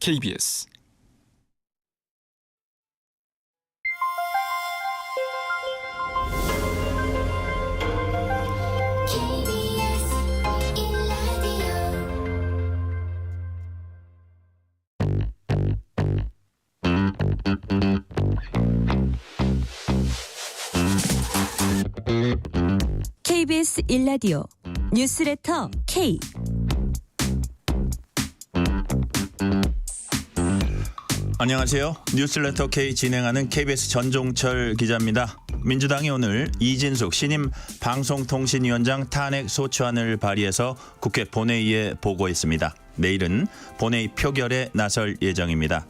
KBS KBS 1라디오 뉴스레터 K. 안녕하세요. 뉴스레터 K 진행하는 KBS 전종철 기자입니다. 민주당이 오늘 이진숙 신임 방송통신위원장 탄핵 소추안을 발의해서 국회 본회의에 보고했습니다. 내일은 본회의 표결에 나설 예정입니다.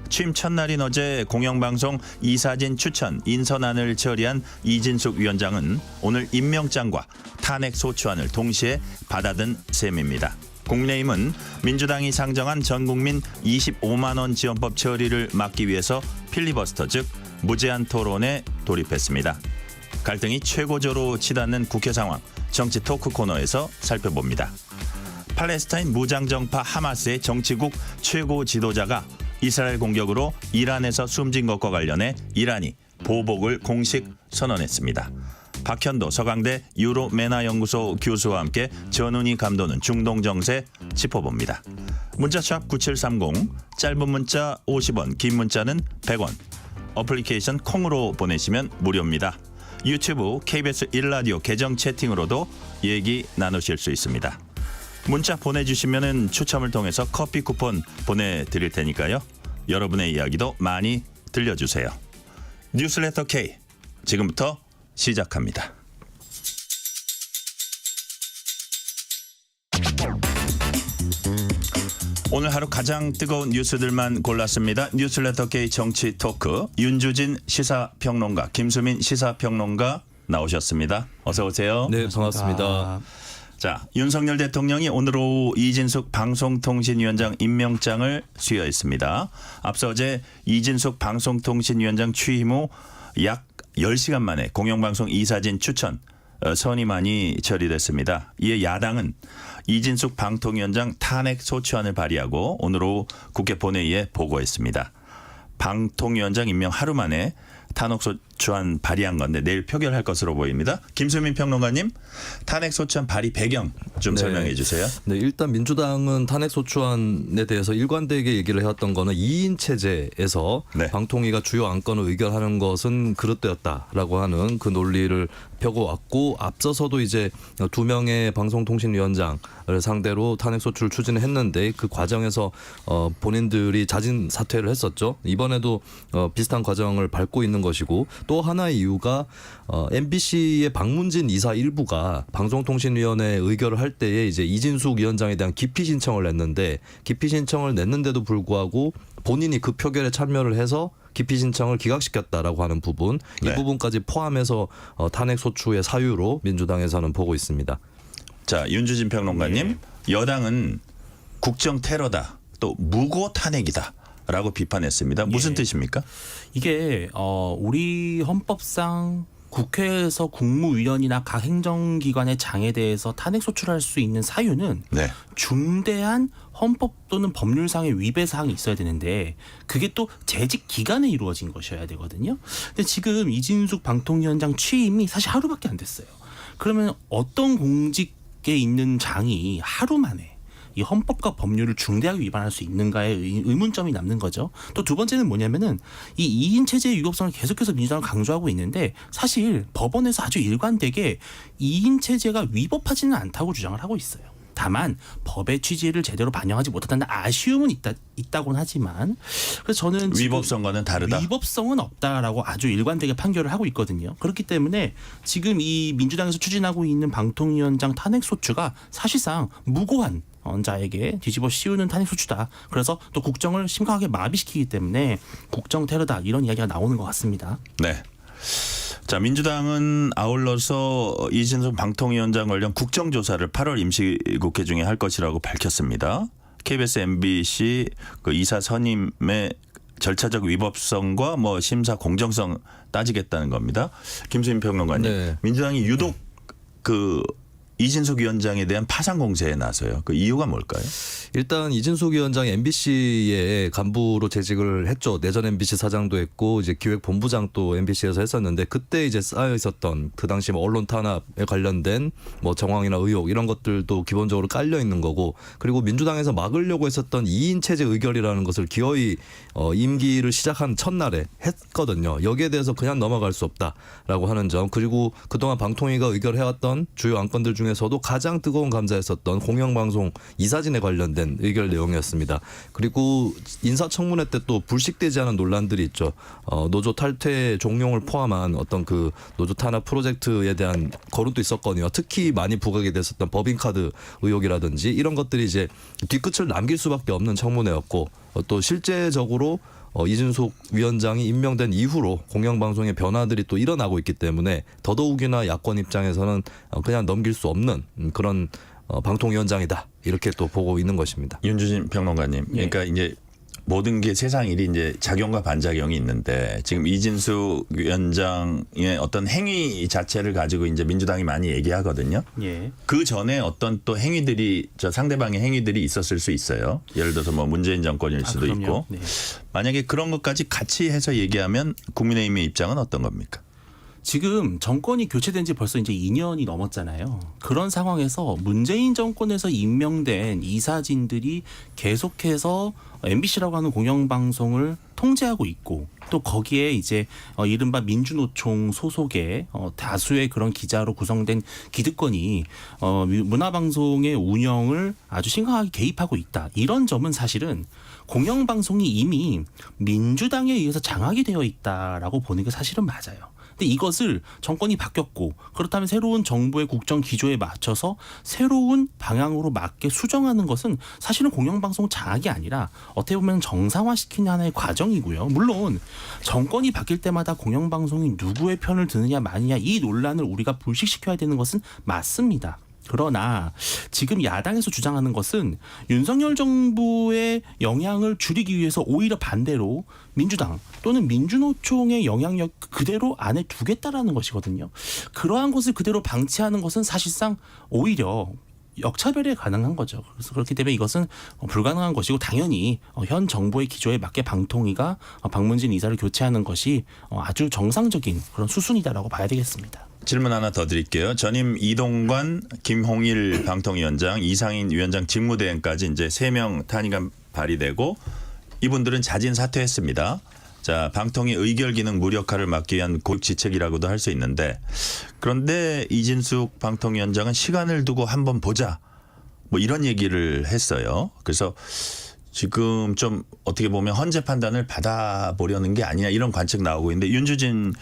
취임 첫날인 어제 공영방송 이사진 추천 인선안을 처리한 이진숙 위원장은 오늘 임명장과 탄핵 소추안을 동시에 받아든 셈입니다. 국민의힘은 민주당이 상정한 전국민 25만 원 지원법 처리를 막기 위해서 필리버스터 즉 무제한 토론에 돌입했습니다. 갈등이 최고조로 치닫는 국회 상황 정치 토크 코너에서 살펴봅니다. 팔레스타인 무장정파 하마스의 정치국 최고 지도자가 이스라엘 공격으로 이란에서 숨진 것과 관련해 이란이 보복을 공식 선언했습니다. 박현도 서강대 유로메나연구소 교수와 함께 전훈희 감도는 중동 정세 짚어봅니다. 문자샵 9730 짧은 문자 50원 긴 문자는 100원 어플리케이션 콩으로 보내시면 무료입니다. 유튜브 KBS 1라디오 계정 채팅으로도 얘기 나누실 수 있습니다. 문자 보내주시면 추첨을 통해서 커피 쿠폰 보내드릴 테니까요. 여러분의 이야기도 많이 들려주세요. 뉴스레터 K 지금부터 시작합니다. 오늘 하루 가장 뜨거운 뉴스들만 골랐습니다. 뉴스레터 K 정치 토크 윤주진 시사평론가 김수민 시사평론가 나오셨습니다. 어서 오세요. 네, 반갑습니다. 자, 윤석열 대통령이 오늘 오후 이진숙 방송통신위원장 임명장을 수여했습니다. 앞서 어제 이진숙 방송통신위원장 취임 후 약 10시간 만에 공영방송 이사진 추천 선임안이 처리됐습니다. 이에 야당은 이진숙 방통위원장 탄핵 소추안을 발의하고 오늘 오후 국회 본회의에 보고했습니다. 방통위원장 임명 하루 만에 탄핵 소추안 발의한 건데 내일 표결할 것으로 보입니다. 김수민 평론가님, 탄핵 소추안 발의 배경 좀 설명해 주세요. 네, 일단 민주당은 탄핵 소추안에 대해서 일관되게 얘기를 해왔던 거는 2인 체제에서 방통위가 주요 안건을 의결하는 것은 그릇되었다라고 하는 그 논리를 펴고 왔고, 앞서서도 이제 2명의 방송통신위원장을 상대로 탄핵 소추를 추진했는데 그 과정에서 본인들이 자진 사퇴를 했었죠. 이번에도 비슷한 과정을 밟고 있는 것이고, 또 하나의 이유가 MBC의 박문진 이사 일부가 방송통신위원회 의결을 할 때에 이제 이진숙 위원장에 대한 기피 신청을 냈는데도 불구하고 본인이 그 표결에 참여를 해서 기피 신청을 기각시켰다라고 하는 부분, 이 부분까지 포함해서 탄핵 소추의 사유로 민주당에서는 보고 있습니다. 자, 윤주진 평론가님, 여당은 국정 테러다, 또 무고 탄핵이다. 라고 비판했습니다. 무슨 뜻입니까? 이게 우리 헌법상 국회에서 국무위원이나 각 행정기관의 장에 대해서 탄핵 소추할 수 있는 사유는 중대한 헌법 또는 법률상의 위배 사항이 있어야 되는데 그게 또 재직 기간에 이루어진 것이어야 되거든요. 근데 지금 이진숙 방통위원장 취임이 사실 하루밖에 안 됐어요. 그러면 어떤 공직에 있는 장이 하루 만에 이 헌법과 법률을 중대하게 위반할 수 있는가에 의문점이 남는 거죠. 또 두 번째는 뭐냐면은 이 2인 체제의 위법성을 계속해서 민주당은 강조하고 있는데 사실 법원에서 아주 일관되게 2인 체제가 위법하지는 않다고 주장을 하고 있어요. 다만 법의 취지를 제대로 반영하지 못한다는 아쉬움은 있다고는 하지만 그래서 저는 위법성과는 다르다. 위법성은 없다라고 아주 일관되게 판결을 하고 있거든요. 그렇기 때문에 지금 이 민주당에서 추진하고 있는 방통위원장 탄핵 소추가 사실상 무고한 자에게 뒤집어 씌우는 탄핵 소추다. 그래서 또 국정을 심각하게 마비시키기 때문에 국정 테러다 이런 이야기가 나오는 것 같습니다. 네. 자, 민주당은 아울러서 이진숙 방통위원장 관련 국정조사를 8월 임시국회 중에 할 것이라고 밝혔습니다. KBS, MBC 그 이사 선임의 절차적 위법성과 뭐 심사 공정성 따지겠다는 겁니다. 김수민 평론가님, 민주당이 유독 그 이진숙 위원장에 대한 파상 공세에 나서요. 그 이유가 뭘까요? 일단 이진숙 위원장이 MBC의 간부로 재직을 했죠. 내전 MBC 사장도 했고 이제 기획본부장 또 MBC에서 했었는데 그때 이제 쌓여 있었던 그 당시 뭐 언론 탄압에 관련된 뭐 정황이나 의혹 이런 것들도 기본적으로 깔려 있는 거고 그리고 민주당에서 막으려고 했었던 2인 체제 의결이라는 것을 기어이 임기를 시작한 첫날에 했거든요. 여기에 대해서 그냥 넘어갈 수 없다라고 하는 점 그리고 그동안 방통위가 의결해왔던 주요 안건들 중에서도 가장 뜨거운 감자였었던 공영방송 이사진에 관련된 의결 내용이었습니다. 그리고 인사청문회 때 또 불식되지 않은 논란들이 있죠. 노조 탈퇴 종용을 포함한 어떤 그 노조 탄압 프로젝트에 대한 거론도 있었거든요. 특히 많이 부각이 됐었던 법인카드 의혹이라든지 이런 것들이 이제 뒤끝을 남길 수밖에 없는 청문회였고 또 실제적으로 이진숙 위원장이 임명된 이후로 공영방송의 변화들이 또 일어나고 있기 때문에 더더욱이나 야권 입장에서는 그냥 넘길 수 없는 그런 방통위원장이다 이렇게 또 보고 있는 것입니다. 윤주진 평론가님, 그러니까 이제 모든 게 세상 일이 이제 작용과 반작용이 있는데 지금 이진숙 위원장의 어떤 행위 자체를 가지고 이제 민주당이 많이 얘기하거든요. 예. 그 전에 어떤 또 행위들이 저 상대방의 행위들이 있었을 수 있어요. 예를 들어서 뭐 문재인 정권일 수도 그럼요. 있고 네. 만약에 그런 것까지 같이 해서 얘기하면 국민의힘의 입장은 어떤 겁니까? 지금 정권이 교체된 지 벌써 이제 2년이 넘었잖아요. 그런 상황에서 문재인 정권에서 임명된 이사진들이 계속해서 MBC라고 하는 공영방송을 통제하고 있고 또 거기에 이제 이른바 민주노총 소속의 다수의 그런 기자로 구성된 기득권이 문화방송의 운영을 아주 심각하게 개입하고 있다. 이런 점은 사실은 공영방송이 이미 민주당에 의해서 장악이 되어 있다라고 보는 게 사실은 맞아요. 근데 이것을 정권이 바뀌었고 그렇다면 새로운 정부의 국정 기조에 맞춰서 새로운 방향으로 맞게 수정하는 것은 사실은 공영방송 장악이 아니라 어떻게 보면 정상화시키는 하나의 과정이고요. 물론 정권이 바뀔 때마다 공영방송이 누구의 편을 드느냐 마느냐 이 논란을 우리가 불식시켜야 되는 것은 맞습니다. 그러나 지금 야당에서 주장하는 것은 윤석열 정부의 영향을 줄이기 위해서 오히려 반대로 민주당 또는 민주노총의 영향력 그대로 안에 두겠다라는 것이거든요. 그러한 것을 그대로 방치하는 것은 사실상 오히려 역차별이 가능한 거죠. 그래서 그렇기 때문에 이것은 불가능한 것이고 당연히 현 정부의 기조에 맞게 방통위가 박문진 이사를 교체하는 것이 아주 정상적인 그런 수순이다라고 봐야 되겠습니다. 질문 하나 더 드릴게요. 전임 이동관, 김홍일 방통위원장, 이상인 위원장 직무대행까지 이제 3명 탄의가 발의되고 이분들은 자진 사퇴했습니다. 자, 방통위 의결 기능 무력화를 막기 위한 고육지책이라고도 할 수 있는데 그런데 이진숙 방통위원장은 시간을 두고 한번 보자 뭐 이런 얘기를 했어요. 그래서 지금 좀 어떻게 보면 헌재 판단을 받아보려는 게 아니냐 이런 관측 나오고 있는데 윤주진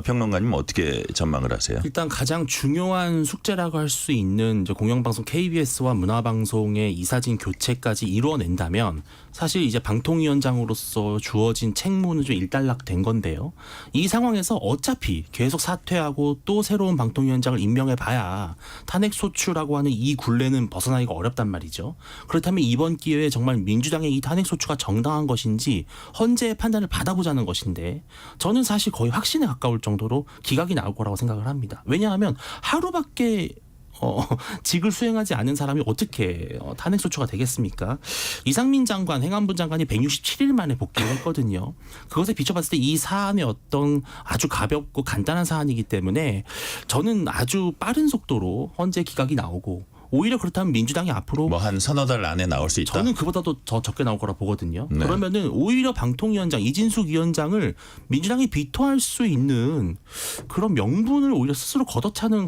평론가님 어떻게 전망을 하세요? 일단 가장 중요한 숙제라고 할 수 있는 이제 공영방송 KBS와 문화방송의 이사진 교체까지 이루어낸다면 사실 이제 방통위원장으로서 주어진 책무는 좀 일단락된 건데요. 이 상황에서 어차피 계속 사퇴하고 또 새로운 방통위원장을 임명해봐야 탄핵 소추라고 하는 이 굴레는 벗어나기가 어렵단 말이죠. 그렇다면 이번 기회에 정말 민주당의 이 탄핵 소추가 정당한 것인지 헌재의 판단을 받아보자는 것인데 저는 사실 거의 확신에 가까울 정도로 기각이 나올 거라고 생각을 합니다. 왜냐하면 하루밖에 직을 수행하지 않은 사람이 어떻게 탄핵 소추가 되겠습니까? 이상민 장관, 행안부 장관이 167일 만에 복귀를 했거든요. 그것에 비춰봤을 때 이 사안의 어떤 아주 가볍고 간단한 사안이기 때문에 저는 아주 빠른 속도로 헌재 기각이 나오고 오히려 그렇다면 민주당이 앞으로 뭐 한 서너 달 안에 나올 수 있다. 저는 그보다도 더 적게 나올 거라 보거든요. 네. 그러면은 오히려 방통위원장 이진숙 위원장을 민주당이 비토할 수 있는 그런 명분을 오히려 스스로 걷어차는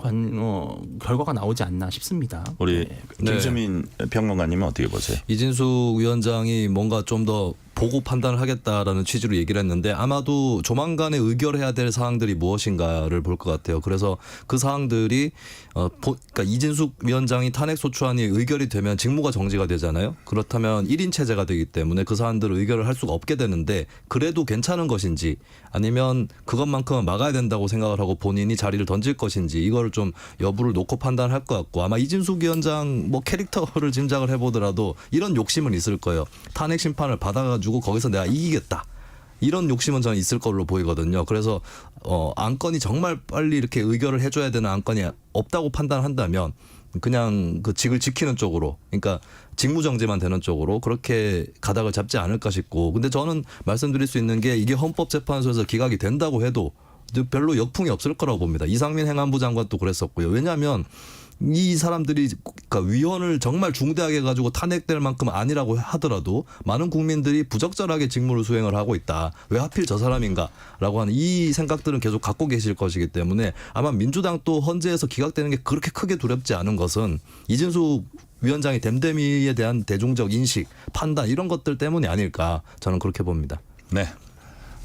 결과가 나오지 않나 싶습니다. 우리 김수민 평론가님은 어떻게 보세요? 이진숙 위원장이 뭔가 좀 더 보고 판단을 하겠다라는 취지로 얘기를 했는데 아마도 조만간에 의결해야 될 사항들이 무엇인가를 볼 것 같아요. 그래서 그 사항들이 그러니까 이진숙 위원장이 탄핵 소추안이 의결이 되면 직무가 정지가 되잖아요. 그렇다면 1인 체제가 되기 때문에 그 사안들을 의결을 할 수가 없게 되는데 그래도 괜찮은 것인지 아니면 그것만큼은 막아야 된다고 생각을 하고 본인이 자리를 던질 것인지 이걸 좀 여부를 놓고 판단할 것 같고 아마 이진숙 위원장 뭐 캐릭터를 짐작을 해보더라도 이런 욕심은 있을 거예요. 탄핵 심판을 받아가지고 거기서 내가 이기겠다. 이런 욕심은 저는 있을 걸로 보이거든요. 그래서 안건이 정말 빨리 이렇게 의결을 해줘야 되는 안건이 없다고 판단한다면 그냥 그 직을 지키는 쪽으로, 그러니까 직무정지만 되는 쪽으로 그렇게 가닥을 잡지 않을까 싶고, 근데 저는 말씀드릴 수 있는 게 이게 헌법재판소에서 기각이 된다고 해도 별로 역풍이 없을 거라고 봅니다. 이상민 행안부 장관도 그랬었고요. 왜냐하면 이 사람들이 그러니까 위헌을 정말 중대하게 가지고 탄핵될 만큼 아니라고 하더라도 많은 국민들이 부적절하게 직무를 수행을 하고 있다. 왜 하필 저 사람인가라고 하는 이 생각들은 계속 갖고 계실 것이기 때문에 아마 민주당 또 헌재에서 기각되는 게 그렇게 크게 두렵지 않은 것은 이진숙 위원장의 댐댐이에 대한 대중적 인식, 판단 이런 것들 때문이 아닐까 저는 그렇게 봅니다. 네.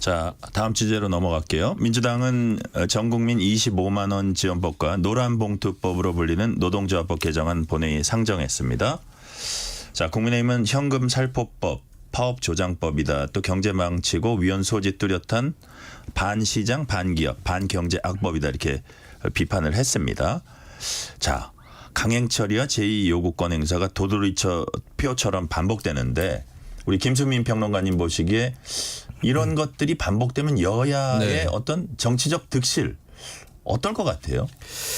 자, 다음 주제로 넘어갈게요. 민주당은 전국민 25만 원 지원법과 노란봉투법으로 불리는 노동조합법 개정안 본회의에 상정했습니다. 자, 국민의힘은 현금 살포법, 파업조장법이다. 또 경제망치고 위헌 소지 뚜렷한 반시장, 반기업, 반경제 악법이다. 이렇게 비판을 했습니다. 자, 강행처리와 제2요구권 행사가 도돌이표처럼 반복되는데 우리 김수민 평론가님 보시기에 이런 것들이 반복되면 여야의 어떤 정치적 득실 어떨 것 같아요?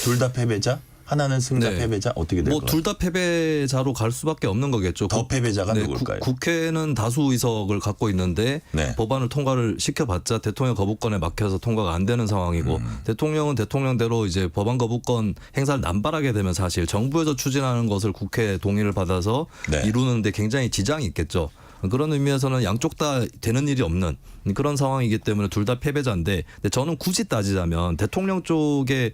둘 다 패배자? 하나는 승자 패배자? 어떻게 될 것 같아요? 둘 다 패배자로 갈 수밖에 없는 거겠죠. 더 패배자가 누굴까요? 국회는 다수 의석을 갖고 있는데 법안을 통과를 시켜봤자 대통령 거부권에 막혀서 통과가 안 되는 상황이고 대통령은 대통령대로 이제 법안 거부권 행사를 남발하게 되면 사실 정부에서 추진하는 것을 국회 동의를 받아서 이루는데 굉장히 지장이 있겠죠. 그런 의미에서는 양쪽 다 되는 일이 없는 그런 상황이기 때문에 둘 다 패배자인데, 근데 저는 굳이 따지자면 대통령 쪽에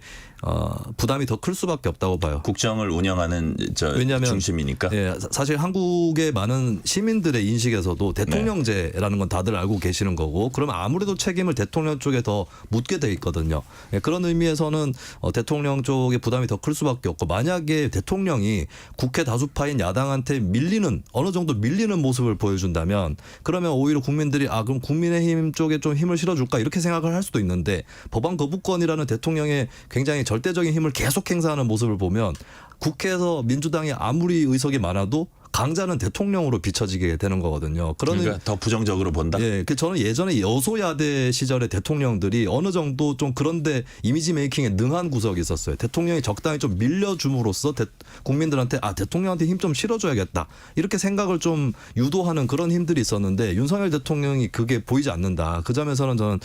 부담이 더 클 수밖에 없다고 봐요. 국정을 운영하는 왜냐하면 중심이니까. 예, 사실 한국의 많은 시민들의 인식에서도 대통령제라는 건 다들 알고 계시는 거고, 그러면 아무래도 책임을 대통령 쪽에 더 묻게 돼 있거든요. 예, 그런 의미에서는 대통령 쪽에 부담이 더 클 수밖에 없고, 만약에 대통령이 국회 다수파인 야당한테 어느 정도 밀리는 모습을 보여준다면 그러면 오히려 국민들이 그럼 국민의힘 쪽에 좀 힘을 실어줄까 이렇게 생각을 할 수도 있는데, 법안 거부권이라는 대통령의 굉장히 절대적인 힘을 계속 행사하는 모습을 보면 국회에서 민주당이 아무리 의석이 많아도 강자는 대통령으로 비춰지게 되는 거거든요. 그러니까 더 부정적으로 본다? 예, 저는 예전에 여소야대 시절에 대통령들이 어느 정도 좀 그런데 이미지 메이킹에 능한 구석이 있었어요. 대통령이 적당히 좀 밀려줌으로써 국민들한테 대통령한테 힘 좀 실어줘야겠다. 이렇게 생각을 좀 유도하는 그런 힘들이 있었는데 윤석열 대통령이 그게 보이지 않는다. 그 점에서는 저는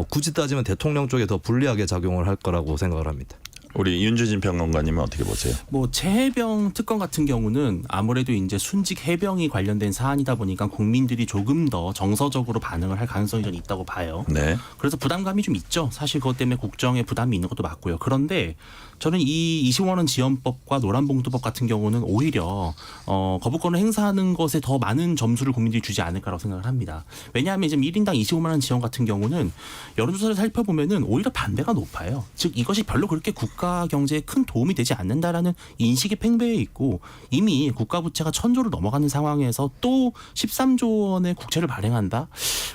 굳이 따지면 대통령 쪽에 더 불리하게 작용을 할 거라고 생각을 합니다. 우리 윤주진 평론가님은 어떻게 보세요? 최해병 특검 같은 경우는 아무래도 이제 순직 해병이 관련된 사안이다 보니까 국민들이 조금 더 정서적으로 반응을 할 가능성이 좀 있다고 봐요. 네. 그래서 부담감이 좀 있죠. 사실 그것 때문에 국정에 부담이 있는 것도 맞고요. 그런데 저는 이 25만 원 지원법과 노란봉투법 같은 경우는 오히려 거부권을 행사하는 것에 더 많은 점수를 국민들이 주지 않을까라고 생각을 합니다. 왜냐하면 지금 1인당 25만 원 지원 같은 경우는 여론조사를 살펴보면은 오히려 반대가 높아요. 즉 이것이 별로 그렇게 국가 경제에 큰 도움이 되지 않는다라는 인식이 팽배해 있고, 이미 국가 부채가 1,000조를 넘어가는 상황에서 또 13조 원의 국채를 발행한다?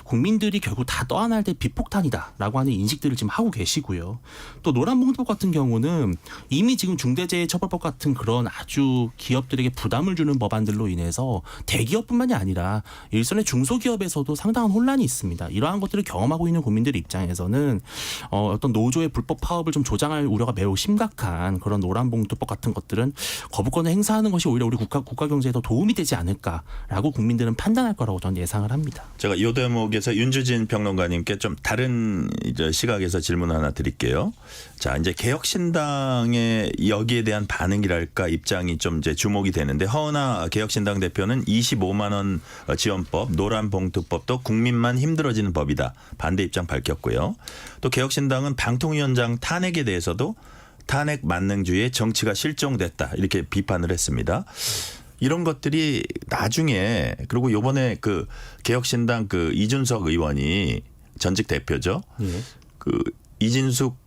국민들이 결국 다 떠안아야 될 비폭탄이다라고 하는 인식들을 지금 하고 계시고요. 또 노란봉투법 같은 경우는 이미 지금 중대재해처벌법 같은 그런 아주 기업들에게 부담을 주는 법안들로 인해서 대기업뿐만이 아니라 일선의 중소기업에서도 상당한 혼란이 있습니다. 이러한 것들을 경험하고 있는 국민들의 입장에서는 어떤 노조의 불법 파업을 좀 조장할 우려가 매우 심각한 그런 노란봉투법 같은 것들은 거부권을 행사하는 것이 오히려 우리 국가 경제에 더 도움이 되지 않을까라고 국민들은 판단할 거라고 저는 예상을 합니다. 제가 이 대목에서 윤주진 평론가님께 좀 다른 시각에서 질문 하나 드릴게요. 자, 이제 개혁신당의 여기에 대한 반응이랄까 입장이 좀 이제 주목이 되는데, 허은하 개혁신당 대표는 25만 원 지원법, 노란봉투법도 국민만 힘들어지는 법이다. 반대 입장 밝혔고요. 또 개혁신당은 방통위원장 탄핵에 대해서도 탄핵 만능주의의 정치가 실종됐다. 이렇게 비판을 했습니다. 이런 것들이 나중에, 그리고 요번에 그 개혁신당 그 이준석 의원이 전직 대표죠. 이진숙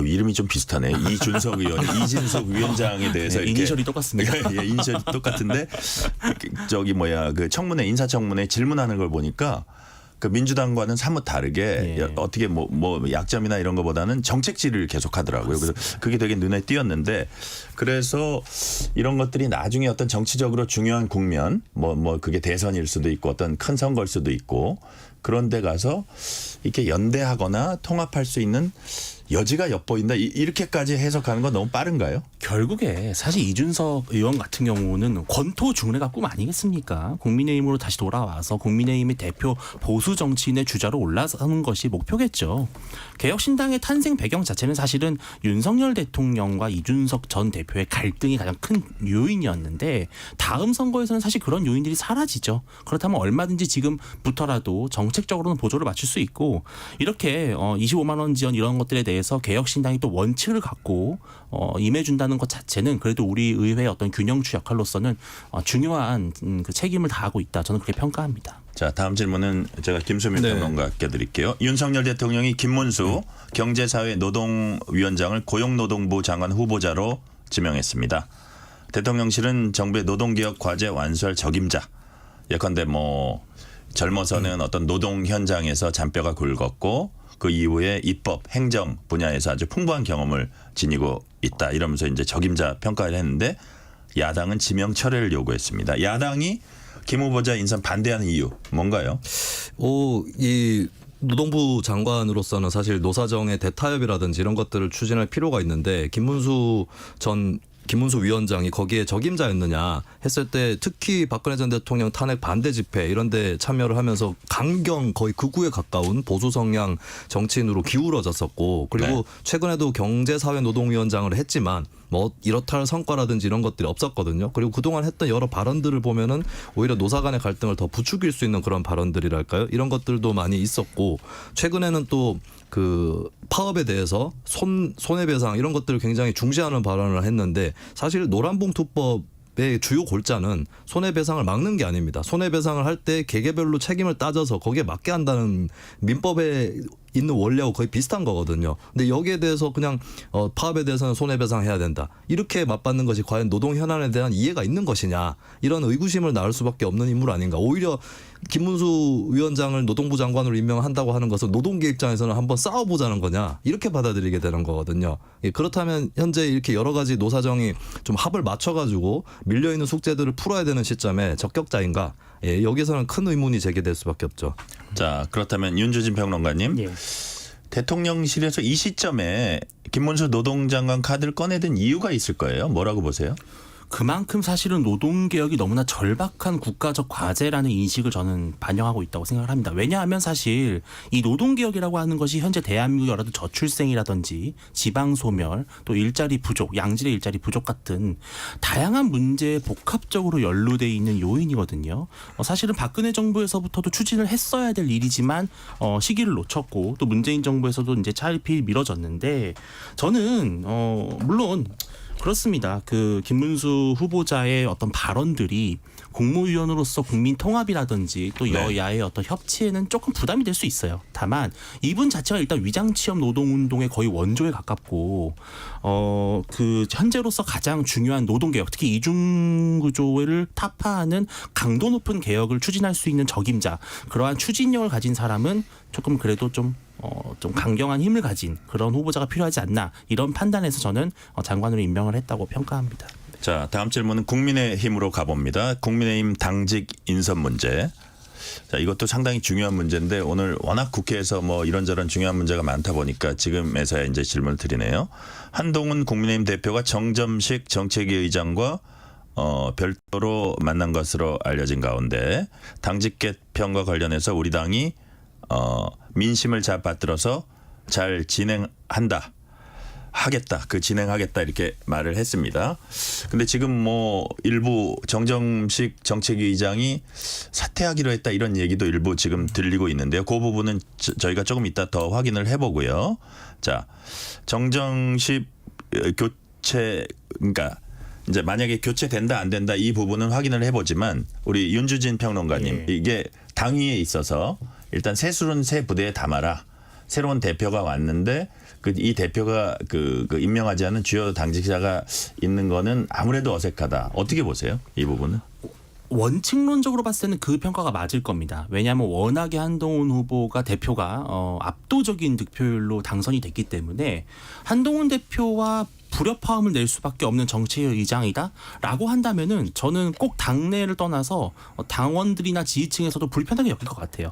이름이 좀 비슷하네. 이준석 의원이 이진석 위원장에 대해서 이니셜이 똑같습니다. 예, 이니셜이 똑같은데 그 청문회, 인사청문회 질문하는 걸 보니까 그 민주당과는 사뭇 다르게 어떻게 뭐 약점이나 이런 것보다는 정책질을 계속 하더라고요. 그래서 그게 되게 눈에 띄었는데, 그래서 이런 것들이 나중에 어떤 정치적으로 중요한 국면, 뭐 그게 대선일 수도 있고 어떤 큰 선거일 수도 있고, 그런 데 가서 이렇게 연대하거나 통합할 수 있는 여지가 엿보인다. 이렇게까지 해석하는 건 너무 빠른가요? 결국에 사실 이준석 의원 같은 경우는 권토 중례가 꿈 아니겠습니까? 국민의힘으로 다시 돌아와서 국민의힘의 대표 보수 정치인의 주자로 올라서는 것이 목표겠죠. 개혁신당의 탄생 배경 자체는 사실은 윤석열 대통령과 이준석 전 대표의 갈등이 가장 큰 요인이었는데 다음 선거에서는 사실 그런 요인들이 사라지죠. 그렇다면 얼마든지 지금부터라도 정책적으로는 보조를 맞출 수 있고 이렇게 25만 원 지원 이런 것들에 대해서 개혁신당이 또 원칙을 갖고 임해준다는 것 자체는 그래도 우리 의회의 어떤 균형추 역할로서는 중요한 그 책임을 다하고 있다. 저는 그렇게 평가합니다. 자, 다음 질문은 제가 김수민 평론가께 드릴게요. 윤석열 대통령이 김문수 경제사회노동위원장을 고용노동부 장관 후보자로 지명했습니다. 대통령실은 정부의 노동개혁 과제 완수할 적임자. 예컨대 뭐 젊어서는 어떤 노동 현장에서 잔뼈가 굵었고 그 이후에 입법, 행정 분야에서 아주 풍부한 경험을 지니고 있다. 이러면서 이제 적임자 평가를 했는데 야당은 지명 철회를 요구했습니다. 야당이 김 후보자 인선 반대하는 이유 뭔가요? 이 노동부 장관으로서는 사실 노사정의 대타협이라든지 이런 것들을 추진할 필요가 있는데 김문수 위원장이 거기에 적임자였느냐 했을 때 특히 박근혜 전 대통령 탄핵 반대 집회 이런 데 참여를 하면서 강경 거의 극우에 가까운 보수 성향 정치인으로 기울어졌었고 그리고 최근에도 경제사회노동위원장을 했지만 뭐 이렇다 할 성과라든지 이런 것들이 없었거든요. 그리고 그동안 했던 여러 발언들을 보면은 오히려 노사 간의 갈등을 더 부추길 수 있는 그런 발언들이랄까요? 이런 것들도 많이 있었고 최근에는 또 그 파업에 대해서 손해배상 이런 것들을 굉장히 중시하는 발언을 했는데 사실 노란봉투법의 주요 골자는 손해배상을 막는 게 아닙니다. 손해배상을 할 때 개개별로 책임을 따져서 거기에 맞게 한다는 민법에 있는 원리하고 거의 비슷한 거거든요. 근데 여기에 대해서 그냥 파업에 대해서는 손해배상해야 된다. 이렇게 맞받는 것이 과연 노동 현안에 대한 이해가 있는 것이냐. 이런 의구심을 낳을 수밖에 없는 인물 아닌가. 오히려 김문수 위원장을 노동부 장관으로 임명한다고 하는 것은 노동계 입장에서는 한번 싸워보자는 거냐. 이렇게 받아들이게 되는 거거든요. 그렇다면 현재 이렇게 여러 가지 노사정이 좀 합을 맞춰가지고 밀려있는 숙제들을 풀어야 되는 시점에 적격자인가. 여기서는 큰 의문이 제기될 수밖에 없죠. 자, 그렇다면 윤주진 평론가님. 대통령실에서 이 시점에 김문수 노동장관 카드를 꺼내든 이유가 있을 거예요. 뭐라고 보세요? 그만큼 사실은 노동개혁이 너무나 절박한 국가적 과제라는 인식을 저는 반영하고 있다고 생각을 합니다. 왜냐하면 사실 이 노동개혁이라고 하는 것이 현재 대한민국 여러 저출생이라든지 지방소멸 또 일자리 부족, 양질의 일자리 부족 같은 다양한 문제에 복합적으로 연루되어 있는 요인이거든요. 사실은 박근혜 정부에서부터도 추진을 했어야 될 일이지만 시기를 놓쳤고 또 문재인 정부에서도 이제 차일피일 미뤄졌는데 저는 물론 그렇습니다. 그 김문수 후보자의 어떤 발언들이 국무위원으로서 국민 통합이라든지 또 여야의 어떤 협치에는 조금 부담이 될 수 있어요. 다만 이분 자체가 일단 위장취업 노동운동의 거의 원조에 가깝고 그 현재로서 가장 중요한 노동개혁 특히 이중구조를 타파하는 강도 높은 개혁을 추진할 수 있는 적임자 그러한 추진력을 가진 사람은 조금 그래도 좀 강경한 힘을 가진 그런 후보자가 필요하지 않나 이런 판단에서 저는 장관으로 임명을 했다고 평가합니다. 자, 다음 질문은 국민의힘으로 가봅니다. 국민의힘 당직 인선 문제. 자, 이것도 상당히 중요한 문제인데 오늘 워낙 국회에서 뭐 이런저런 중요한 문제가 많다 보니까 지금에서야 이제 질문을 드리네요. 한동훈 국민의힘 대표가 정점식 정책위 의장과 별도로 만난 것으로 알려진 가운데 당직 개편과 관련해서 우리 당이 민심을 잘 받들어서 잘 진행한다. 진행하겠다 이렇게 말을 했습니다. 근데 지금 뭐 일부 정점식 정책위 의장이 사퇴하기로 했다 이런 얘기도 일부 지금 들리고 있는데요. 그 부분은 저희가 조금 이따 더 확인을 해보고요. 자, 정점식 교체 그러니까 이제 만약에 교체된다 안 된다 이 부분은 확인을 해보지만 우리 윤주진 평론가님 이게 당위에 있어서 일단 새술은 새 부대에 담아라. 새로운 대표가 왔는데 이 대표가 임명하지 않은 주요 당직자가 있는 거는 아무래도 어색하다. 어떻게 보세요? 이 부분은? 원칙론적으로 봤을 때는 그 평가가 맞을 겁니다. 왜냐하면 워낙에 한동훈 후보가 대표가 압도적인 득표율로 당선이 됐기 때문에 한동훈 대표와 불협화음을 낼 수밖에 없는 정책의장이다라고 한다면은 저는 꼭 당내를 떠나서 당원들이나 지지층에서도 불편하게 여길 것 같아요.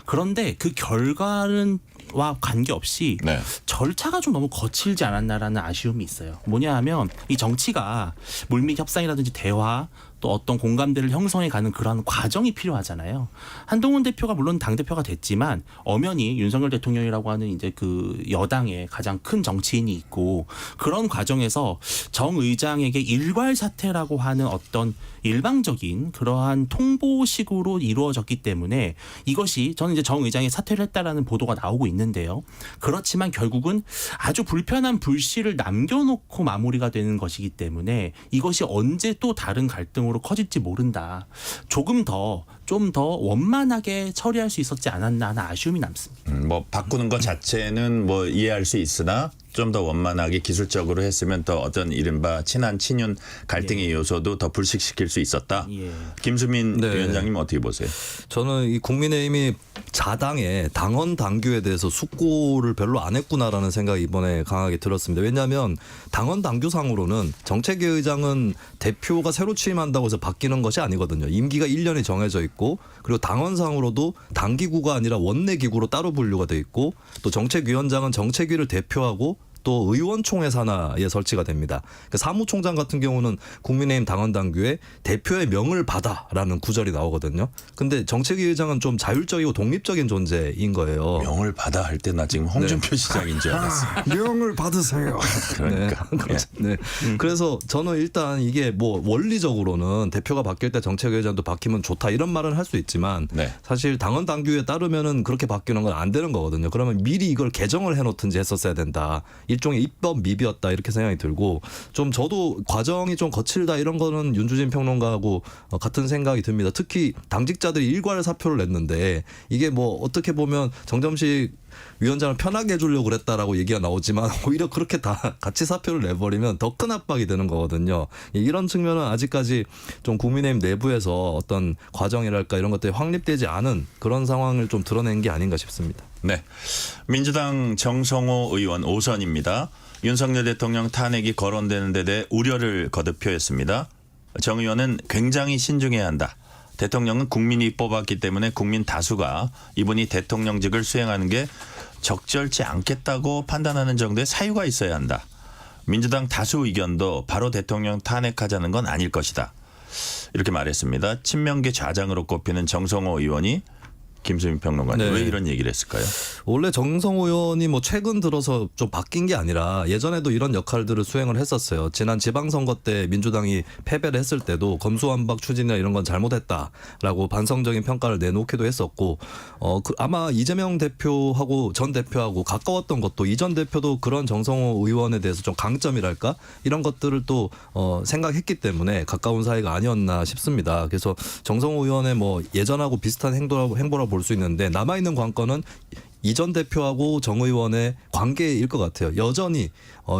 그런데 그 결과와 관계없이 네. 절차가 좀 너무 거칠지 않았나라는 아쉬움이 있어요. 뭐냐 하면 이 정치가 물밑 협상이라든지 대화 또 어떤 공감대를 형성해 가는 그런 과정이 필요하잖아요. 한동훈 대표가 물론 당대표가 됐지만 엄연히 윤석열 대통령이라고 하는 이제 그 여당의 가장 큰 정치인이 있고 그런 과정에서 정 의장에게 일괄 사퇴라고 하는 어떤 일방적인 그러한 통보식으로 이루어졌기 때문에 이것이 저는 이제 정 의장이 사퇴를 했다라는 보도가 나오고 있는데요. 그렇지만 결국은 아주 불편한 불씨를 남겨놓고 마무리가 되는 것이기 때문에 이것이 언제 또 다른 갈등으로 커질지 모른다. 조금 더 좀 더 원만하게 처리할 수 있었지 않았나 하는 아쉬움이 남습니다. 뭐 바꾸는 것 자체는 뭐 이해할 수 있으나 좀 더 원만하게 기술적으로 했으면 더 어떤 이른바 친한 친윤 갈등의 요소도 더 불식시킬 수 있었다. 예. 김수민 네. 위원장님 어떻게 보세요? 저는 이 국민의힘이 자당의 당헌 당규에 대해서 숙고를 별로 안 했구나라는 생각이 이번에 강하게 들었습니다. 왜냐하면 당헌 당규상으로는 정책위 의장은 대표가 새로 취임한다고 해서 바뀌는 것이 아니거든요. 임기가 1년이 정해져 있고 그리고 당헌상으로도 당기구가 아니라 원내기구로 따로 분류가 돼 있고 또 정책위원장은 정책위를 대표하고 또 의원총회 산하에 설치가 됩니다. 그러니까 사무총장 같은 경우는 국민의힘 당헌당규에 대표의 명을 받아라는 구절이 나오거든요. 근데 정책위 의장은 좀 자율적이고 독립적인 존재인 거예요. 명을 받아 할 때 나 지금 홍준표 시장인 줄 알았어. 명을 받으세요. 그러니까. 네. 그래서 저는 일단 이게 뭐 원리적으로는 대표가 바뀔 때 정책위원장도 바뀌면 좋다 이런 말은 할 수 있지만 네. 사실 당헌 당규에 따르면은 그렇게 바뀌는 건 안 되는 거거든요. 그러면 미리 이걸 개정을 해놓든지 했었어야 된다. 일종의 입법 미비였다 이렇게 생각이 들고 좀 저도 과정이 좀 거칠다 이런 거는 윤주진 평론가하고 같은 생각이 듭니다. 특히 당직자들이 일괄 사표를 냈는데 이게 뭐 어떻게 보면 정점식 위원장을 편하게 해주려고 그랬다라고 얘기가 나오지만 오히려 그렇게 다 같이 사표를 내버리면 더 큰 압박이 되는 거거든요. 이런 측면은 아직까지 좀 국민의힘 내부에서 어떤 과정이랄까 이런 것들이 확립되지 않은 그런 상황을 좀 드러낸 게 아닌가 싶습니다. 네. 민주당 정성호 의원 5선입니다. 윤석열 대통령 탄핵이 거론되는 데 대해 우려를 거듭 표했습니다. 정 의원은 굉장히 신중해야 한다. 대통령은 국민이 뽑았기 때문에 국민 다수가 이분이 대통령직을 수행하는 게 적절치 않겠다고 판단하는 정도의 사유가 있어야 한다. 민주당 다수 의견도 바로 대통령 탄핵하자는 건 아닐 것이다. 이렇게 말했습니다. 친명계 좌장으로 꼽히는 정성호 의원이 김수민 평론가님 네. 왜 이런 얘기를 했을까요? 원래 정성호 의원이 뭐 최근 들어서 좀 바뀐 게 아니라 예전에도 이런 역할들을 수행을 했었어요. 지난 지방선거 때 민주당이 패배를 했을 때도 검수완박 추진이나 이런 건 잘못했다라고 반성적인 평가를 내놓기도 했었고 아마 이재명 대표하고 전 대표하고 가까웠던 것도 이전 대표도 그런 정성호 의원에 대해서 좀 강점이랄까 이런 것들을 또 생각했기 때문에 가까운 사이가 아니었나 싶습니다. 그래서 정성호 의원의 뭐 예전하고 비슷한 행보라고 볼 수 있는데 남아있는 관건은 이전 대표하고 정 의원의 관계일 것 같아요. 여전히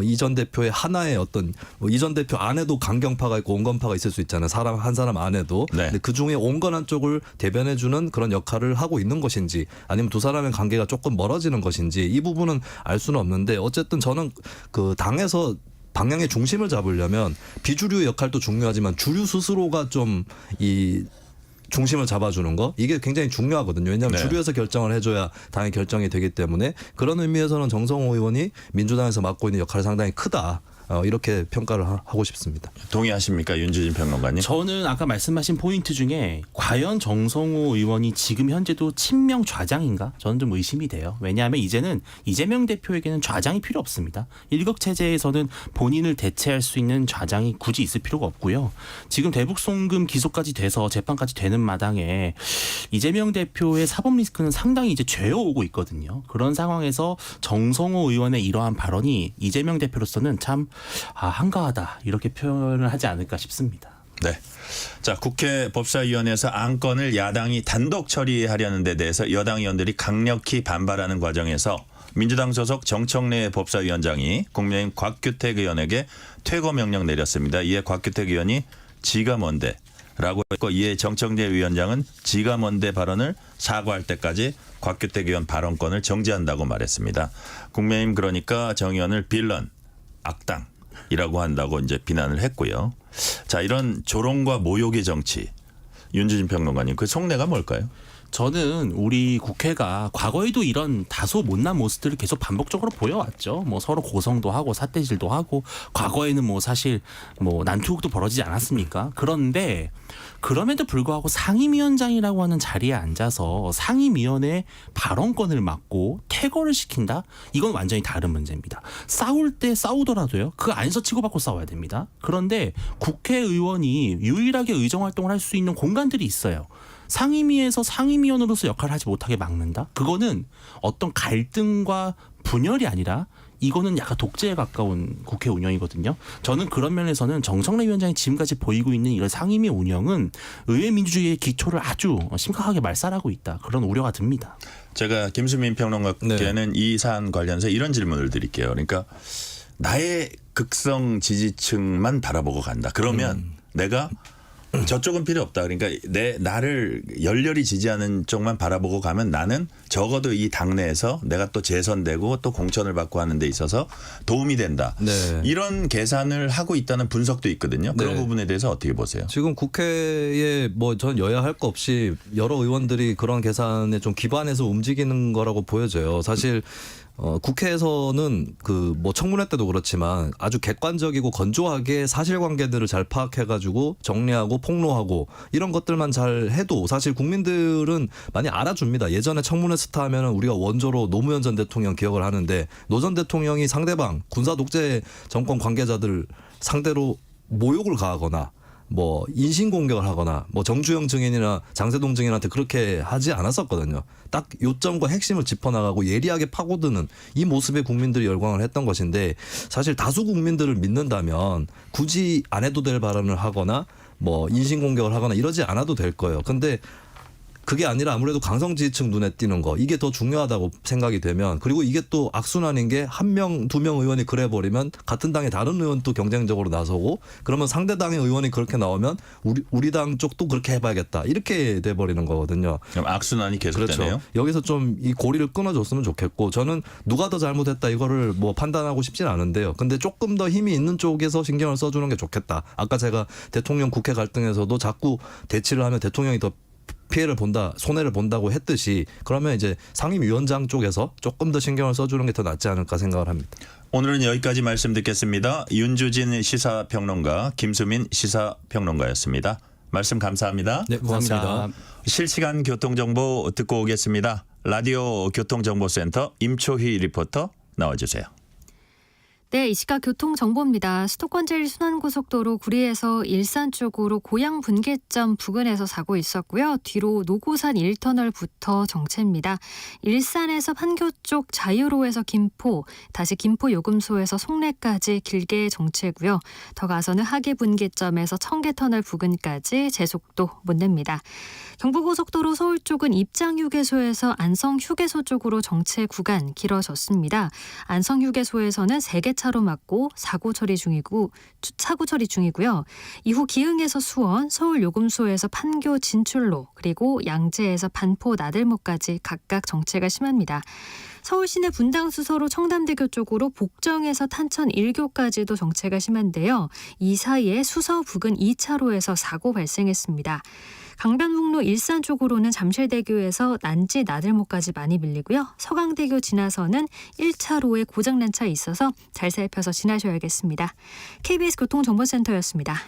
이전 대표의 하나의 어떤 이전 대표 안에도 강경파가 있고 온건파가 있을 수 있잖아요. 사람 한 사람 안에도. 네. 근데 그중에 온건한 쪽을 대변해주는 그런 역할을 하고 있는 것인지 아니면 두 사람의 관계가 조금 멀어지는 것인지 이 부분은 알 수는 없는데 어쨌든 저는 그 당에서 방향의 중심을 잡으려면 비주류 역할도 중요하지만 주류 스스로가 좀 이 중심을 잡아주는 거 이게 굉장히 중요하거든요. 왜냐하면 네. 주류에서 결정을 해줘야 당의 결정이 되기 때문에 그런 의미에서는 정성호 의원이 민주당에서 맡고 있는 역할이 상당히 크다. 이렇게 평가를 하고 싶습니다. 동의하십니까 윤주진 평론가님? 저는 아까 말씀하신 포인트 중에 과연 정성호 의원이 지금 현재도 친명 좌장인가? 저는 좀 의심이 돼요. 왜냐하면 이제는 이재명 대표에게는 좌장이 필요 없습니다. 일극체제에서는 본인을 대체할 수 있는 좌장이 굳이 있을 필요가 없고요. 지금 대북송금 기소까지 돼서 재판까지 되는 마당에 이재명 대표의 사법 리스크는 상당히 이제 죄어오고 있거든요. 그런 상황에서 정성호 의원의 이러한 발언이 이재명 대표로서는 참 한가하다 이렇게 표현을 하지 않을까 싶습니다. 네. 자, 국회 법사위원회에서 안건을 야당이 단독 처리하려는 데 대해서 여당 의원들이 강력히 반발하는 과정에서 민주당 소속 정청래 법사위원장이 국민의힘 곽규택 의원에게 퇴거 명령 내렸습니다. 이에 곽규택 의원이 지가 뭔데 라고 했고 이에 정청래 위원장은 지가 뭔데 발언을 사과할 때까지 곽규택 의원 발언권을 정지한다고 말했습니다. 국민의힘 그러니까 정 의원을 빌런, 악당 이라고 한다고 이제 비난을 했고요. 자, 이런 조롱과 모욕의 정치. 윤주진 평론가님, 그 속내가 뭘까요? 저는 우리 국회가 과거에도 이런 다소 못난 모습들을 계속 반복적으로 보여왔죠. 뭐 서로 고성도 하고 삿대질도 하고 과거에는 뭐 사실 뭐 난투극도 벌어지지 않았습니까? 그런데 그럼에도 불구하고 상임위원장이라고 하는 자리에 앉아서 상임위원회 발언권을 막고 퇴거를 시킨다? 이건 완전히 다른 문제입니다. 싸울 때 싸우더라도요. 그 안에서 치고받고 싸워야 됩니다. 그런데 국회의원이 유일하게 의정활동을 할 수 있는 공간들이 있어요. 상임위에서 상임위원으로서 역할을 하지 못하게 막는다? 그거는 어떤 갈등과 분열이 아니라 이거는 약간 독재에 가까운 국회 운영이거든요. 저는 그런 면에서는 정청래 위원장이 지금까지 보이고 있는 이런 상임위 운영은 의회 민주주의의 기초를 아주 심각하게 말살하고 있다. 그런 우려가 듭니다. 제가 김수민 평론가께는 네. 이 사안 관련해서 이런 질문을 드릴게요. 그러니까 나의 극성 지지층만 바라보고 간다. 그러면 내가 저쪽은 필요 없다. 그러니까 나를 열렬히 지지하는 쪽만 바라보고 가면 나는 적어도 이 당내에서 내가 또 재선되고 또 공천을 받고 하는 데 있어서 도움이 된다. 네. 이런 계산을 하고 있다는 분석도 있거든요. 그런 네. 부분에 대해서 어떻게 보세요? 지금 국회에 뭐 전 여야 할 거 없이 여러 의원들이 그런 계산에 좀 기반해서 움직이는 거라고 보여져요. 사실 국회에서는 그 뭐 청문회 때도 그렇지만 아주 객관적이고 건조하게 사실관계들을 잘 파악해가지고 정리하고 폭로하고 이런 것들만 잘 해도 사실 국민들은 많이 알아줍니다. 예전에 청문회 스타 하면은 우리가 원조로 노무현 전 대통령 기억을 하는데 노 전 대통령이 상대방 군사 독재 정권 관계자들 상대로 모욕을 가하거나 뭐 인신공격을 하거나 뭐 정주영 증인이나 장세동 증인한테 그렇게 하지 않았었거든요. 딱 요점과 핵심을 짚어나가고 예리하게 파고드는 이 모습에 국민들이 열광을 했던 것인데 사실 다수 국민들을 믿는다면 굳이 안 해도 될 발언을 하거나 뭐 인신공격을 하거나 이러지 않아도 될 거예요. 근데 그게 아니라 아무래도 강성지지층 눈에 띄는 거 이게 더 중요하다고 생각이 되면 그리고 이게 또 악순환인 게 한 명, 두 명 의원이 그래 버리면 같은 당의 다른 의원도 경쟁적으로 나서고 그러면 상대 당의 의원이 그렇게 나오면 우리 당 쪽도 그렇게 해봐야겠다 이렇게 돼 버리는 거거든요. 그럼 악순환이 계속되네요. 그렇죠. 여기서 좀 이 고리를 끊어줬으면 좋겠고 저는 누가 더 잘못했다 이거를 뭐 판단하고 싶진 않은데요. 근데 조금 더 힘이 있는 쪽에서 신경을 써주는 게 좋겠다. 아까 제가 대통령 국회 갈등에서도 자꾸 대치를 하면 대통령이 더 피해를 본다, 손해를 본다고 했듯이 그러면 이제 상임위원장 쪽에서 조금 더 신경을 써주는 게 더 낫지 않을까 생각을 합니다. 오늘은 여기까지 말씀 듣겠습니다. 윤주진 시사평론가, 김수민 시사평론가였습니다. 말씀 감사합니다. 네, 고맙습니다. 감사합니다. 실시간 교통정보 듣고 오겠습니다. 라디오 교통정보센터 임초희 리포터 나와주세요. 네, 이 시각 교통정보입니다. 수도권 제1순환고속도로 구리에서 일산 쪽으로 고양 분기점 부근에서 사고 있었고요. 뒤로 노고산 1터널부터 정체입니다. 일산에서 판교 쪽 자유로에서 김포, 다시 김포 요금소에서 송내까지 길게 정체고요. 더 가서는 하계 분기점에서 청계터널 부근까지 제속도 못 냅니다. 경부고속도로 서울 쪽은 입장휴게소에서 안성휴게소 쪽으로 정체 구간 길어졌습니다. 안성휴게소에서는 3개 차로 막고 사고 처리 중이고요. 이후 기흥에서 수원, 서울 요금소에서 판교 진출로, 그리고 양재에서 반포 나들목까지 각각 정체가 심합니다. 서울 시내 분당 수서로 청담대교 쪽으로 복정에서 탄천 1교까지도 정체가 심한데요. 이 사이에 수서 부근 2차로에서 사고 발생했습니다. 강변북로 일산 쪽으로는 잠실대교에서 난지 나들목까지 많이 밀리고요. 서강대교 지나서는 1차로에 고장난 차 있어서 잘 살펴서 지나셔야겠습니다. KBS 교통정보센터였습니다.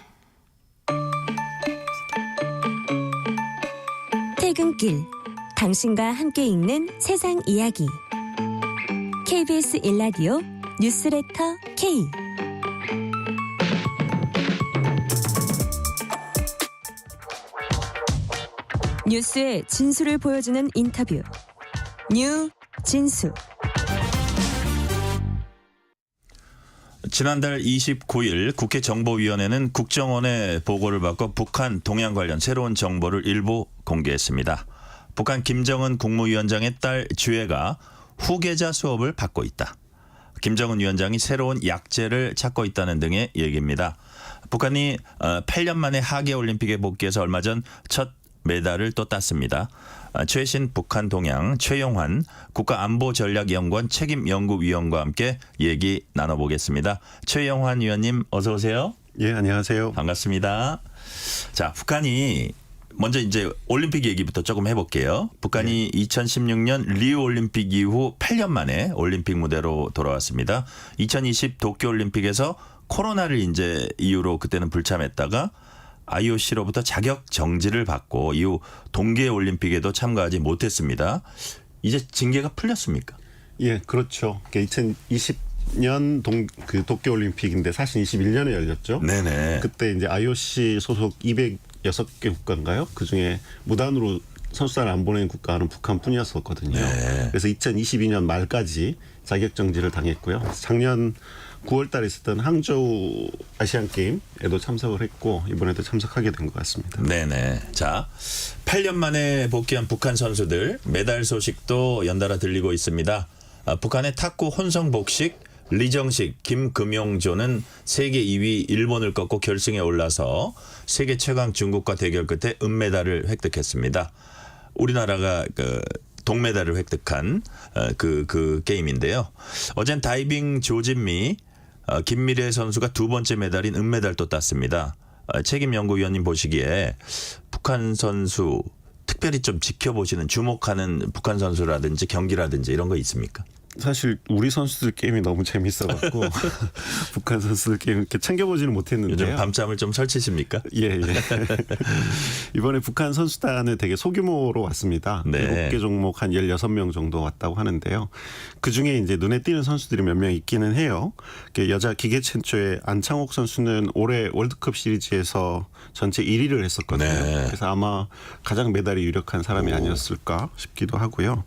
퇴근길, 당신과 함께 읽는 세상 이야기. KBS 일라디오 뉴스레터 K. 뉴스의 진수를 보여주는 인터뷰. 뉴 진수. 지난달 29일 국회 정보위원회는 국정원의 보고를 받고 북한 동향 관련 새로운 정보를 일부 공개했습니다. 북한 김정은 국무위원장의 딸 주애가 후계자 수업을 받고 있다. 김정은 위원장이 새로운 약재를 찾고 있다는 등의 얘기입니다. 북한이 8년 만에 하계올림픽에 복귀해서 얼마 전 첫 메달을 또 땄습니다. 최신 북한 동향 최영환 국가안보전략연구원 책임연구위원과 함께 얘기 나눠보겠습니다. 최영환 위원님 어서 오세요. 예, 안녕하세요. 반갑습니다. 자, 북한이 먼저 이제 올림픽 얘기부터 조금 해볼게요. 북한이 2016년 리우 올림픽 이후 8년 만에 올림픽 무대로 돌아왔습니다. 2020 도쿄올림픽에서 코로나를 이제 이유로 그때는 불참했다가 IOC로부터 자격 정지를 받고 이후 동계올림픽에도 참가하지 못했습니다. 이제 징계가 풀렸습니까? 예, 그렇죠. 2020년 도쿄올림픽인데 사실 21년에 열렸죠. 네네. 그때 이제 IOC 소속 206개 국가인가요? 그 중에 무단으로 선수단을 안 보낸 국가는 북한뿐이었었거든요. 네. 그래서 2022년 말까지 자격 정지를 당했고요. 작년 9월달에 있었던 항저우 아시안 게임에도 참석을 했고 이번에도 참석하게 된 것 같습니다. 네네. 자, 8년 만에 복귀한 북한 선수들 메달 소식도 연달아 들리고 있습니다. 북한의 탁구 혼성 복식 리정식 김금용조는 세계 2위 일본을 꺾고 결승에 올라서 세계 최강 중국과 대결 끝에 은메달을 획득했습니다. 우리나라가 동메달을 획득한 그 게임인데요. 어젠 다이빙 조진미 김미래 선수가 두 번째 메달인 은메달도 땄습니다. 책임연구위원님 보시기에 북한 선수 특별히 좀 지켜보시는 주목하는 북한 선수라든지 경기라든지 이런 거 있습니까? 사실 우리 선수들 게임이 너무 재밌어갖고 북한 선수들 게임 이렇게 챙겨보지는 못했는데요. 요즘 밤잠을 좀 설치십니까? 예. 이번에 북한 선수단은 되게 소규모로 왔습니다. 네. 7개 종목 한 16명 정도 왔다고 하는데요. 그중에 이제 눈에 띄는 선수들이 몇 명 있기는 해요. 여자 기계체조의 안창옥 선수는 올해 월드컵 시리즈에서 전체 1위를 했었거든요. 네. 그래서 아마 가장 메달이 유력한 사람이 아니었을까 싶기도 하고요.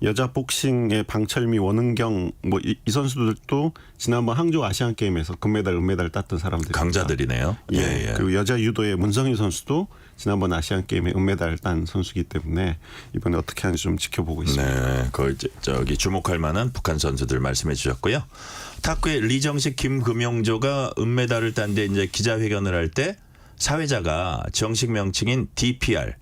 여자 복싱의 방철미, 원은경 이 선수들도 지난번 항저우 아시안 게임에서 금메달, 은메달 땄던 사람들입니다. 강자들이네요. 예. 그리고 여자 유도의 문성희 선수도 지난번 아시안 게임에 은메달 딴 선수이기 때문에 이번에 어떻게 하는지 좀 지켜보고 있습니다. 네, 저기 주목할 만한 북한 선수들 말씀해 주셨고요. 탁구의 리정식 김금용조가 은메달을 딴 데 이제 기자회견을 할 때 사회자가 정식 명칭인 DPR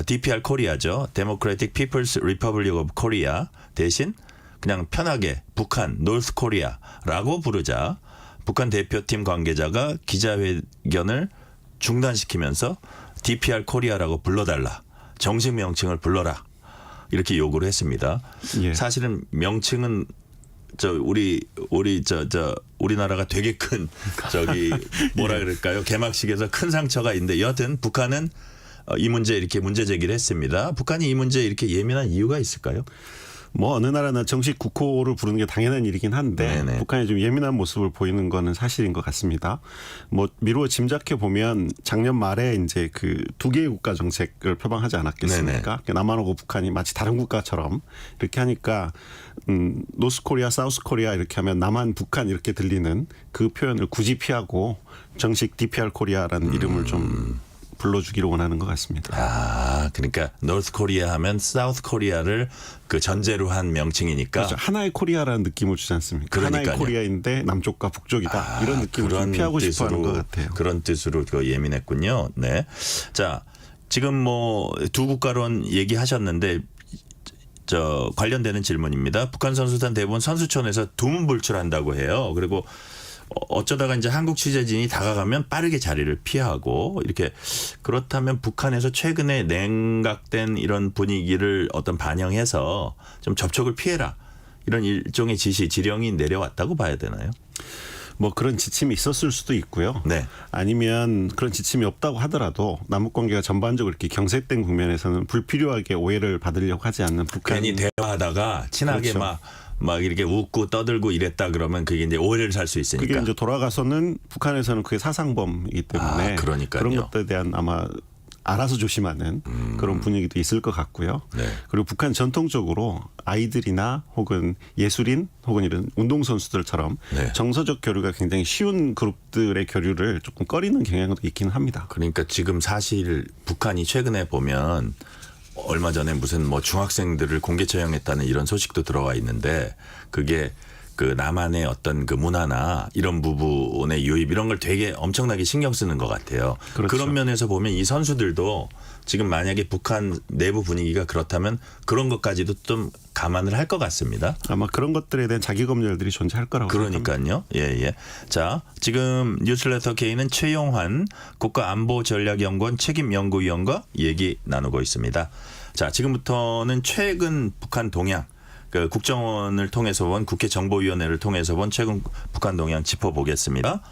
DPR 코리아죠. Democratic People's Republic of Korea 대신 그냥 편하게 북한 노스 코리아라고 부르자 북한 대표팀 관계자가 기자회견을 중단시키면서 DPR 코리아라고 불러달라. 정식 명칭을 불러라. 이렇게 요구를 했습니다. 예. 사실은 명칭은 우리나라가 되게 큰 뭐라 그럴까요? 개막식에서 큰 상처가 있는데 여하튼 북한은 이 문제 이렇게 문제 제기를 했습니다. 북한이 이 문제에 이렇게 예민한 이유가 있을까요? 어느 나라나 정식 국호를 부르는 게 당연한 일이긴 한데 네네. 북한이 좀 예민한 모습을 보이는 거는 사실인 것 같습니다. 미루어 짐작해 보면 작년 말에 이제 그 두 개의 국가 정책을 표방하지 않았겠습니까? 남한하고 북한이 마치 다른 국가처럼 이렇게 하니까 노스 코리아, 사우스 코리아 이렇게 하면 남한, 북한 이렇게 들리는 그 표현을 굳이 피하고 정식 DPR 코리아라는 이름을 좀 불러주기로 원하는 것 같습니다. 그러니까 노스 코리아 하면 사우스 코리아를 그 전제로 한 명칭이니까. 그렇죠. 하나의 코리아라는 느낌을 주지 않습니까? 그러니까요. 하나의 코리아인데 남쪽과 북쪽이다. 이런 느낌을 좀 피하고 싶어하는 것 같아요. 그런 뜻으로 예민했군요. 네. 자, 지금 두 국가론 얘기하셨는데 관련되는 질문입니다. 북한 선수단 대부분 선수촌에서 두문불출한다고 해요. 그리고 어쩌다가 이제 한국 취재진이 다가가면 빠르게 자리를 피하고 이렇게 그렇다면 북한에서 최근에 냉각된 이런 분위기를 반영해서 좀 접촉을 피해라 이런 일종의 지령이 내려왔다고 봐야 되나요? 그런 지침이 있었을 수도 있고요. 네. 아니면 그런 지침이 없다고 하더라도 남북 관계가 전반적으로 이렇게 경색된 국면에서는 불필요하게 오해를 받으려고 하지 않는 북한. 괜히 대화하다가 친하게 그렇죠. 막 이렇게 웃고 떠들고 이랬다 그러면 그게 이제 오해를 살 수 있으니까. 그게 이제 돌아가서는 북한에서는 그게 사상범이기 때문에 그러니까요. 그런 것들에 대한 아마 알아서 조심하는 그런 분위기도 있을 것 같고요. 네. 그리고 북한 전통적으로 아이들이나 혹은 예술인 혹은 이런 운동선수들처럼 네. 정서적 교류가 굉장히 쉬운 그룹들의 교류를 조금 꺼리는 경향도 있기는 합니다. 그러니까 지금 사실 북한이 최근에 보면 얼마 전에 무슨 중학생들을 공개 처형했다는 이런 소식도 들어와 있는데 그게 그 남한의 어떤 그 문화나 이런 부분의 유입 이런 걸 되게 엄청나게 신경 쓰는 것 같아요. 그렇죠. 그런 면에서 보면 이 선수들도 지금 만약에 북한 내부 분위기가 그렇다면 그런 것까지도 좀 감안을 할 것 같습니다. 아마 그런 것들에 대한 자기 검열들이 존재할 거라고 생각합니다. 그러니까요. 예, 예. 자, 지금 뉴스레터 K는 최용환 국가안보전략연구원 책임연구위원과 얘기 나누고 있습니다. 자, 지금부터는 최근 북한 동향, 그 국정원을 통해서 본 국회 정보위원회를 통해서 본 최근 북한 동향 짚어보겠습니다.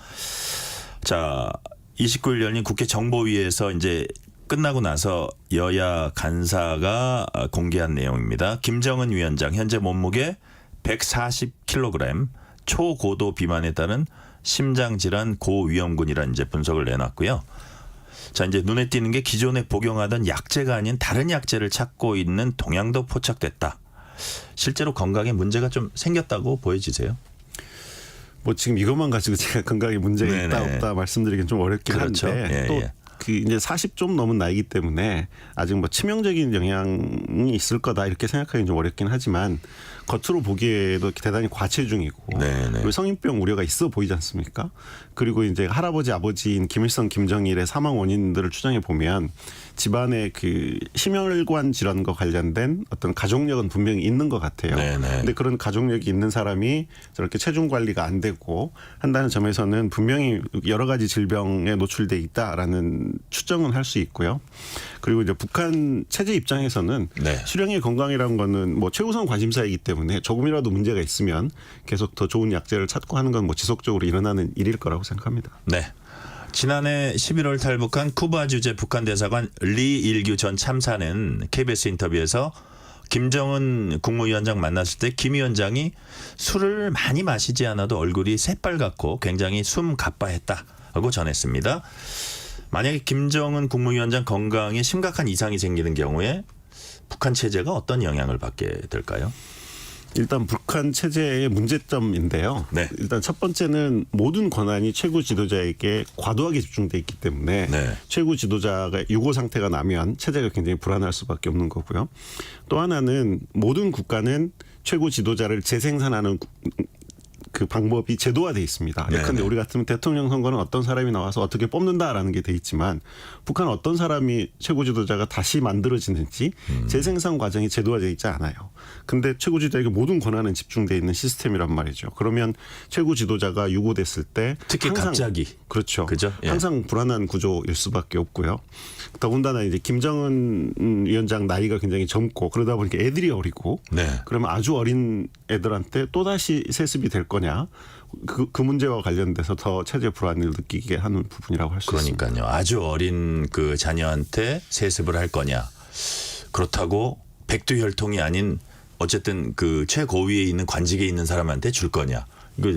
자, 29일 열린 국회 정보위에서 이제 끝나고 나서 여야 간사가 공개한 내용입니다. 김정은 위원장 현재 몸무게 140kg, 초고도 비만에 따른 심장질환 고위험군이라는 이제 분석을 내놨고요. 자, 이제 눈에 띄는 게 기존에 복용하던 약제가 아닌 다른 약제를 찾고 있는 동향도 포착됐다. 실제로 건강에 문제가 좀 생겼다고 보여지세요? 뭐 지금 이것만 가지고 제가 건강에 문제가 네네. 있다 없다 말씀드리긴 좀 어렵긴 그렇죠. 한데 예, 또 예. 그 이제 40 좀 넘은 나이기 때문에 아직 뭐 치명적인 영향이 있을 거다 이렇게 생각하기는 좀 어렵긴 하지만 겉으로 보기에도 대단히 과체중이고 네네. 그리고 성인병 우려가 있어 보이지 않습니까? 그리고 이제 할아버지 아버지인 김일성 김정일의 사망 원인들을 추정해 보면 집안의 그 심혈관 질환과 관련된 어떤 가족력은 분명히 있는 것 같아요. 네네. 근데 그런 가족력이 있는 사람이 저렇게 체중 관리가 안 되고 한다는 점에서는 분명히 여러 가지 질병에 노출돼 있다라는 추정은 할 수 있고요. 그리고 이제 북한 체제 입장에서는 네. 수령의 건강이라는 거는 뭐 최우선 관심사이기 때문에 조금이라도 문제가 있으면 계속 더 좋은 약제를 찾고 하는 건 뭐 지속적으로 일어나는 일일 거라고 생각합니다. 네. 지난해 11월 탈북한 쿠바 주재 북한 대사관 리 일규 전 참사는 KBS 인터뷰에서 김정은 국무위원장 만났을 때 김 위원장이 술을 많이 마시지 않아도 얼굴이 새빨갛고 굉장히 숨가빠했다고 전했습니다. 만약에 김정은 국무위원장 건강에 심각한 이상이 생기는 경우에 북한 체제가 어떤 영향을 받게 될까요? 일단 북한 체제의 문제점인데요. 네. 일단 첫 번째는 모든 권한이 최고 지도자에게 과도하게 집중돼 있기 때문에 네. 최고 지도자가 유고 상태가 나면 체제가 굉장히 불안할 수밖에 없는 거고요. 또 하나는 모든 국가는 최고 지도자를 재생산하는 그 방법이 제도화돼 있습니다. 예컨대 네네. 우리 같으면 대통령 선거는 어떤 사람이 나와서 어떻게 뽑는다라는 게 돼 있지만 북한은 어떤 사람이 최고 지도자가 다시 만들어지는지 재생산 과정이 제도화돼 있지 않아요. 근데 최고 지도자에게 모든 권한은 집중돼 있는 시스템이란 말이죠. 그러면 최고 지도자가 유고됐을 때 특히 항상 갑자기. 그렇죠. 그죠? 예. 항상 불안한 구조일 수밖에 없고요. 더군다나 이제 김정은 위원장 나이가 굉장히 젊고 그러다 보니까 애들이 어리고 네. 그러면 아주 어린 애들한테 또다시 세습이 될 거냐. 그 문제와 관련돼서 더 체제 불안을 느끼게 하는 부분이라고 할 수 있습니다. 그러니까요. 아주 어린 그 자녀한테 세습을 할 거냐. 그렇다고 백두혈통이 아닌 어쨌든 그 최고위에 있는 관직에 있는 사람한테 줄 거냐. 이거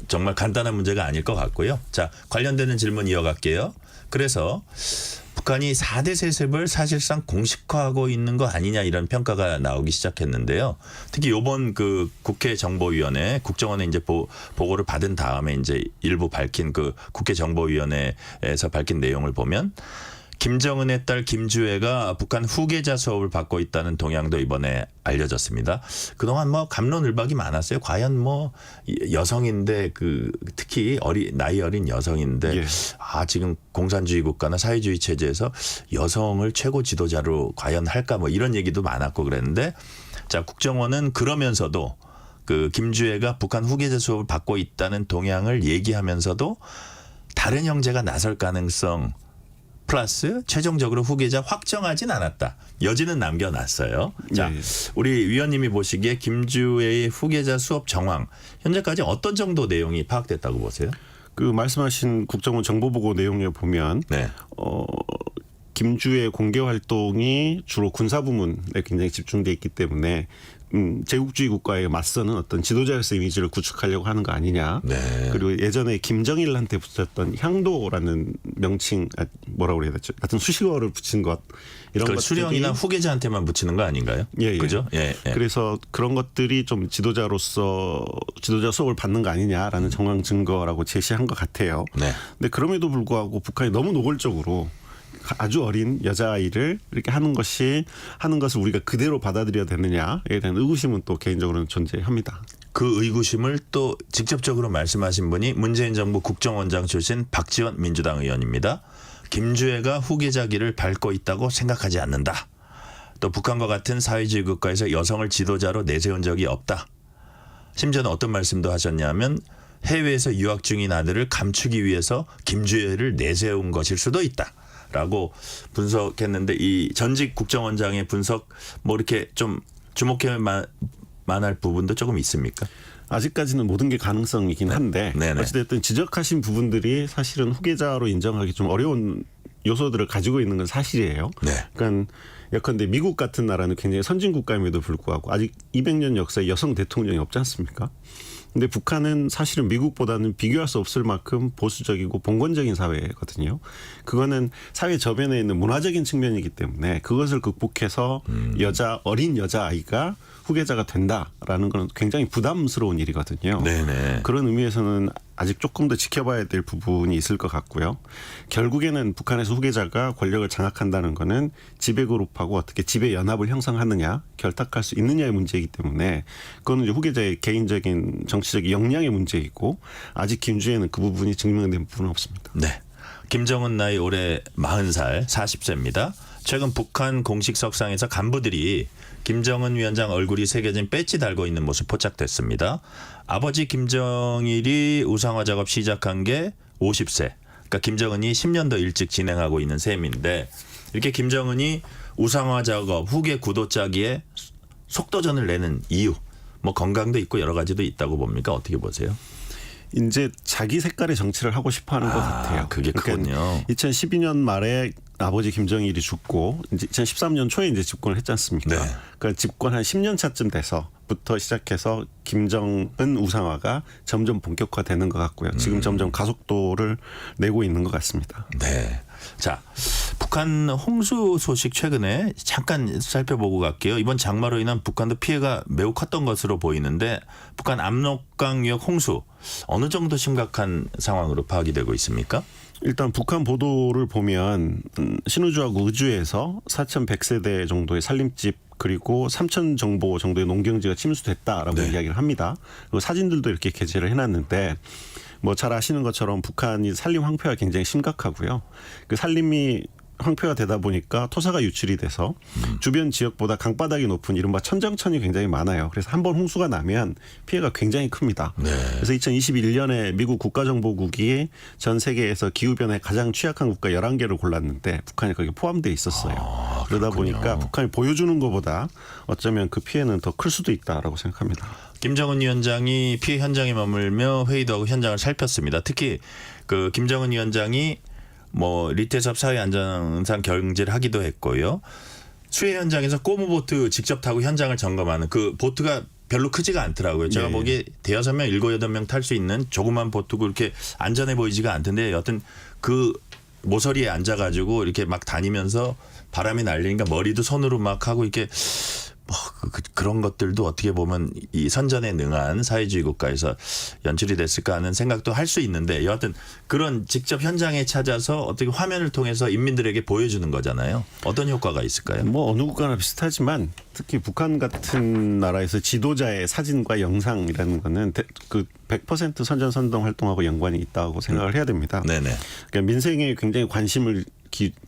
정말 간단한 문제가 아닐 것 같고요. 자, 관련되는 질문 이어갈게요. 그래서 북한이 4대 세습을 사실상 공식화하고 있는 거 아니냐 이런 평가가 나오기 시작했는데요. 특히 이번 그 국회 정보위원회 국정원에 이제 보고를 받은 다음에 이제 일부 밝힌 그 국회 정보위원회에서 밝힌 내용을 보면 김정은의 딸 김주애가 북한 후계자 수업을 받고 있다는 동향도 이번에 알려졌습니다. 그동안 뭐 갑론을박이 많았어요. 과연 뭐 여성인데 그 특히 나이 어린 여성인데 예. 지금 공산주의 국가나 사회주의 체제에서 여성을 최고 지도자로 과연 할까 뭐 이런 얘기도 많았고 그랬는데 자, 국정원은 그러면서도 그 김주애가 북한 후계자 수업을 받고 있다는 동향을 얘기하면서도 다른 형제가 나설 가능성 플러스 최종적으로 후계자 확정하진 않았다. 여지는 남겨놨어요. 자, 네. 우리 위원님이 보시기에 김주애의 후계자 수업 정황 현재까지 어떤 정도 내용이 파악됐다고 보세요? 그 말씀하신 국정원 정보보고 내용을 보면 네. 김주의 공개 활동이 주로 군사 부문에 굉장히 집중돼 있기 때문에 제국주의 국가에 맞서는 어떤 지도자로서 이미지를 구축하려고 하는 거 아니냐. 네. 그리고 예전에 김정일한테 붙였던 향도라는 명칭 뭐라고 그래야 되죠? 같은 수식어를 붙인 것 이런 그 것들이 수령이나 후계자한테만 붙이는 거 아닌가요? 예. 그죠? 예. 예. 그래서 그런 것들이 좀 지도자로서 지도자 수업을 받는 거 아니냐라는 정황 증거라고 제시한 것 같아요. 네. 근데 그럼에도 불구하고 북한이 너무 노골적으로 아주 어린 여자아이를 이렇게 하는 것을 우리가 그대로 받아들여야 되느냐에 대한 의구심은 또 개인적으로는 존재합니다. 그 의구심을 또 직접적으로 말씀하신 분이 문재인 정부 국정원장 출신 박지원 민주당 의원입니다. 김주애가 후계자 길을 밟고 있다고 생각하지 않는다. 또 북한과 같은 사회주의 국가에서 여성을 지도자로 내세운 적이 없다. 심지어는 어떤 말씀도 하셨냐면 해외에서 유학 중인 아들을 감추기 위해서 김주애를 내세운 것일 수도 있다라고 분석했는데 이 전직 국정원장의 분석 뭐 이렇게 좀 주목해 만할 부분도 조금 있습니까? 아직까지는 모든 게 가능성이긴 한데 네네. 어찌됐든 지적하신 부분들이 사실은 후계자로 인정하기 좀 어려운 요소들을 가지고 있는 건 사실이에요. 네. 그러니까 예컨대 미국 같은 나라는 굉장히 선진 국가임에도 불구하고 아직 200년 역사에 여성 대통령이 없지 않습니까? 근데 북한은 사실은 미국보다는 비교할 수 없을 만큼 보수적이고 봉건적인 사회거든요. 그거는 사회 저변에 있는 문화적인 측면이기 때문에 그것을 극복해서 어린 여자아이가 후계자가 된다라는 건 굉장히 부담스러운 일이거든요. 네네. 그런 의미에서는 아직 조금 더 지켜봐야 될 부분이 있을 것 같고요. 결국에는 북한에서 후계자가 권력을 장악한다는 거는 지배그룹하고 어떻게 지배연합을 형성하느냐, 결탁할 수 있느냐의 문제이기 때문에 그거는 이제 후계자의 개인적인 정치적 역량의 문제이고 아직 김주애는 그 부분이 증명된 부분은 없습니다. 네. 김정은 나이 올해 40살, 40세입니다. 최근 북한 공식 석상에서 간부들이 김정은 위원장 얼굴이 새겨진 배지 달고 있는 모습 포착됐습니다. 아버지 김정일이 우상화 작업 시작한 게 50세. 그러니까 김정은이 10년 더 일찍 진행하고 있는 셈인데 이렇게 김정은이 우상화 작업 후계 구도 짜기에 속도전을 내는 이유. 뭐 건강도 있고 여러 가지도 있다고 봅니까? 어떻게 보세요? 이제 자기 색깔의 정치를 하고 싶어 하는 것 같아요. 그게 크군요. 2012년 말에 아버지 김정일이 죽고 이제 2013년 초에 이제 집권을 했지 않습니까? 네. 그러니까 집권 한 10년 차쯤 돼서부터 시작해서 김정은 우상화가 점점 본격화되는 것 같고요. 지금 점점 가속도를 내고 있는 것 같습니다. 네. 자, 북한 홍수 소식 최근에 잠깐 살펴보고 갈게요. 이번 장마로 인한 북한도 피해가 매우 컸던 것으로 보이는데 북한 압록강역 홍수 어느 정도 심각한 상황으로 파악이 되고 있습니까? 일단 북한 보도를 보면 신우주하고 의주에서 4,100세대 정도의 산림집 그리고 3,000 정보 정도의 농경지가 침수됐다라고 네. 이야기를 합니다. 그리고 사진들도 이렇게 게재를 해놨는데 뭐 잘 아시는 것처럼 북한이 산림 황폐가 굉장히 심각하고요. 그 산림이 황폐화 되다 보니까 토사가 유출이 돼서 주변 지역보다 강바닥이 높은 이른바 천정천이 굉장히 많아요. 그래서 한번 홍수가 나면 피해가 굉장히 큽니다. 네. 그래서 2021년에 미국 국가정보국이 전 세계에서 기후변화에 가장 취약한 국가 11개를 골랐는데 북한이 거기에 포함되어 있었어요. 그러다 보니까 북한이 보여주는 것보다 어쩌면 그 피해는 더 클 수도 있다라고 생각합니다. 김정은 위원장이 피해 현장에 머물며 회의도 하고 현장을 살폈습니다. 특히 그 김정은 위원장이 뭐 리태섭 사회안전상 경제를 하기도 했고요. 수해 현장에서 꼬무보트 직접 타고 현장을 점검하는 그 보트가 별로 크지가 않더라고요. 제가 네. 보기에 대여섯 명, 7, 8명 탈 수 있는 조그만 보트고 이렇게 안전해 보이지가 않던데 여튼 그 모서리에 앉아가지고 이렇게 막 다니면서 바람이 날리니까 머리도 손으로 막 하고 이렇게 뭐 그런 것들도 어떻게 보면 이 선전에 능한 사회주의 국가에서 연출이 됐을까 하는 생각도 할 수 있는데 여하튼 그런 직접 현장에 찾아서 어떻게 화면을 통해서 인민들에게 보여주는 거잖아요. 어떤 효과가 있을까요? 뭐 어느 국가나 비슷하지만 특히 북한 같은 나라에서 지도자의 사진과 영상이라는 거는 그 100% 선전선동 활동하고 연관이 있다고 생각을 해야 됩니다. 네네. 그러니까 민생에 굉장히 관심을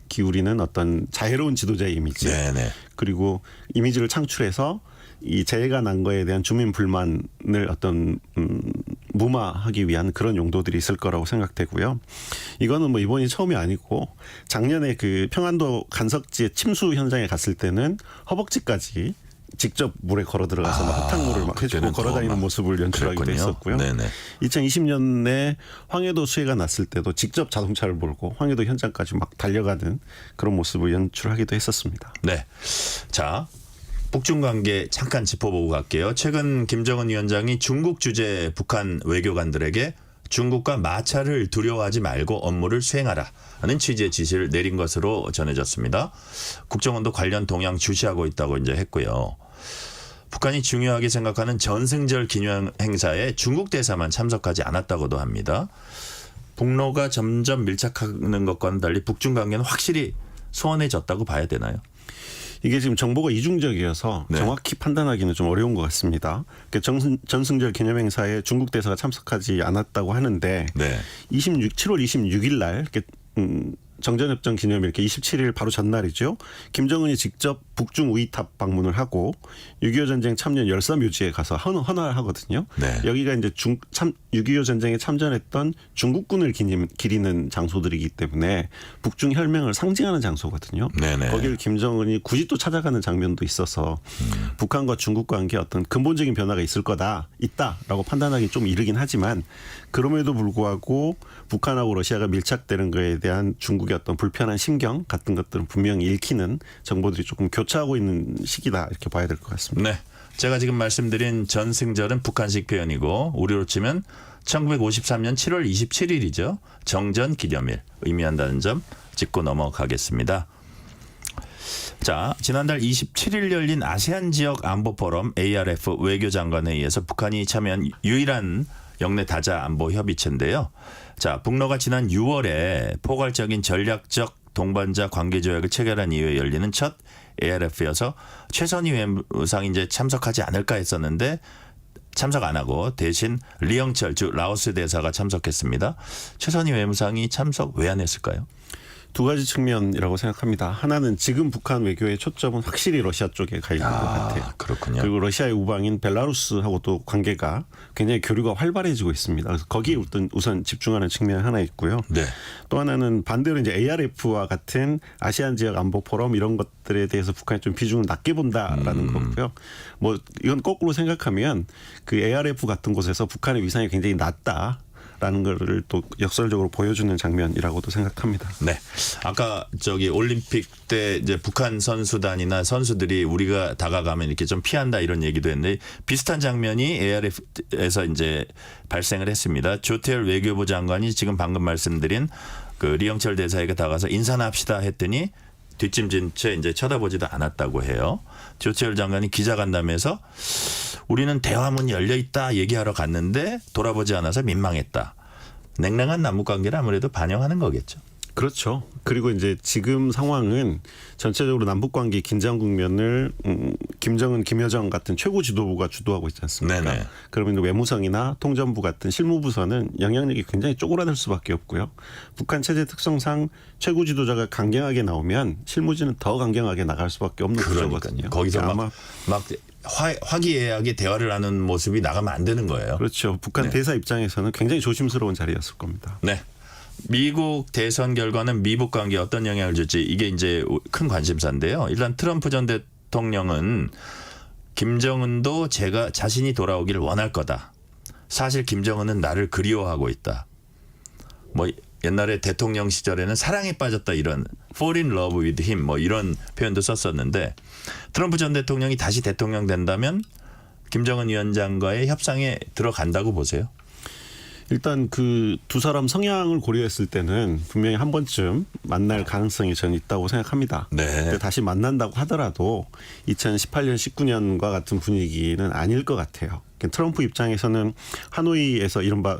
기울이는 어떤 자애로운 지도자의 이미지. 네네. 그리고 이미지를 창출해서 이 재해가 난 거에 대한 주민 불만을 어떤 무마하기 위한 그런 용도들이 있을 거라고 생각되고요. 이거는 뭐 이번이 처음이 아니고 작년에 그 평안도 간석지의 침수 현장에 갔을 때는 허벅지까지 직접 물에 걸어 들어가서 막 흙탕물을 막 해주고 걸어다니는 모습을 연출하기도 그랬군요. 했었고요. 네네. 2020년에 황해도 수해가 났을 때도 직접 자동차를 몰고 황해도 현장까지 막 달려가는 그런 모습을 연출하기도 했었습니다. 네. 자, 북중 관계 잠깐 짚어보고 갈게요. 최근 김정은 위원장이 중국 주재 북한 외교관들에게 중국과 마찰을 두려워하지 말고 업무를 수행하라 하는 취지의 지시를 내린 것으로 전해졌습니다. 국정원도 관련 동향 주시하고 있다고 이제 했고요. 북한이 중요하게 생각하는 전승절 기념 행사에 중국 대사만 참석하지 않았다고도 합니다. 북로가 점점 밀착하는 것과는 달리 북중 관계는 확실히 소원해졌다고 봐야 되나요? 이게 지금 정보가 이중적이어서 네. 정확히 판단하기는 좀 어려운 것 같습니다. 전승절 기념행사에 중국 대사가 참석하지 않았다고 하는데 네. 7월 26일 날 이렇게 정전협정 기념일 이렇게 27일 바로 전날이죠. 김정은이 직접 북중 우이탑 방문을 하고 6.25 전쟁 참전 열사묘지에 가서 헌화를 하거든요. 네. 여기가 이제 6.25 전쟁에 참전했던 중국군을 기리는 장소들이기 때문에 북중 혈맹을 상징하는 장소거든요. 네네. 거기를 김정은이 굳이 또 찾아가는 장면도 있어서 북한과 중국 관계에 어떤 근본적인 변화가 있다라고 판단하기 좀 이르긴 하지만 그럼에도 불구하고 북한하고 러시아가 밀착되는 거에 대한 중국의 어떤 불편한 심경 같은 것들은 분명히 읽히는 정보들이 조금 교차하고 있는 시기다 이렇게 봐야 될 것 같습니다. 네. 제가 지금 말씀드린 전승절은 북한식 표현이고 우리로 치면 1953년 7월 27일이죠. 정전 기념일 의미한다는 점 짚고 넘어가겠습니다. 자, 지난달 27일 열린 아세안 지역 안보 포럼 ARF 외교장관에 의해서 북한이 참여한 유일한 영내 다자 안보 협의체인데요. 자, 북러가 지난 6월에 포괄적인 전략적 동반자 관계 조약을 체결한 이후에 열리는 첫 ARF여서 최선희 외무상이 이제 참석하지 않을까 했었는데 참석 안 하고 대신 리영철 주 라오스 대사가 참석했습니다. 최선희 외무상이 참석 왜 안 했을까요? 두 가지 측면이라고 생각합니다. 하나는 지금 북한 외교의 초점은 확실히 러시아 쪽에 가 있는 것 같아요. 그렇군요. 그리고 러시아의 우방인 벨라루스하고도 관계가 굉장히 교류가 활발해지고 있습니다. 그래서 거기에 우선 집중하는 측면이 하나 있고요. 네. 또 하나는 반대로 이제 ARF와 같은 아시안 지역 안보 포럼 이런 것들에 대해서 북한이 좀 비중을 낮게 본다라는 거고요. 뭐 이건 거꾸로 생각하면 그 ARF 같은 곳에서 북한의 위상이 굉장히 낮다. 라는 거를 또 역설적으로 보여주는 장면이라고도 생각합니다. 네. 아까 저기 올림픽 때 이제 북한 선수단이나 선수들이 우리가 다가가면 이렇게 좀 피한다 이런 얘기도 했는데 비슷한 장면이 ARF에서 이제 발생을 했습니다. 조태열 외교부 장관이 지금 방금 말씀드린 그 리영철 대사에게 다가가서 인사나 합시다 했더니 뒷짐진 채 이제 쳐다보지도 않았다고 해요. 조태열 장관이 기자간담회에서 우리는 대화문 열려 있다 얘기하러 갔는데 돌아보지 않아서 민망했다. 냉랭한 남북 관계를 아무래도 반영하는 거겠죠. 그렇죠. 그리고 이제 지금 상황은 전체적으로 남북 관계 긴장 국면을 김정은, 김여정 같은 최고 지도부가 주도하고 있지 않습니까? 네네. 그러면 외무성이나 통전부 같은 실무부서는 영향력이 굉장히 쪼그라들 수밖에 없고요. 북한 체제 특성상 최고 지도자가 강경하게 나오면 실무진은 더 강경하게 나갈 수밖에 없는 구조거든요. 거기서 아마 막 화기애애하게 대화를 하는 모습이 나가면 안 되는 거예요. 그렇죠. 북한 네. 대사 입장에서는 굉장히 조심스러운 자리였을 겁니다. 네. 미국 대선 결과는 미북 관계에 어떤 영향을 줄지 이게 이제 큰 관심사인데요. 일단 트럼프 전 대통령은 김정은도 자신이 돌아오기를 원할 거다. 사실 김정은은 나를 그리워하고 있다. 뭐 옛날에 대통령 시절에는 사랑에 빠졌다 이런 fall in love with him 뭐 이런 표현도 썼었는데 트럼프 전 대통령이 다시 대통령 된다면 김정은 위원장과의 협상에 들어간다고 보세요? 일단 그 두 사람 성향을 고려했을 때는 분명히 한 번쯤 만날 가능성이 저는 있다고 생각합니다. 네. 근데 다시 만난다고 하더라도 2018년, 19년과 같은 분위기는 아닐 것 같아요. 트럼프 입장에서는 하노이에서 이른바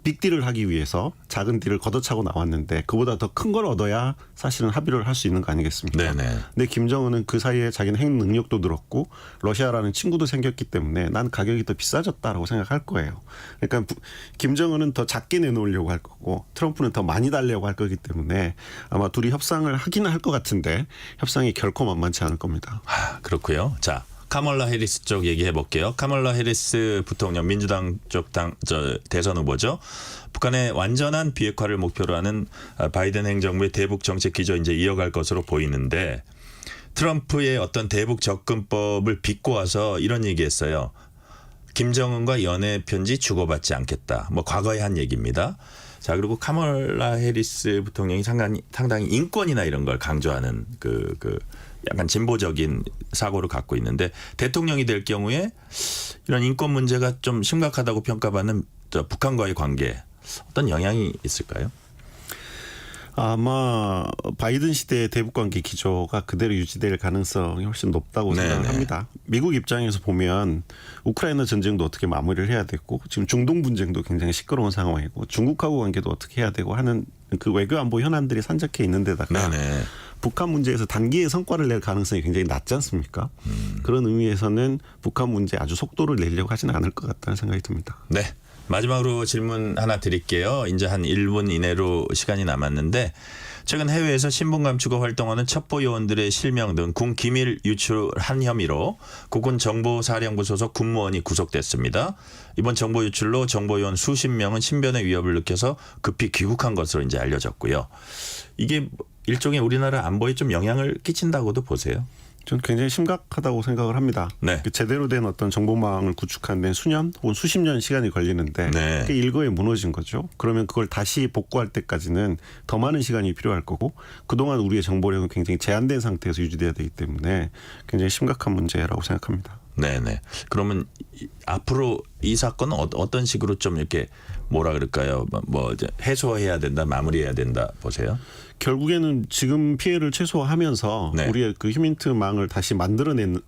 빅딜을 하기 위해서 작은 딜을 걷어차고 나왔는데 그보다 더 큰 걸 얻어야 사실은 합의를 할 수 있는 거 아니겠습니까? 네네. 근데 김정은은 그 사이에 자기는 핵 능력도 늘었고 러시아라는 친구도 생겼기 때문에 난 가격이 더 비싸졌다라고 생각할 거예요. 그러니까 김정은은 더 작게 내놓으려고 할 거고 트럼프는 더 많이 달려고 할 거기 때문에 아마 둘이 협상을 하기는 할 것 같은데 협상이 결코 만만치 않을 겁니다. 그렇고요. 자. 카멀라 해리스 쪽 얘기해 볼게요. 카멀라 해리스 부통령 민주당 쪽 대선 후보죠. 북한의 완전한 비핵화를 목표로 하는 바이든 행정부의 대북 정책 기조 이제 이어갈 것으로 보이는데 트럼프의 어떤 대북 접근법을 비꼬아서 이런 얘기했어요. 김정은과 연애 편지 주고받지 않겠다. 뭐 과거에 한 얘기입니다. 자, 그리고 카멀라 해리스 부통령이 상당히 인권이나 이런 걸 강조하는 약간 진보적인 사고를 갖고 있는데 대통령이 될 경우에 이런 인권 문제가 좀 심각하다고 평가받는 북한과의 관계 어떤 영향이 있을까요? 아마 바이든 시대의 대북관계 기조가 그대로 유지될 가능성이 훨씬 높다고 생각합니다. 미국 입장에서 보면 우크라이나 전쟁도 어떻게 마무리를 해야 되고 지금 중동 분쟁도 굉장히 시끄러운 상황이고 중국하고 관계도 어떻게 해야 되고 하는 그 외교 안보 현안들이 산적해 있는 데다가 네네. 북한 문제에서 단기의 성과를 낼 가능성이 굉장히 낮지 않습니까? 그런 의미에서는 북한 문제 아주 속도를 내려고 하지는 않을 것 같다는 생각이 듭니다. 네. 마지막으로 질문 하나 드릴게요. 이제 한 1분 이내로 시간이 남았는데 최근 해외에서 신분 감추고 활동하는 첩보 요원들의 실명 등 군 기밀 유출한 혐의로 국군 정보사령부 소속 군무원이 구속됐습니다. 이번 정보 유출로 정보 요원 수십 명은 신변의 위협을 느껴서 급히 귀국한 것으로 이제 알려졌고요. 이게 일종의 우리나라 안보에 좀 영향을 끼친다고도 보세요. 저는 굉장히 심각하다고 생각을 합니다. 네. 그 제대로 된 어떤 정보망을 구축하는 데는 수년 혹은 수십 년 시간이 걸리는데 네. 그게 일거에 무너진 거죠. 그러면 그걸 다시 복구할 때까지는 더 많은 시간이 필요할 거고 그동안 우리의 정보력은 굉장히 제한된 상태에서 유지돼야 되기 때문에 굉장히 심각한 문제라고 생각합니다. 네네. 그러면 앞으로 이 사건은 어떤 식으로 좀 이렇게 뭐라 그럴까요? 뭐 이제 해소해야 된다, 마무리해야 된다 보세요? 결국에는 지금 피해를 최소화하면서 네. 우리의 그 휴민트망을 다시 만들어내는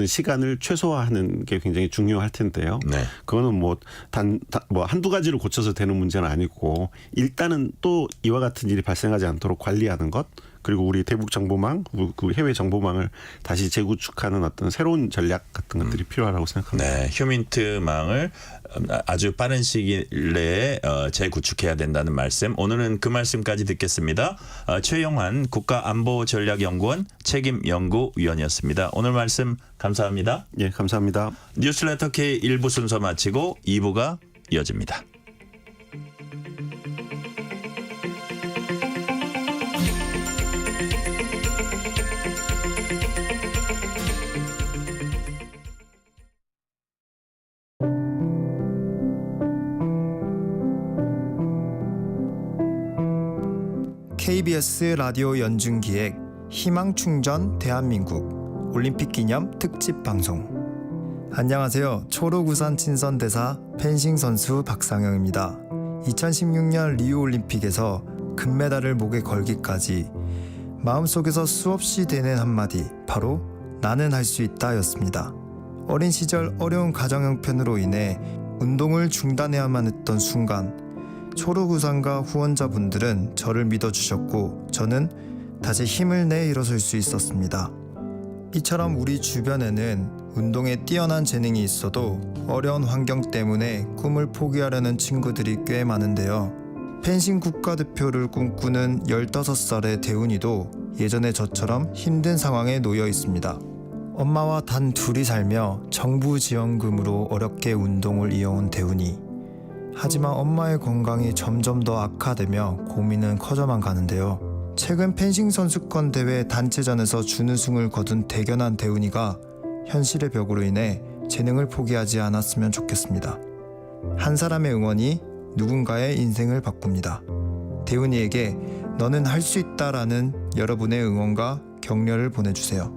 시간을 최소화하는 게 굉장히 중요할 텐데요. 네. 그거는 뭐 한두 가지를 고쳐서 되는 문제는 아니고 일단은 또 이와 같은 일이 발생하지 않도록 관리하는 것 그리고 우리 대북 정보망, 그 해외 정보망을 다시 재구축하는 어떤 새로운 전략 같은 것들이 필요하다고 생각합니다. 네, 휴민트망을 아주 빠른 시기 내에 재구축해야 된다는 말씀. 오늘은 그 말씀까지 듣겠습니다. 최영환 국가안보전략연구원 책임연구위원이었습니다. 오늘 말씀 감사합니다. 예, 감사합니다. 뉴스레터 K 1부 순서 마치고 2부가 이어집니다. KBS 라디오 연중기획 희망충전 대한민국 올림픽 기념 특집 방송. 안녕하세요. 초록우산 친선대사 펜싱 선수 박상영입니다. 2016년 리우올림픽에서 금메달을 목에 걸기까지 마음속에서 수없이 되는 한마디, 바로 나는 할 수 있다 였습니다. 어린 시절 어려운 가정 형편으로 인해 운동을 중단해야만 했던 순간 초록우산과 후원자분들은 저를 믿어주셨고 저는 다시 힘을 내 일어설 수 있었습니다. 이처럼 우리 주변에는 운동에 뛰어난 재능이 있어도 어려운 환경 때문에 꿈을 포기하려는 친구들이 꽤 많은데요. 펜싱 국가대표를 꿈꾸는 15살의 대훈이도 예전에 저처럼 힘든 상황에 놓여 있습니다. 엄마와 단 둘이 살며 정부 지원금으로 어렵게 운동을 이어온 대훈이. 하지만 엄마의 건강이 점점 더 악화되며 고민은 커져만 가는데요. 최근 펜싱 선수권 대회 단체전에서 준우승을 거둔 대견한 대훈이가 현실의 벽으로 인해 재능을 포기하지 않았으면 좋겠습니다. 한 사람의 응원이 누군가의 인생을 바꿉니다. 대훈이에게 너는 할 수 있다라는 여러분의 응원과 격려를 보내주세요.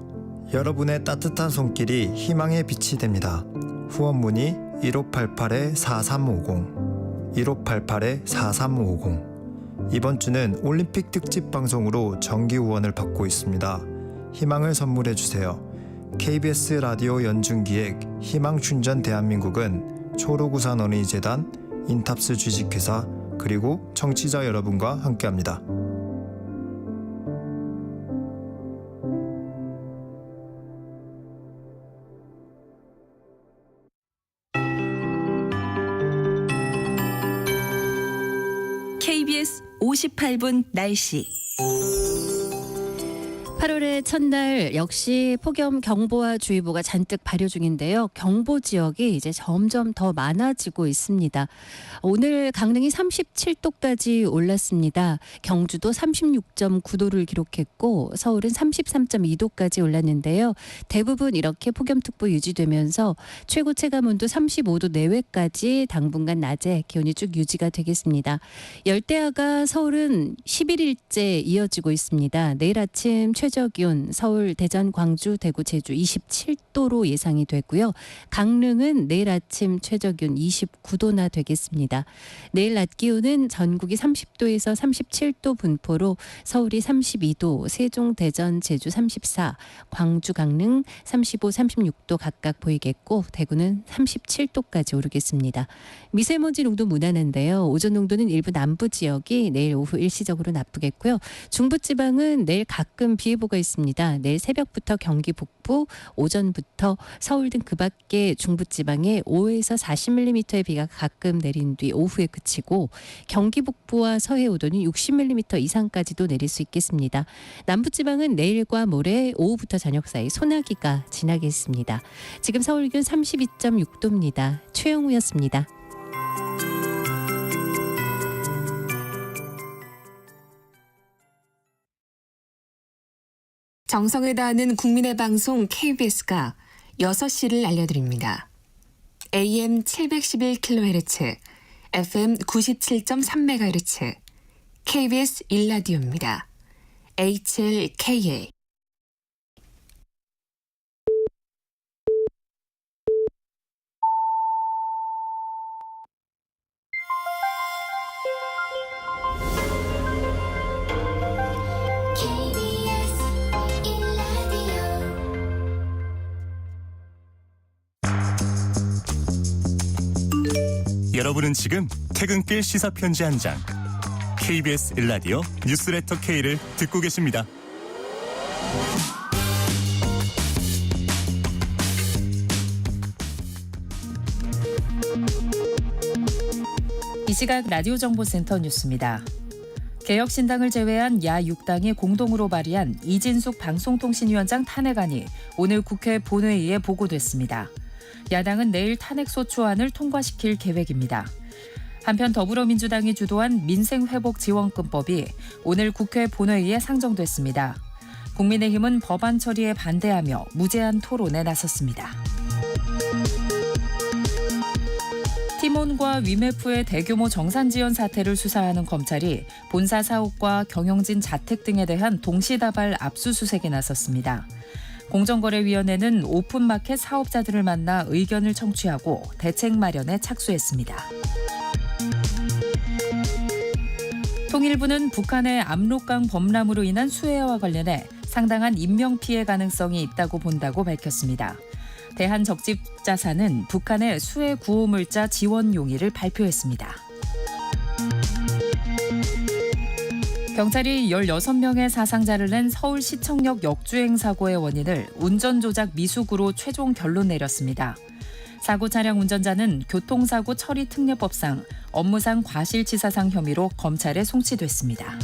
여러분의 따뜻한 손길이 희망의 빛이 됩니다. 후원 문의 1588-4350 1588-4350. 이번 주는 올림픽 특집 방송으로 정기 후원을 받고 있습니다. 희망을 선물해 주세요. KBS 라디오 연중기획 희망충전 대한민국은 초록우산 어린이재단, 인탑스 주식회사 그리고 청취자 여러분과 함께합니다. KBS 58분 날씨. 8월의 첫날 역시 폭염 경보와 주의보가 잔뜩 발효 중인데요. 경보 지역이 이제 점점 더 많아지고 있습니다. 오늘 강릉이 37도까지 올랐습니다. 경주도 36.9도를 기록했고 서울은 33.2도까지 올랐는데요. 대부분 이렇게 폭염특보 유지되면서 최고 체감온도 35도 내외까지 당분간 낮에 기온이 쭉 유지가 되겠습니다. 열대야가 서울은 11일째 이어지고 있습니다. 내일 아침 최저 기온 서울, 대전, 광주, 대구, 제주 27도. 10도로 예상이 되고요. 강릉은 내일 아침 최저기온 29도나 되겠습니다. 내일 낮 기온은 전국이 30도에서 37도 분포로 서울이 32도, 세종, 대전, 제주 34, 광주, 강릉 35, 36도 각각 보이겠고 대구는 37도까지 오르겠습니다. 미세먼지 농도 무난한데요. 오존 농도는 일부 남부 지역이 내일 오후 일시적으로 나쁘겠고요. 중부지방은 내일 가끔 비 예보가 있습니다. 내일 새벽부터 경기 북부, 오전부터 서울 등 그 밖에 중부지방에 5에서 40mm의 비가 가끔 내린 뒤 오후에 그치고 경기 북부와 서해우도는 60mm 이상까지도 내릴 수 있겠습니다. 남부지방은 내일과 모레 오후부터 저녁 사이 소나기가 지나겠습니다. 지금 서울 기온 32.6도입니다. 최영우였습니다. 정성을 다하는 국민의 방송 KBS가 6시를 알려드립니다. AM 711kHz, FM 97.3MHz, KBS 1라디오입니다. HLKA. 여러분은 지금 퇴근길 시사편지 한 장, KBS 1라디오 뉴스레터 K를 듣고 계십니다. 이 시각 라디오 정보센터 뉴스입니다. 개혁신당을 제외한 야 6당이 공동으로 발의한 이진숙 방송통신위원장 탄핵안이 오늘 국회 본회의에 보고됐습니다. 야당은 내일 탄핵소추안을 통과시킬 계획입니다. 한편 더불어민주당이 주도한 민생회복지원금법이 오늘 국회 본회의에 상정됐습니다. 국민의힘은 법안 처리에 반대하며 무제한 토론에 나섰습니다. 티몬과 위메프의 대규모 정산지연 사태를 수사하는 검찰이 본사 사옥과 경영진 자택 등에 대한 동시다발 압수수색에 나섰습니다. 공정거래위원회는 오픈마켓 사업자들을 만나 의견을 청취하고 대책 마련에 착수했습니다. 통일부는 북한의 압록강 범람으로 인한 수해와 관련해 상당한 인명피해 가능성이 있다고 본다고 밝혔습니다. 대한적집자사는 북한의 수해 구호물자 지원 용의를 발표했습니다. 경찰이 16명의 사상자를 낸 서울시청역 역주행 사고의 원인을 운전조작 미숙으로 최종 결론 내렸습니다. 사고 차량 운전자는 교통사고 처리 특례법상 업무상 과실치사상 혐의로 검찰에 송치됐습니다.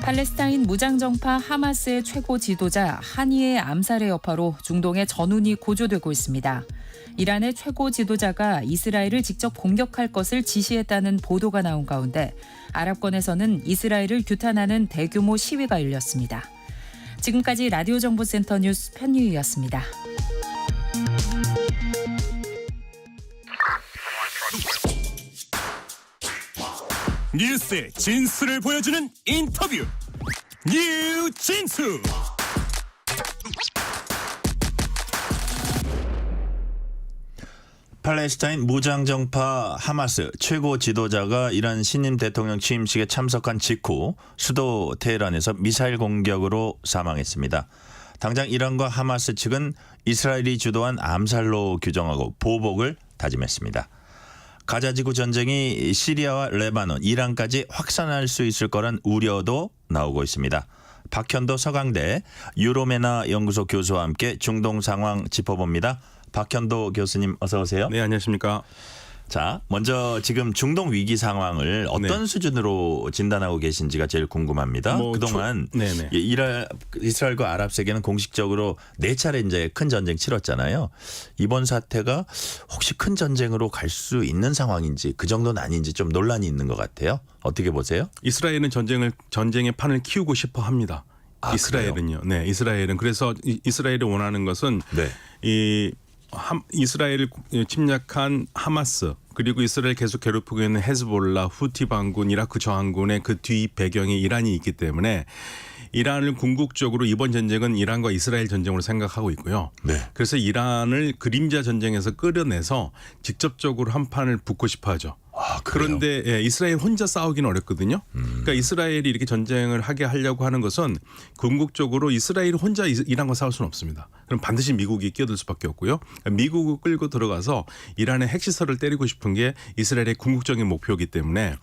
팔레스타인 무장정파 하마스의 최고 지도자 하니의 암살의 여파로 중동의 전운이 고조되고 있습니다. 이란의 최고 지도자가 이스라엘을 직접 공격할 것을 지시했다는 보도가 나온 가운데 아랍권에서는 이스라엘을 규탄하는 대규모 시위가 열렸습니다. 지금까지 라디오 정보센터 뉴스 편유희였습니다. 뉴스의 진수를 보여주는 인터뷰, 뉴진수. 팔레스타인 무장정파 하마스 최고 지도자가 이란 신임 대통령 취임식에 참석한 직후 수도 테헤란에서 미사일 공격으로 사망했습니다. 당장 이란과 하마스 측은 이스라엘이 주도한 암살로 규정하고 보복을 다짐했습니다. 가자지구 전쟁이 시리아와 레바논, 이란까지 확산할 수 있을 거란 우려도 나오고 있습니다. 박현도 서강대 유로메나 연구소 교수와 함께 중동 상황 짚어봅니다. 박현도 교수님 어서 오세요. 네, 안녕하십니까. 자, 먼저 지금 중동 위기 상황을 어떤 수준으로 진단하고 계신지가 제일 궁금합니다. 그동안 이스라엘과 아랍 세계는 공식적으로 4차례 이제 큰 전쟁 치렀잖아요. 이번 사태가 혹시 큰 전쟁으로 갈 수 있는 상황인지 그 정도는 아닌지 좀 논란이 있는 것 같아요. 어떻게 보세요? 이스라엘은 전쟁의 판을 키우고 싶어 합니다. 이스라엘은요. 네, 이스라엘은 그래서 이스라엘이 원하는 것은 이스라엘을 침략한 하마스 그리고 이스라엘 계속 괴롭히고 있는 헤즈볼라, 후티 반군, 이라크 저항군의 그 뒤 배경에 이란이 있기 때문에 이란을 궁극적으로 이번 전쟁은 이란과 이스라엘 전쟁으로 생각하고 있고요. 네. 그래서 이란을 그림자 전쟁에서 끌어내서 직접적으로 한 판을 붙고 싶어하죠. 아, 그래요? 그런데 예, 이스라엘 혼자 싸우기는 어렵거든요. 그러니까 이스라엘이 이렇게 전쟁을 하게 하려고 하는 것은 궁극적으로 이스라엘이 혼자 이란과 싸울 수는 없습니다. 그럼 반드시 미국이 끼어들 수밖에 없고요. 미국을 끌고 들어가서 이란의 핵시설을 때리고 싶은 게 이스라엘의 궁극적인 목표이기 때문에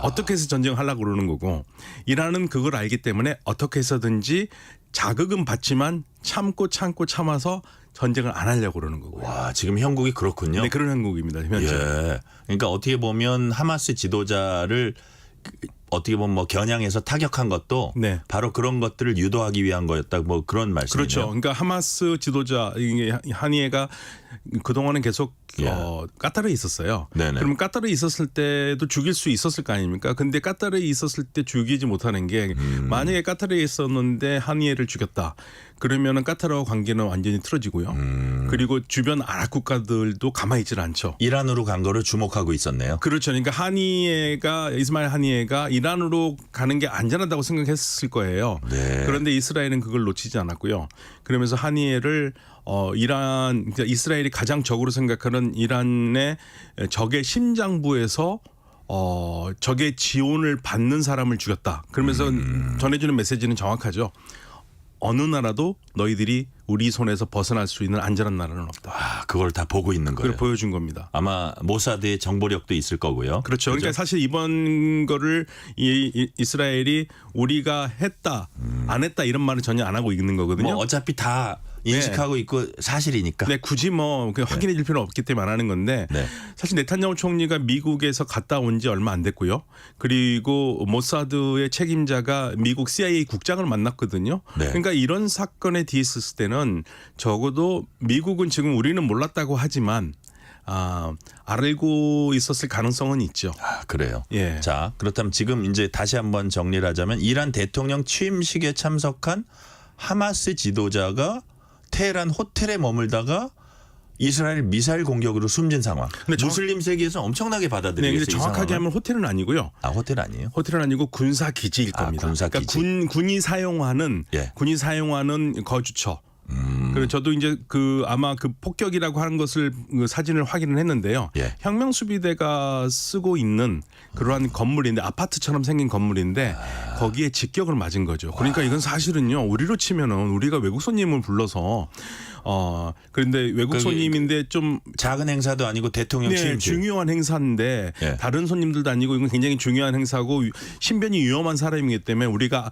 어떻게 해서 전쟁을 하려고 그러는 거고, 이란은 그걸 알기 때문에 어떻게 해서든지 자극은 받지만 참아서 전쟁을 안 하려고 그러는 거고요. 와, 지금 형국이 그렇군요. 네, 그런 형국입니다. 현재. 예. 그러니까 어떻게 보면 하마스 지도자를 어떻게 보면 뭐 겨냥해서 타격한 것도 네. 바로 그런 것들을 유도하기 위한 거였다. 뭐 그런 말씀이죠. 그렇죠. 그러니까 하마스 지도자 하니에가 그동안은 계속 까타르에 있었어요. 네네. 그럼 까타르에 있었을 때도 죽일 수 있었을 거 아닙니까? 근데 까타르에 있었을 때 죽이지 못하는 게 만약에 까타르에 있었는데 하니에를 죽였다. 그러면은 까타르와 관계는 완전히 틀어지고요. 그리고 주변 아랍 국가들도 가만히 있질 않죠. 이란으로 간 거를 주목하고 있었네요. 그렇죠. 그러니까 이스마일 하니에가 이란으로 가는 게 안전하다고 생각했을 거예요. 네. 그런데 이스라엘은 그걸 놓치지 않았고요. 그러면서 하니에를 그러니까 이스라엘이 가장 적으로 생각하는 이란의 적의 심장부에서 적의 지원을 받는 사람을 죽였다. 그러면서 전해주는 메시지는 정확하죠. 어느 나라도 너희들이 우리 손에서 벗어날 수 있는 안전한 나라는 없다. 아, 그걸 다 보고 있는 거예요. 그걸 보여준 겁니다. 아마 모사드의 정보력도 있을 거고요. 그렇죠. 그러니까 사실 이번 거를 이스라엘이 우리가 했다, 안 했다 이런 말을 전혀 안 하고 있는 거거든요. 뭐 어차피 다 인식하고 있고 사실이니까. 네, 굳이 뭐 확인해 줄 필요는 없기 때문에 안 하는 건데 네. 사실 네탄야후 총리가 미국에서 갔다 온 지 얼마 안 됐고요. 그리고 모사드의 책임자가 미국 CIA 국장을 만났거든요. 네. 그러니까 이런 사건에 뒤있었을 때는 적어도 미국은 지금 우리는 몰랐다고 하지만 알고 있었을 가능성은 있죠. 아, 그래요. 예. 자, 그렇다면 지금 이제 다시 한번 정리를 하자면 이란 대통령 취임식에 참석한 하마스 지도자가 테헤란 호텔에 머물다가 이스라엘 미사일 공격으로 숨진 상황. 근데 무슬림 세계에서 엄청나게 받아들이고 네, 있어요. 근데 정확하게 하면 호텔은 아니고요. 아, 호텔 아니에요? 호텔은 아니고 군사 기지일 겁니다. 군사 기지. 그러니까 군이 사용하는 예. 거주처. 그래서 저도 이제 아마 그 폭격이라고 하는 것을 사진을 확인을 했는데요. 예. 혁명 수비대가 쓰고 있는 그러한 건물인데 아파트처럼 생긴 건물인데 거기에 직격을 맞은 거죠. 그러니까 이건 사실은요. 우리로 치면은 우리가 외국 손님을 불러서 그런데 외국 손님인데 좀 작은 행사도 아니고 대통령 취임식. 중요한 행사인데 예. 다른 손님들도 아니고 이건 굉장히 중요한 행사고 신변이 위험한 사람이기 때문에 우리가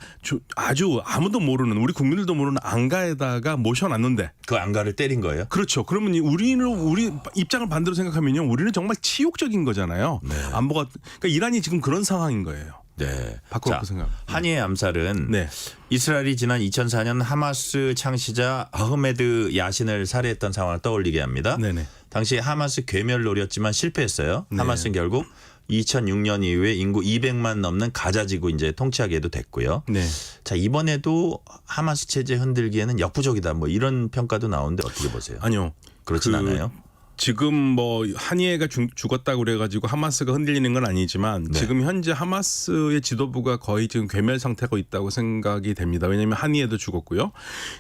아주 아무도 모르는 우리 국민들도 모르는 안가에다가 모셔놨는데 그 안가를 때린 거예요? 그렇죠. 그러면 우리 입장을 반대로 생각하면요, 우리는 정말 치욕적인 거잖아요. 네. 안보가 그러니까 이란이 지금 그런 상황인 거예요. 네. 바꿔놓고 생각. 한이의 암살은 네. 이스라엘이 지난 2004년 하마스 창시자 아흐메드 야신을 살해했던 상황을 떠올리게 합니다. 네네. 당시 하마스 괴멸을 노렸지만 실패했어요. 네. 하마스는 결국 2006년 이후에 인구 200만 넘는 가자지구 이제 통치하게도 됐고요. 네. 자, 이번에도 하마스 체제 흔들기에는 역부족이다. 뭐 이런 평가도 나오는데 어떻게 보세요? 아니요. 그렇진 않아요. 지금 뭐 한이에가 죽었다고 그래가지고 하마스가 흔들리는 건 아니지만 네. 지금 현재 하마스의 지도부가 거의 지금 괴멸 상태가 있다고 생각이 됩니다. 왜냐하면 한이에도 죽었고요.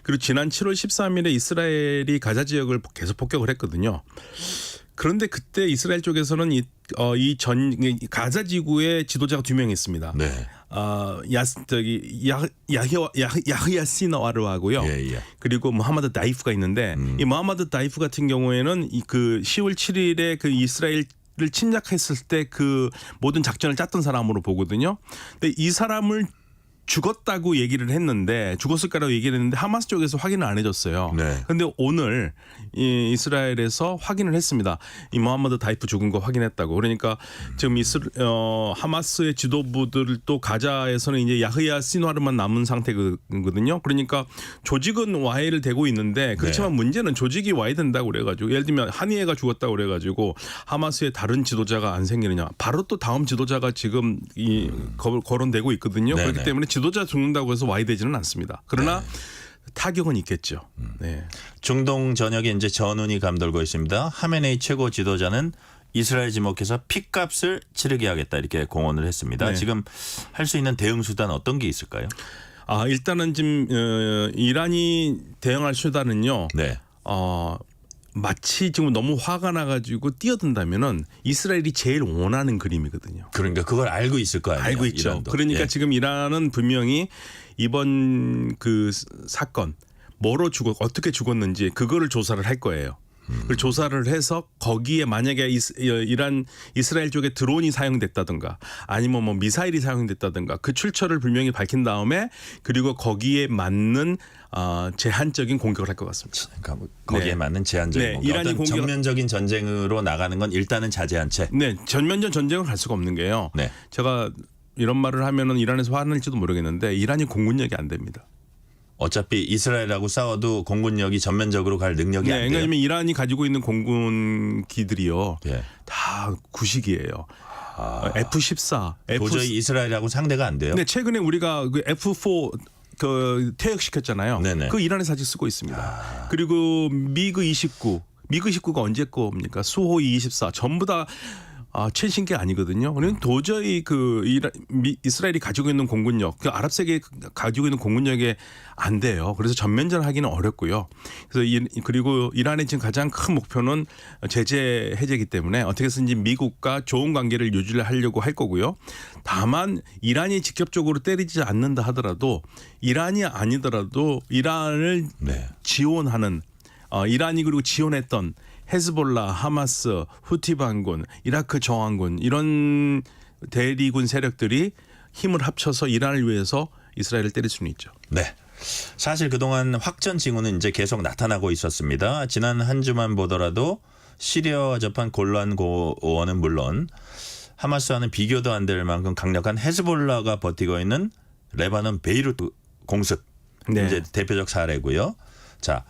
그리고 지난 7월 13일에 이스라엘이 가자 지역을 계속 폭격을 했거든요. 그런데 그때 이스라엘 쪽에서는 가자 지구의 지도자가 2명 있습니다. 네. 야흐야 시나와르하고요. 예. 그리고 무하마드 다이프가 있는데 이 무하마드 다이프 같은 경우에는 그 10월 7일에 그 이스라엘을 침략했을 때 그 모든 작전을 짰던 사람으로 보거든요. 근데 이 사람을 죽었다고 얘기를 했는데 죽었을 거라고 얘기를 했는데 하마스 쪽에서 확인을 안 해줬어요. 네. 근데 오늘 이스라엘에서 확인을 했습니다. 이 모하마드 다이프 죽은 거 확인했다고. 그러니까 지금 하마스의 지도부들도 가자에서는 이제 야흐야 시나와르만 남은 상태거든요. 그러니까 조직은 와해를 되고 있는데 그렇지만 네. 문제는 조직이 와해된다고 그래가지고 예를 들면 한이에가 죽었다고 그래가지고 하마스의 다른 지도자가 안 생기느냐. 바로 또 다음 지도자가 지금 거론되고 있거든요. 네네. 그렇기 때문에 지도자 죽는다고 해서 와해되지는 않습니다. 그러나 타격은 있겠죠. 네. 중동 전역에 이제 전운이 감돌고 있습니다. 하메네이 최고 지도자는 이스라엘 지목해서 핏값을 치르게 하겠다 이렇게 공언을 했습니다. 네. 지금 할 수 있는 대응 수단 어떤 게 있을까요? 일단은 지금 이란이 대응할 수단은요. 네. 마치 지금 너무 화가 나가지고 뛰어든다면은 이스라엘이 제일 원하는 그림이거든요. 그러니까 그걸 알고 있을 거 아니에요. 알고 있죠. 이란도. 그러니까 예. 지금 이란은 분명히 이번 그 사건 뭐로 어떻게 죽었는지 그거를 조사를 할 거예요. 그리고 조사를 해서 거기에 만약에 이스라엘 쪽에 드론이 사용됐다든가 아니면 뭐 미사일이 사용됐다든가 그 출처를 분명히 밝힌 다음에 그리고 거기에 맞는 제한적인 공격을 할 것 같습니다. 그러니까 거기에 네. 맞는 제한적인 네, 공격. 이란이 어떤 전면적인 전쟁으로 나가는 건 일단은 자제한 채. 네, 전면전 전쟁을 할 수가 없는 게요. 네. 제가 이런 말을 하면은 이란에서 화낼지도 모르겠는데 이란이 공군력이 안 됩니다. 어차피 이스라엘하고 싸워도 공군력이 전면적으로 갈 능력이 안 돼요. 왜냐하면 이란이 가지고 있는 공군기들이요. 예. 다 구식이에요. F-14. 도저히 이스라엘하고 상대가 안 돼요. 네, 최근에 우리가 그 F-4 그 퇴역시켰잖아요. 네네. 그 이란에서 아직 쓰고 있습니다. 그리고 미그 29가 언제 겁니까? 수호이 24 전부 다 최신 게 아니거든요. 그러면 도저히 그 이스라엘이 가지고 있는 공군력, 그 아랍 세계 가지고 있는 공군력에 안 돼요. 그래서 전면전하기는 어렵고요. 그래서 그리고 이란의 지금 가장 큰 목표는 제재 해제이기 때문에 어떻게 해서든지 미국과 좋은 관계를 유지하려고 할 거고요. 다만 이란이 직접적으로 때리지 않는다 하더라도 이란이 아니더라도 이란을 네. 지원하는 이란이 그리고 지원했던 헤즈볼라, 하마스, 후티 반군, 이라크 저항군 이런 대리군 세력들이 힘을 합쳐서 이란을 위해서 이스라엘을 때릴 수는 있죠. 네. 사실 그동안 확전 징후는 이제 계속 나타나고 있었습니다. 지난 한 주만 보더라도 시리아와 접한 골란 고원은 물론 하마스와는 비교도 안 될 만큼 강력한 헤즈볼라가 버티고 있는 레바논 베이루트 공습 네. 이제 대표적 사례고요. 자,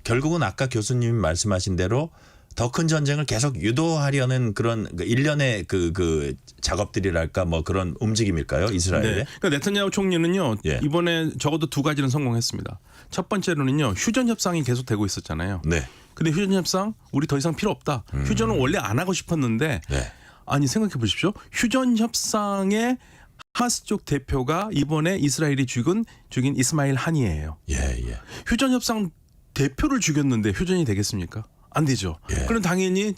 결국은 아까 교수님 말씀하신 대로 더 큰 전쟁을 계속 유도하려는 그런 일련의 그 작업들이랄까 뭐 그런 움직임일까요, 이스라엘에? 네. 그러니까 네타냐후 총리는요. 예. 이번에 적어도 두 가지는 성공했습니다. 첫 번째로는요. 휴전 협상이 계속되고 있었잖아요. 네. 근데 휴전 협상 우리 더 이상 필요 없다. 휴전은 원래 안 하고 싶었는데 네. 아니 생각해 보십시오. 휴전 협상에 하마스 쪽 대표가 이번에 이스라엘이 죽인 이스마일 하니예요. 예. 휴전 협상 대표를 죽였는데 휴전이 되겠습니까? 안 되죠. 예. 그럼 당연히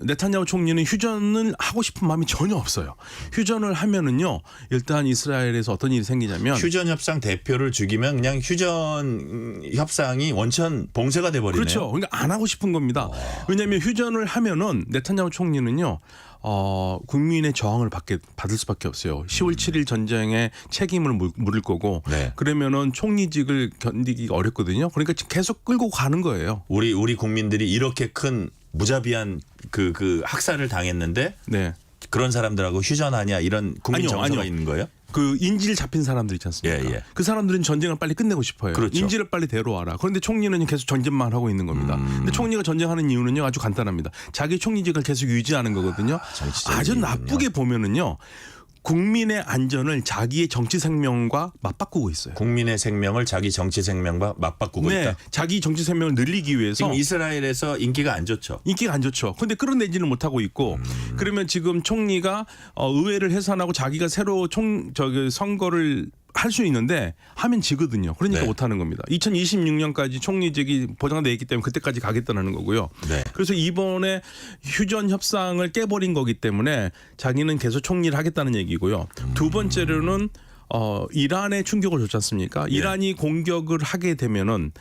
네타냐후 총리는 휴전을 하고 싶은 마음이 전혀 없어요. 휴전을 하면은요. 일단 이스라엘에서 어떤 일이 생기냐면 휴전 협상 대표를 죽이면 그냥 휴전 협상이 원천 봉쇄가 돼 버리네요. 그렇죠. 그러니까 안 하고 싶은 겁니다. 왜냐하면 휴전을 하면은 네타냐후 총리는요. 국민의 저항을 받을 수밖에 없어요. 10월 7일 전쟁에 책임을 물을 거고 네. 그러면은 총리직을 견디기가 어렵거든요. 그러니까 계속 끌고 가는 거예요. 우리 국민들이 이렇게 큰 무자비한 그 학살을 당했는데 네. 그런 사람들하고 휴전하냐 이런 국민 정서가 있는 거예요? 그 인질 잡힌 사람들 있지 않습니까? 예. 그 사람들은 전쟁을 빨리 끝내고 싶어요. 그렇죠. 인질을 빨리 데려와라. 그런데 총리는 계속 전쟁만 하고 있는 겁니다. 근데 총리가 전쟁하는 이유는요 아주 간단합니다. 자기 총리직을 계속 유지하는 거거든요. 아주 나쁘게 보면은요. 국민의 안전을 자기의 정치 생명과 맞바꾸고 있어요. 국민의 생명을 자기 정치 생명과 맞바꾸고 네, 있다. 자기 정치 생명을 늘리기 위해서 지금 이스라엘에서 인기가 안 좋죠. 인기가 안 좋죠. 그런데 끌어내지는 못하고 있고 그러면 지금 총리가 의회를 해산하고 자기가 새로 선거를 할 수 있는데 하면 지거든요. 그러니까 네. 못하는 겁니다. 2026년까지 총리직이 보장돼 있기 때문에 그때까지 가겠다는 거고요. 네. 그래서 이번에 휴전 협상을 깨버린 거기 때문에 자기는 계속 총리를 하겠다는 얘기고요. 두 번째로는 이란에 충격을 줬지 않습니까? 이란이 공격을 하게 되면은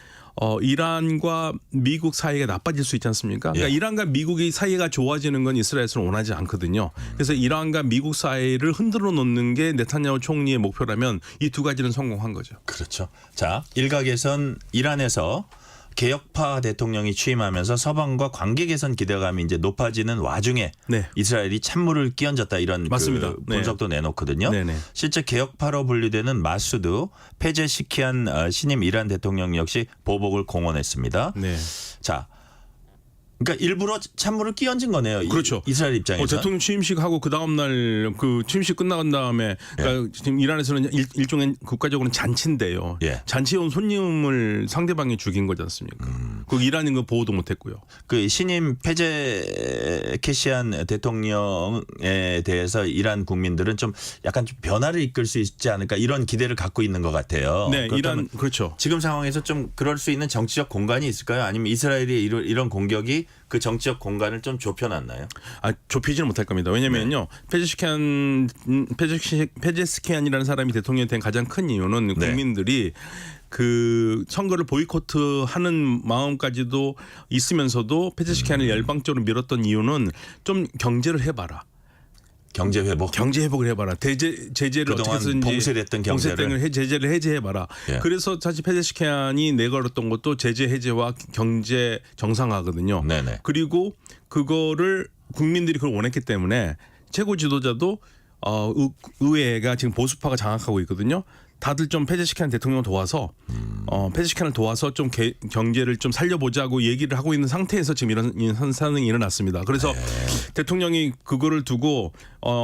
이란과 미국 사이가 나빠질 수 있지 않습니까? 그러니까 이란과 미국의 사이가 좋아지는 건 이스라엘은 원하지 않거든요. 그래서 이란과 미국 사이를 흔들어 놓는 게 네타냐후 총리의 목표라면 이 두 가지는 성공한 거죠. 그렇죠. 자, 일각에선 이란에서 개혁파 대통령이 취임하면서 서방과 관계 개선 기대감이 이제 높아지는 와중에 네. 이스라엘이 찬물을 끼얹었다 이런 맞습니다. 그 분석도 내놓거든요. 네네. 실제 개혁파로 분류되는 마수드 페제시키안 신임 이란 대통령 역시 보복을 공언했습니다. 네. 자, 그러니까 일부러 찬물을 끼얹은 거네요. 그렇죠. 이스라엘 입장에서. 대통령 취임식하고 그 다음 날 그 취임식 끝나간 다음에 그러니까 지금 이란에서는 일종의 국가적으로는 잔치인데요. 예. 잔치에 온 손님을 상대방이 죽인 거지 않습니까? 그 이란인 거 보호도 못했고요. 그 신임 페제케시안 대통령에 대해서 이란 국민들은 좀 약간 좀 변화를 이끌 수 있지 않을까 이런 기대를 갖고 있는 것 같아요. 네, 이란 그렇죠. 지금 상황에서 좀 그럴 수 있는 정치적 공간이 있을까요? 아니면 이스라엘의 이런 공격이 그 정치적 공간을 좀 좁혀놨나요? 좁히지는 못할 겁니다. 왜냐면요. 페제스키안이라는 사람이 대통령이 된 가장 큰 이유는 국민들이 그 선거를 보이콧하는 마음까지도 있으면서도 페제스키안을 열방적으로 밀었던 이유는 좀 경제를 해봐라. 경제 회복을 해봐라. 제재를 어떻게 해서든지 봉쇄됐던 경제를 제재를 해제해봐라. 예. 그래서 사실 페제스키안이 내걸었던 것도 제재 해제와 경제 정상화거든요. 네네. 그리고 그거를 국민들이 그걸 원했기 때문에 최고 지도자도 의회가 지금 보수파가 장악하고 있거든요. 다들 좀 페제시키안 대통령을 도와서 페제시키안을 도와서 좀 경제를 좀 살려보자고 얘기를 하고 있는 상태에서 지금 이런 현상이 일어났습니다. 그래서 대통령이 그거를 두고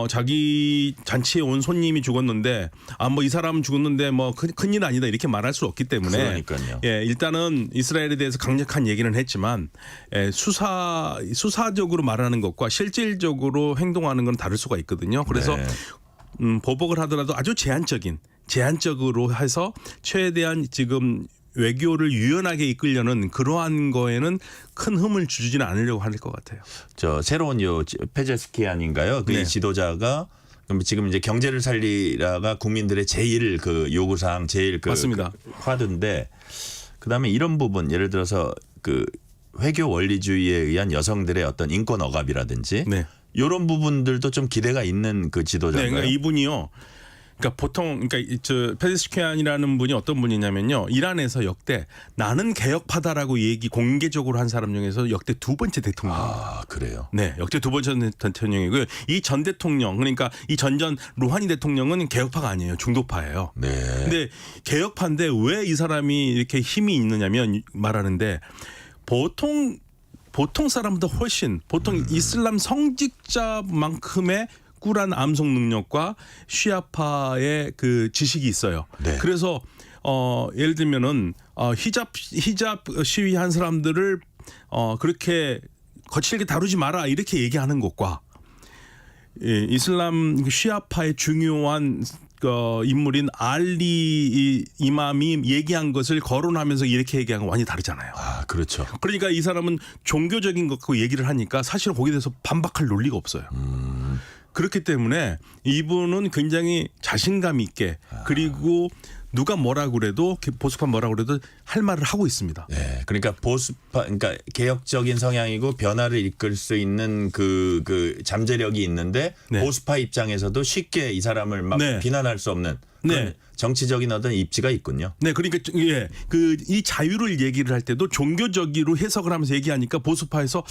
자기 잔치에 온 손님이 죽었는데 뭐 이 사람 죽었는데 뭐 큰일 아니다 이렇게 말할 수 없기 때문에 그러니까요. 예, 일단은 이스라엘에 대해서 강력한 얘기는 했지만 수사적으로 말하는 것과 실질적으로 행동하는 건 다를 수가 있거든요. 그래서 보복을 하더라도 아주 제한적으로 해서 최대한 지금 외교를 유연하게 이끌려는 그러한 거에는 큰 흠을 주지는 않으려고 할 것 같아요. 저 새로운 페제스키안인가요? 그 지도자가 지금 이제 경제를 살리라가 국민들의 제일 그 요구사항, 제일 그 맞습니다. 화두인데 그다음에 이런 부분 예를 들어서 그 회교 원리주의에 의한 여성들의 어떤 인권 억압이라든지 이런 부분들도 좀 기대가 있는 그 지도자인가요? 그러니까 이분이요. 그러니까 보통 페제스키안이라는 분이 어떤 분이냐면요. 이란에서 역대 나는 개혁파다라고 공개적으로 한 사람 중에서 역대 두 번째 대통령입니다. 그래요? 네, 역대 두 번째 대통령이고요. 이 전 대통령 그러니까 이 전전 루하니 대통령은 개혁파가 아니에요. 중도파예요. 네. 근데 개혁파인데 왜 이 사람이 이렇게 힘이 있느냐면 말하는데 보통 사람보다 훨씬 보통 이슬람 성직자만큼의 꿀한 암송 능력과 시아파의 그 지식이 있어요. 그래서 예를 들면은 히잡 시위한 사람들을 그렇게 거칠게 다루지 마라 이렇게 얘기하는 것과 이슬람 시아파의 중요한 인물인 알리 이맘이 얘기한 것을 거론하면서 이렇게 얘기한 건 완전히 다르잖아요. 그렇죠. 그러니까 이 사람은 종교적인 것과 얘기를 하니까 사실 거기에 대해서 반박할 논리가 없어요. 그렇기 때문에 이분은 굉장히 자신감 있게 그리고 누가 뭐라 그래도 보수파 뭐라 그래도 할 말을 하고 있습니다. 네, 그러니까 그러니까 개혁적인 성향이고 변화를 이끌 수 있는 그 잠재력이 있는데 보수파 입장에서도 쉽게 이 사람을 막 비난할 수 없는 그런 정치적인 어떤 입지가 있군요. 네, 그러니까 이 자유를 얘기를 할 때도 종교적으로 해석을 하면서 얘기하니까 보수파에서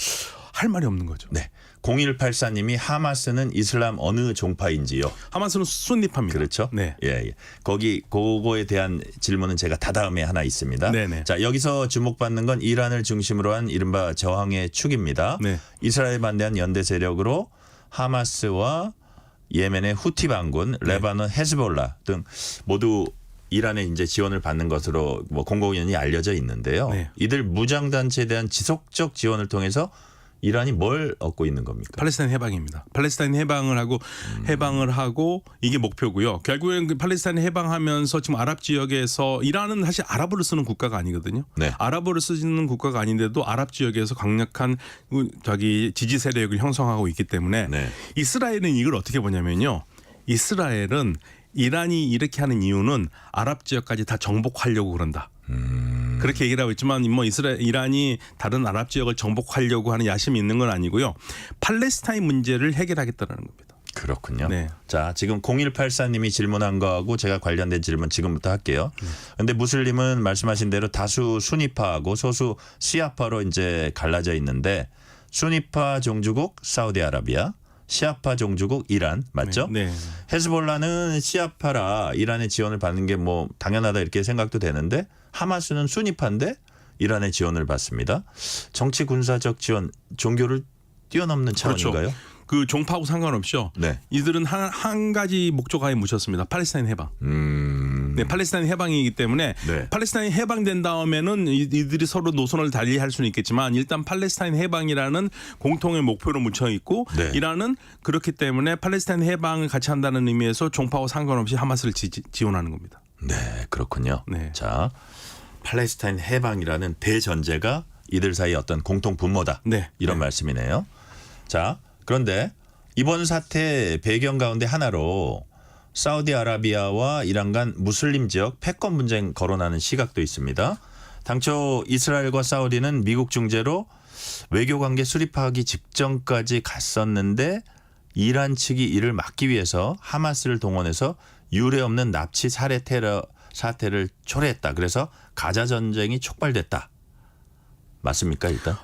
할 말이 없는 거죠. 네. 0184님이 하마스는 이슬람 어느 종파인지요? 하마스는 순니파입니다. 그렇죠. 네. 예. 그거에 대한 질문은 제가 다음에 하나 있습니다. 네네. 자, 여기서 주목받는 건 이란을 중심으로 한 이른바 저항의 축입니다. 이스라엘 반대한 연대 세력으로 하마스와 예멘의 후티 반군, 레바논 헤즈볼라 등 모두 이란의 이제 지원을 받는 것으로 공공연히 알려져 있는데요. 이들 무장 단체에 대한 지속적 지원을 통해서 이란이 뭘 얻고 있는 겁니까? 팔레스타인 해방입니다. 팔레스타인 해방을 하고 이게 목표고요. 결국엔 그 팔레스타인 해방하면서 지금 아랍 지역에서 이란은 사실 아랍어를 쓰는 국가가 아니거든요. 아랍어를 쓰는 국가가 아닌데도 아랍 지역에서 강력한 자기 지지 세력을 형성하고 있기 때문에 이스라엘은 이걸 어떻게 보냐면요. 이스라엘은 이란이 이렇게 하는 이유는 아랍 지역까지 다 정복하려고 그런다. 그렇게 얘기를 하고 있지만 이란이 다른 아랍 지역을 정복하려고 하는 야심이 있는 건 아니고요. 팔레스타인 문제를 해결하겠다는 겁니다. 그렇군요. 자, 지금 0184님이 질문한 거하고 제가 관련된 질문 지금부터 할게요. 그런데 무슬림은 말씀하신 대로 다수 수니파하고 소수 시아파로 이제 갈라져 있는데 수니파 종주국 사우디아라비아, 시아파 종주국 이란 맞죠? 헤즈볼라는 시아파라 이란의 지원을 받는 게 당연하다 이렇게 생각도 되는데 하마스는 수니파인데 이란의 지원을 받습니다. 정치 군사적 지원, 종교를 뛰어넘는 차원인가요? 그렇죠. 그 종파하고 상관없이요. 네. 이들은 한 가지 목적하에 묻혔습니다. 팔레스타인 해방. 네, 팔레스타인 해방이기 때문에 네. 팔레스타인 해방된 다음에는 이들이 서로 노선을 달리할 수는 있겠지만 일단 팔레스타인 해방이라는 공통의 목표로 묻혀 있고 네. 이란은 그렇기 때문에 팔레스타인 해방을 같이 한다는 의미에서 종파와 상관없이 하마스를 지원하는 겁니다. 네, 그렇군요. 네. 자, 팔레스타인 해방이라는 대전제가 이들 사이의 어떤 공통 분모다. 네. 이런 네. 말씀이네요. 자, 그런데 이번 사태 배경 가운데 하나로 사우디아라비아와 이란 간 무슬림 지역 패권 분쟁 거론하는 시각도 있습니다. 당초 이스라엘과 사우디는 미국 중재로 외교관계 수립하기 직전까지 갔었는데 이란 측이 이를 막기 위해서 하마스를 동원해서 유례 없는 납치 살해 테러 사태를 초래했다. 그래서 가자 전쟁이 촉발됐다. 맞습니까 일단?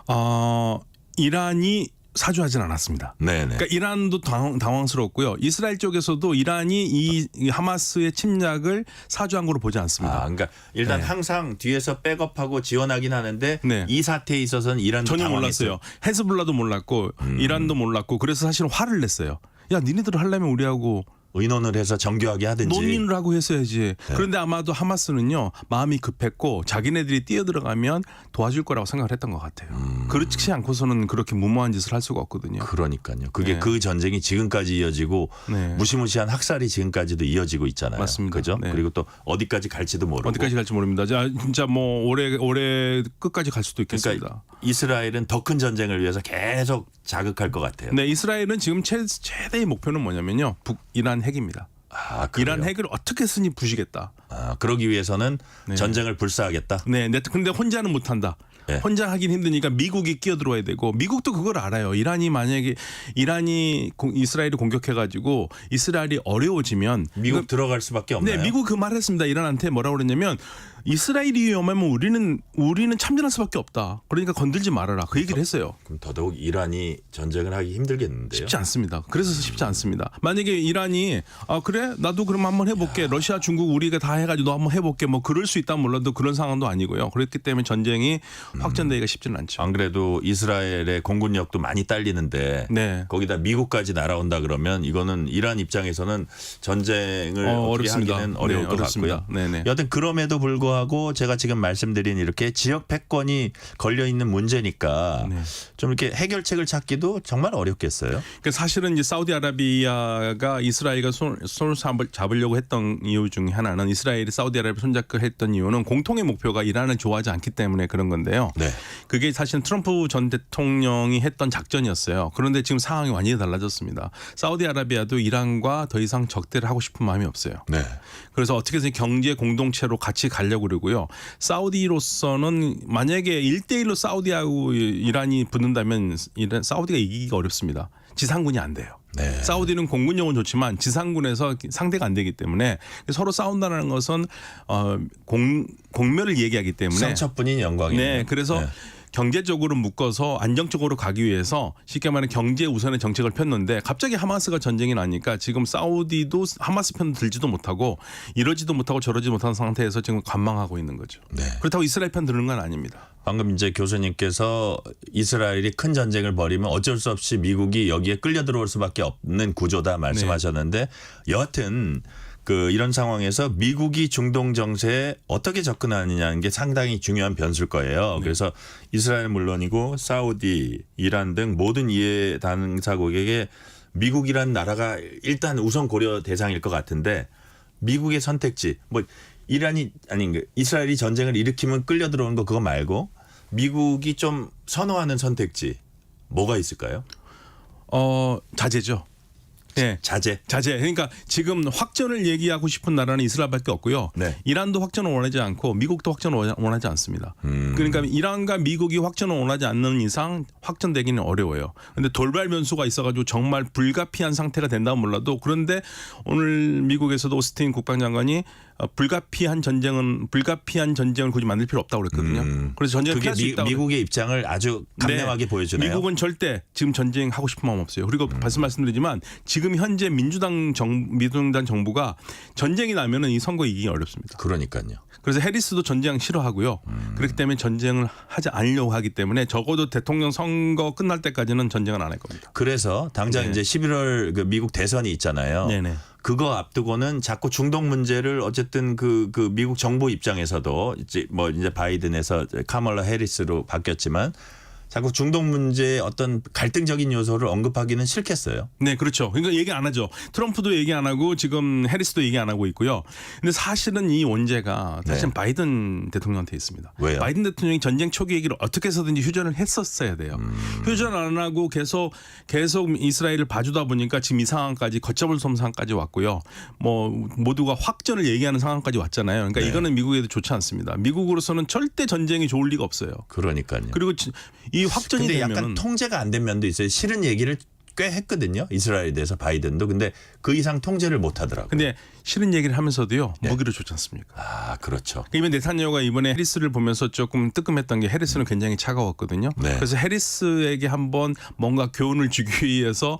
이란이 사주하진 않았습니다. 네네. 그러니까 이란도 당황스럽고요. 이스라엘 쪽에서도 이란이 이 하마스의 침략을 사주한 거로 보지 않습니다. 그러니까 일단 네. 항상 뒤에서 백업하고 지원하긴 하는데 네. 이 사태에 있어서는 이란도 전혀 당황했어요. 몰랐어요. 헤즈볼라도 몰랐고 이란도 몰랐고 그래서 사실은 화를 냈어요. 야, 니네들 하려면 우리하고 의논을 해서 정교하게 하든지. 논의를 하고 했어야지. 네. 그런데 아마도 하마스는요 마음이 급했고 자기네들이 뛰어들어가면 도와줄 거라고 생각을 했던 것 같아요. 그렇지 않고서는 그렇게 무모한 짓을 할 수가 없거든요. 그러니까요. 그게 네. 그 전쟁이 지금까지 이어지고 네. 무시무시한 학살이 지금까지도 이어지고 있잖아요. 맞습니다. 그죠? 네. 그리고 또 어디까지 갈지도 모르고. 어디까지 갈지 모릅니다. 진짜 뭐 올해 끝까지 갈 수도 있겠습니다. 그러니까 이스라엘은 더 큰 전쟁을 위해서 계속 자극할 것 같아요. 네, 이스라엘은 지금 최대의 목표는 뭐냐면요, 북이란 핵입니다. 이란 핵을 어떻게 쓰니 부시겠다. 그러기 위해서는 네. 전쟁을 불사하겠다. 네, 근데 혼자는 못한다. 네. 혼자 하긴 힘드니까 미국이 끼어들어야 되고 미국도 그걸 알아요. 이란이 이스라엘이 공격해가지고 이스라엘이 어려워지면 미국 들어갈 수밖에 없나요? 네, 미국 그 말했습니다. 이란한테 뭐라고 그랬냐면 이스라엘이 위험하면 우리는 참전할 수밖에 없다. 그러니까 건들지 말아라. 그 얘기를 했어요. 그럼 더더욱 이란이 전쟁을 하기 힘들겠는데요. 쉽지 않습니다. 그래서 쉽지 않습니다. 만약에 이란이 그래 나도 그럼 한번 해볼게. 러시아, 중국 우리가 다 해가지고 너 한번 해볼게. 뭐 그럴 수 있다면 몰라도 그런 상황도 아니고요. 그렇기 때문에 전쟁이 확전되기가 쉽지는 않죠. 안 그래도 이스라엘의 공군력도 많이 딸리는데 네. 거기다 미국까지 날아온다 그러면 이거는 이란 입장에서는 전쟁을 어떻게 어렵습니다. 하기는 어려울 네, 것 어렵습니다. 같고요. 네네. 여튼 그럼에도 불구하고 제가 지금 말씀드린 이렇게 지역 패권이 걸려 있는 문제니까 네. 좀 이렇게 해결책을 찾기도 정말 어렵겠어요. 그러니까 사실은 이제 사우디아라비아가 이스라엘과 손을 잡으려고 했던 이유 중에 하나는 이스라엘이 사우디아라비아 손잡기를 했던 이유는 공통의 목표가 이란을 좋아하지 않기 때문에 그런 건데요. 네. 그게 사실은 트럼프 전 대통령이 했던 작전이었어요. 그런데 지금 상황이 완전히 달라졌습니다. 사우디아라비아도 이란과 더 이상 적대를 하고 싶은 마음이 없어요. 네. 그래서 어떻게 해서 경제 공동체로 같이 가려고 그러고요. 사우디로서는 만약에 1대1로 사우디하고 이란이 붙는다면 사우디가 이기기가 어렵습니다. 지상군이 안 돼요. 네. 사우디는 공군력은 좋지만 지상군에서 상대가 안 되기 때문에 서로 싸운다는 것은 공멸을 얘기하기 때문에 상처뿐인 영광이네요. 네, 그래서 네. 경제적으로 묶어서 안정적으로 가기 위해서 쉽게 말하면 경제 우선의 정책을 폈는데 갑자기 하마스가 전쟁이 나니까 지금 사우디도 하마스 편 들지도 못하고 이러지도 못하고 저러지도 못하는 상태에서 지금 관망하고 있는 거죠. 네. 그렇다고 이스라엘 편 드는 건 아닙니다. 방금 이제 교수님께서 이스라엘이 큰 전쟁을 벌이면 어쩔 수 없이 미국이 여기에 끌려 들어올 수밖에 없는 구조다 말씀하셨는데 여하튼 이런 상황에서 미국이 중동 정세에 어떻게 접근하느냐는 게 상당히 중요한 변수일 거예요. 네. 그래서 이스라엘 물론이고 사우디, 이란 등 모든 이해 당사국에게 미국이라는 나라가 일단 우선 고려 대상일 것 같은데 미국의 선택지 이스라엘이 전쟁을 일으키면 끌려 들어오는 거 그거 말고 미국이 좀 선호하는 선택지 뭐가 있을까요? 자제죠. 네. 자제. 그러니까 지금 확전을 얘기하고 싶은 나라는 이스라엘밖에 없고요. 네. 이란도 확전을 원하지 않고 미국도 확전을 원하지 않습니다. 그러니까 이란과 미국이 확전을 원하지 않는 이상 확전되기는 어려워요. 그런데 돌발 변수가 있어가지고 정말 불가피한 상태가 된다면 몰라도 그런데 오늘 미국에서도 오스틴 국방장관이 불가피한 전쟁을 굳이 만들 필요 없다고 그랬거든요. 그래서 전쟁을 그게 피할 수 있다고 미국의 입장을 아주 강력하게 보여주네요. 미국은 절대 지금 전쟁하고 싶은 마음 없어요. 그리고 말씀드리지만 지금 현재 민주당 정부가 전쟁이 나면은 이 선거 이기기 어렵습니다. 그러니까요. 그래서 해리스도 전쟁 싫어하고요. 그렇기 때문에 전쟁을 하지 않으려고 하기 때문에 적어도 대통령 선거 끝날 때까지는 전쟁은 안 할 겁니다. 그래서 당장 네. 이제 11월 그 미국 대선이 있잖아요. 네네. 그거 앞두고는 자꾸 중동 문제를 어쨌든 그 미국 정부 입장에서도 이제 바이든에서 카멀라 해리스로 바뀌었지만 자꾸 중동 문제의 어떤 갈등적인 요소를 언급하기는 싫겠어요. 네, 그렇죠. 그러니까 얘기 안 하죠. 트럼프도 얘기 안 하고 지금 해리스도 얘기 안 하고 있고요. 근데 사실은 이 원죄가 사실은 바이든 대통령한테 있습니다. 왜요? 바이든 대통령이 전쟁 초기 얘기를 어떻게 해서든지 휴전을 했었어야 돼요. 휴전 안 하고 계속 이스라엘을 봐주다 보니까 지금 이 상황까지 걷잡을 수 없는 상황까지 왔고요. 뭐 모두가 확전을 얘기하는 상황까지 왔잖아요. 그러니까 이거는 미국에도 좋지 않습니다. 미국으로서는 절대 전쟁이 좋을 리가 없어요. 그러니까요. 그리고 이 확전이 근데 되면은 약간 통제가 안 된 면도 있어요. 싫은 얘기를 꽤 했거든요. 이스라엘에 대해서 바이든도. 근데 그 이상 통제를 못 하더라고요. 근데 싫은 얘기를 하면서도요. 무기를 줬지 않습니까? 아, 그렇죠. 이번 네타냐후가 이번에 해리스를 보면서 조금 뜨끔했던 게 해리스는 굉장히 차가웠거든요. 네. 그래서 해리스에게 한번 뭔가 교훈을 주기 위해서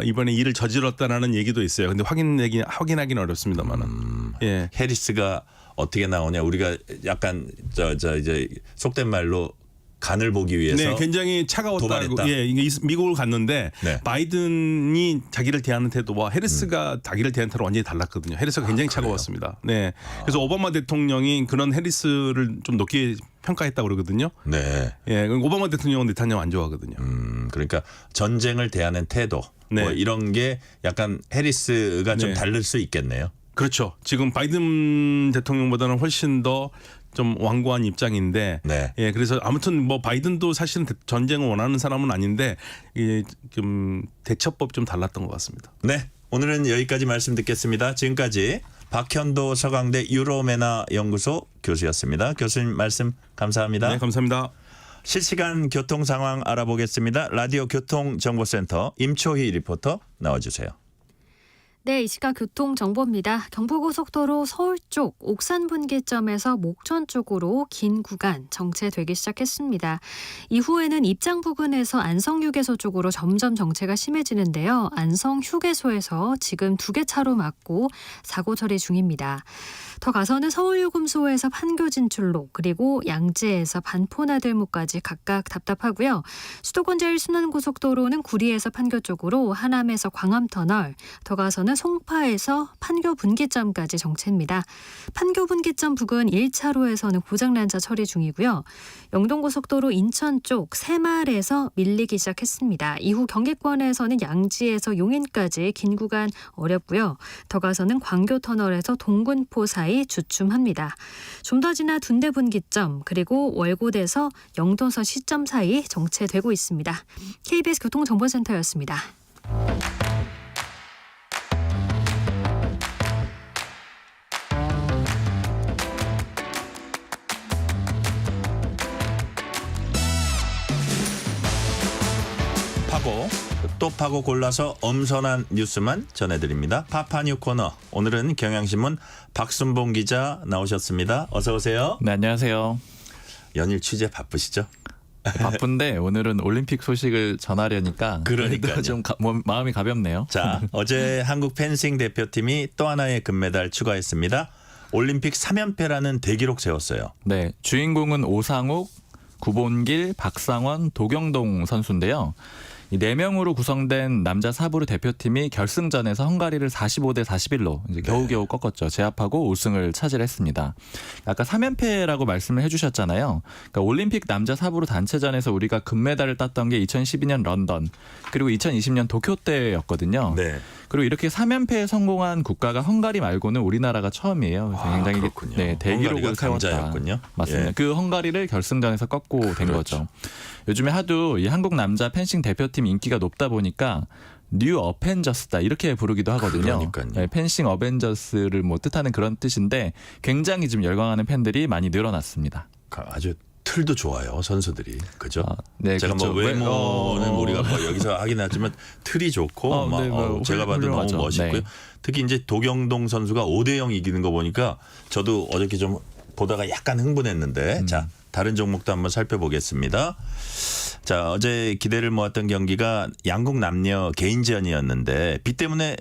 이번에 일을 저질렀다라는 얘기도 있어요. 근데 확인하기는 어렵습니다만은. 예. 해리스가 어떻게 나오냐. 우리가 약간 이제 속된 말로 간을 보기 위해서 네, 굉장히 차가웠다고. 도발했다. 예, 이게 미국을 갔는데 네. 바이든이 자기를 대하는 태도와 해리스가 자기를 대하는 태도가 완전히 달랐거든요. 해리스가 굉장히 차가웠습니다. 네, 그래서 오바마 대통령이 그런 해리스를 좀 높게 평가했다고 그러거든요. 네. 예, 오바마 대통령은 네타냐후 안 좋아하거든요. 그러니까 전쟁을 대하는 태도 네. 뭐 이런 게 약간 해리스가 좀 네. 다를 수 있겠네요. 그렇죠. 지금 바이든 대통령보다는 훨씬 더 좀 완고한 입장인데, 네. 예, 그래서 아무튼 뭐 바이든도 사실은 전쟁을 원하는 사람은 아닌데, 좀 대처법 좀 달랐던 것 같습니다. 네. 오늘은 여기까지 말씀 듣겠습니다. 지금까지 박현도 서강대 유로메나 연구소 교수였습니다. 교수님 말씀 감사합니다. 네, 감사합니다. 실시간 교통 상황 알아보겠습니다. 라디오 교통정보센터 임초희 리포터 나와주세요. 네, 이 시각 교통정보입니다. 경부고속도로 서울 쪽 옥산 분기점에서 목천 쪽으로 긴 구간 정체되기 시작했습니다. 이후에는 입장 부근에서 안성휴게소 쪽으로 점점 정체가 심해지는데요. 안성휴게소에서 지금 2개 차로 막고 사고 처리 중입니다. 더 가서는 서울요금소에서 판교 진출로 그리고 양재에서 반포나들목까지 각각 답답하고요. 수도권 제1순환고속도로는 구리에서 판교 쪽으로 하남에서 광암터널, 더 가서는 송파에서 판교 분기점까지 정체입니다. 판교 분기점 부근 1차로에서는 고장난 차 처리 중이고요. 영동고속도로 인천 쪽 새마을에서 밀리기 시작했습니다. 이후 경기권에서는 양지에서 용인까지 긴 구간 어렵고요. 더 가서는 광교터널에서 동군포 사이 주춤합니다. 좀 더 지나 둔대 분기점 그리고 월곶에서 영동선 시점 사이 정체되고 있습니다. KBS 교통정보센터였습니다. 파고 또 파고 골라서 엄선한 뉴스만 전해드립니다. 파파뉴 코너. 오늘은 경향신문 박순봉 기자 나오셨습니다. 어서 오세요. 네, 안녕하세요. 연일 취재 바쁘시죠? 바쁜데 오늘은 올림픽 소식을 전하려니까 그러니까요. 좀 마음이 가볍네요. 자, 어제 한국 펜싱 대표팀이 또 하나의 금메달 추가했습니다. 올림픽 3연패라는 대기록 세웠어요. 네, 주인공은 오상욱, 구본길, 박상원, 도경동 선수인데요. 이 4명으로 구성된 남자 사부르 대표팀이 결승전에서 헝가리를 45대 41로 이제 겨우겨우 꺾었죠. 제압하고 우승을 차지했습니다. 아까 3연패라고 말씀을 해주셨잖아요. 그러니까 올림픽 남자 사부르 단체전에서 우리가 금메달을 땄던 게 2012년 런던 그리고 2020년 도쿄 때였거든요. 네. 그리고 이렇게 3연패에 성공한 국가가 헝가리 말고는 우리나라가 처음이에요. 그래서 굉장히 그렇군요. 네, 대기록을 세웠다. 강자였군요. 맞습니다. 예. 그 헝가리를 결승전에서 꺾고 된 거죠. 요즘에 하도 이 한국 남자 펜싱 대표팀 인기가 높다 보니까 뉴 어벤져스다 이렇게 부르기도 하거든요. 네, 펜싱 어벤져스를 뭐 뜻하는 그런 뜻인데 굉장히 지금 열광하는 팬들이 많이 늘어났습니다. 아주 틀도 좋아요 선수들이 그죠? 네, 제가 그렇죠. 뭐 외모는 우리가 뭐 여기서 하긴 하지만 틀이 좋고 네, 제가 봐도 훌륭하죠. 너무 멋있고요. 네. 특히 이제 도경동 선수가 5대0 이기는 거 보니까 저도 어저께 좀 보다가 약간 흥분했는데 자 다른 종목도 한번 살펴보겠습니다. 자 어제 기대를 모았던 경기가 양국 남녀 개인전이었는데 비 때문에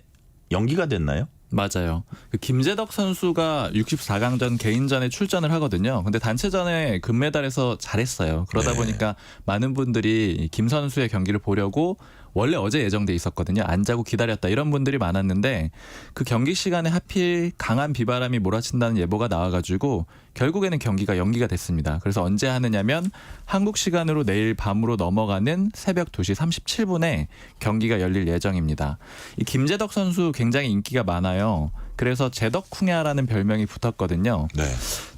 연기가 됐나요? 맞아요. 그 김재덕 선수가 64강전 개인전에 출전을 하거든요. 근데 단체전에 금메달에서 잘했어요. 그러다 네. 보니까 많은 분들이 김 선수의 경기를 보려고 원래 어제 예정돼 있었거든요. 안 자고 기다렸다 이런 분들이 많았는데 그 경기 시간에 하필 강한 비바람이 몰아친다는 예보가 나와가지고 결국에는 경기가 연기가 됐습니다. 그래서 언제 하느냐면 한국 시간으로 내일 밤으로 넘어가는 새벽 2시 37분에 경기가 열릴 예정입니다. 이 김재덕 선수 굉장히 인기가 많아요. 그래서 제덕쿵야라는 별명이 붙었거든요. 네.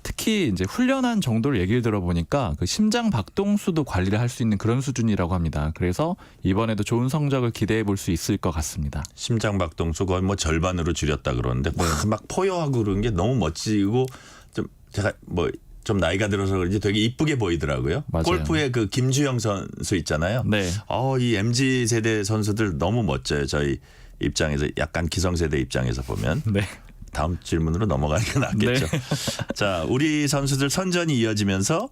특히 이제 훈련한 정도를 얘기를 들어보니까 그 심장 박동수도 관리를 할 수 있는 그런 수준이라고 합니다. 그래서 이번에도 좋은 성적을 기대해 볼 수 있을 것 같습니다. 심장 박동수 거의 뭐 절반으로 줄였다 그러는데 막 포효하고 그런 게 너무 멋지고 좀 제가 뭐 좀 나이가 들어서 그런지 되게 이쁘게 보이더라고요. 맞아요. 골프의 그 김주영 선수 있잖아요. 네. 이 MZ 세대 선수들 너무 멋져요. 저희 입장에서 약간 기성세대 입장에서 보면. 네. 다음 질문으로 넘어가는 게 낫겠죠. 네. 자, 우리 선수들 선전이 이어지면서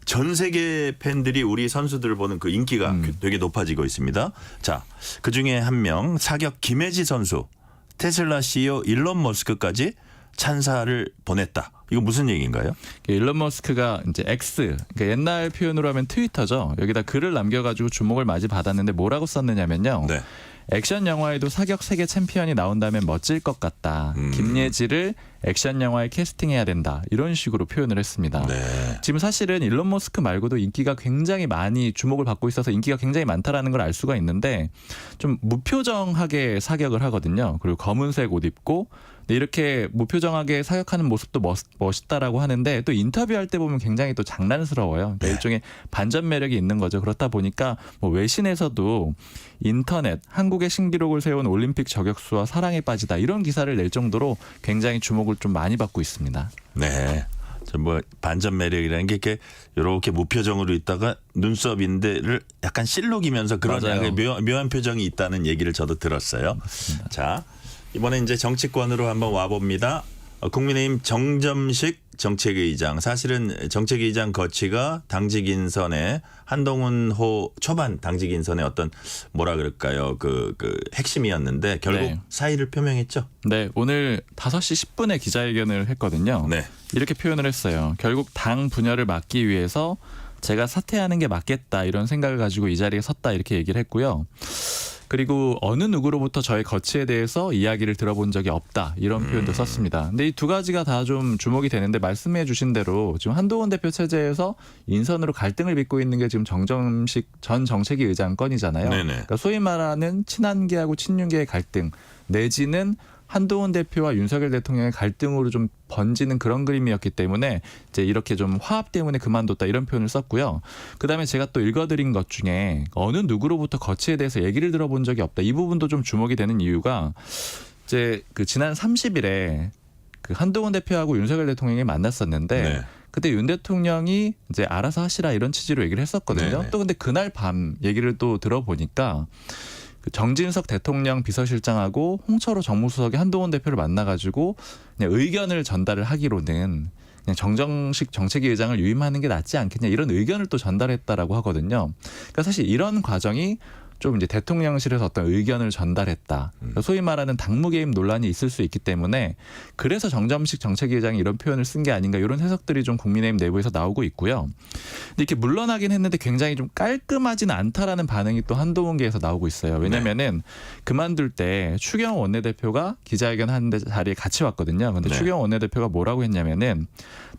전 세계 팬들이 우리 선수들을 보는 그 인기가 되게 높아지고 있습니다. 자, 그중에 한 명 사격 김혜지 선수, 테슬라 CEO 일론 머스크까지 찬사를 보냈다. 이거 무슨 얘기인가요? 일론 머스크가 이제 X, 그러니까 옛날 표현으로 하면 트위터죠. 여기다 글을 남겨가지고 주목을 많이 받았는데 뭐라고 썼느냐면요. 네. 액션 영화에도 사격 세계 챔피언이 나온다면 멋질 것 같다. 김예지를 액션 영화에 캐스팅해야 된다. 이런 식으로 표현을 했습니다. 네. 지금 사실은 일론 머스크 말고도 인기가 굉장히 많이 주목을 받고 있어서 인기가 굉장히 많다라는 걸 알 수가 있는데 좀 무표정하게 사격을 하거든요. 그리고 검은색 옷 입고 이렇게 무표정하게 사격하는 모습도 멋있다라고 하는데 또 인터뷰할 때 보면 굉장히 또 장난스러워요. 네. 일종의 반전 매력이 있는 거죠. 그렇다 보니까 뭐 외신에서도 인터넷 한국의 신기록을 세운 올림픽 저격수와 사랑에 빠지다 이런 기사를 낼 정도로 굉장히 주목을 좀 많이 받고 있습니다. 네. 뭐 반전 매력이라는 게 이렇게 무표정으로 있다가 눈썹인데를 약간 실룩이면서 그런 맞아요. 묘한 표정이 있다는 얘기를 저도 들었어요. 맞습니다. 자, 이번에 이제 정치권으로 한번 와봅니다. 국민의힘 정점식 정책의장, 사실은 정책의장 거치가 당직 인선에 한동훈호 초반 당직 인선의 어떤 뭐라 그럴까요? 그 핵심이었는데 결국 네. 사의를 표명했죠. 네, 오늘 5시 10분에 기자회견을 했거든요. 네. 이렇게 표현을 했어요. 결국 당 분열을 막기 위해서 제가 사퇴하는 게 맞겠다 이런 생각을 가지고 이 자리에 섰다 이렇게 얘기를 했고요. 그리고 어느 누구로부터 저의 거치에 대해서 이야기를 들어본 적이 없다 이런 표현도 썼습니다. 근데 이 두 가지가 다 좀 주목이 되는데 말씀해 주신 대로 지금 한동훈 대표 체제에서 인선으로 갈등을 빚고 있는 게 지금 정점식 전 정책위 의장 건이잖아요. 네네. 그러니까 소위 말하는 친한계하고 친윤계의 갈등 내지는 한동훈 대표와 윤석열 대통령의 갈등으로 좀 번지는 그런 그림이었기 때문에 이제 이렇게 좀 화합 때문에 그만뒀다 이런 표현을 썼고요. 그다음에 제가 또 읽어드린 것 중에 어느 누구로부터 거치에 대해서 얘기를 들어본 적이 없다. 이 부분도 좀 주목이 되는 이유가 이제 그 지난 30일에 그 한동훈 대표하고 윤석열 대통령이 만났었는데 네. 그때 윤 대통령이 이제 알아서 하시라 이런 취지로 얘기를 했었거든요. 네네. 또 근데 그날 밤 얘기를 또 들어보니까 정진석 대통령 비서실장하고 홍철호 정무수석이 한동훈 대표를 만나가지고 그냥 의견을 전달을 하기로는 그냥 정정식 정책위 의장을 유임하는 게 낫지 않겠냐 이런 의견을 또 전달했다라고 하거든요. 그러니까 사실 이런 과정이 좀 이제 대통령실에서 어떤 의견을 전달했다. 그러니까 소위 말하는 당무 개입 논란이 있을 수 있기 때문에 그래서 정점식 정책위 의장이 이런 표현을 쓴 게 아닌가 이런 해석들이 좀 국민의힘 내부에서 나오고 있고요. 근데 이렇게 물러나긴 했는데 굉장히 좀 깔끔하지는 않다라는 반응이 또 한동훈계에서 나오고 있어요. 왜냐면은 그만둘 때 추경호 원내대표가 기자회견 하는데 자리에 같이 왔거든요. 근데 네. 추경호 원내대표가 뭐라고 했냐면은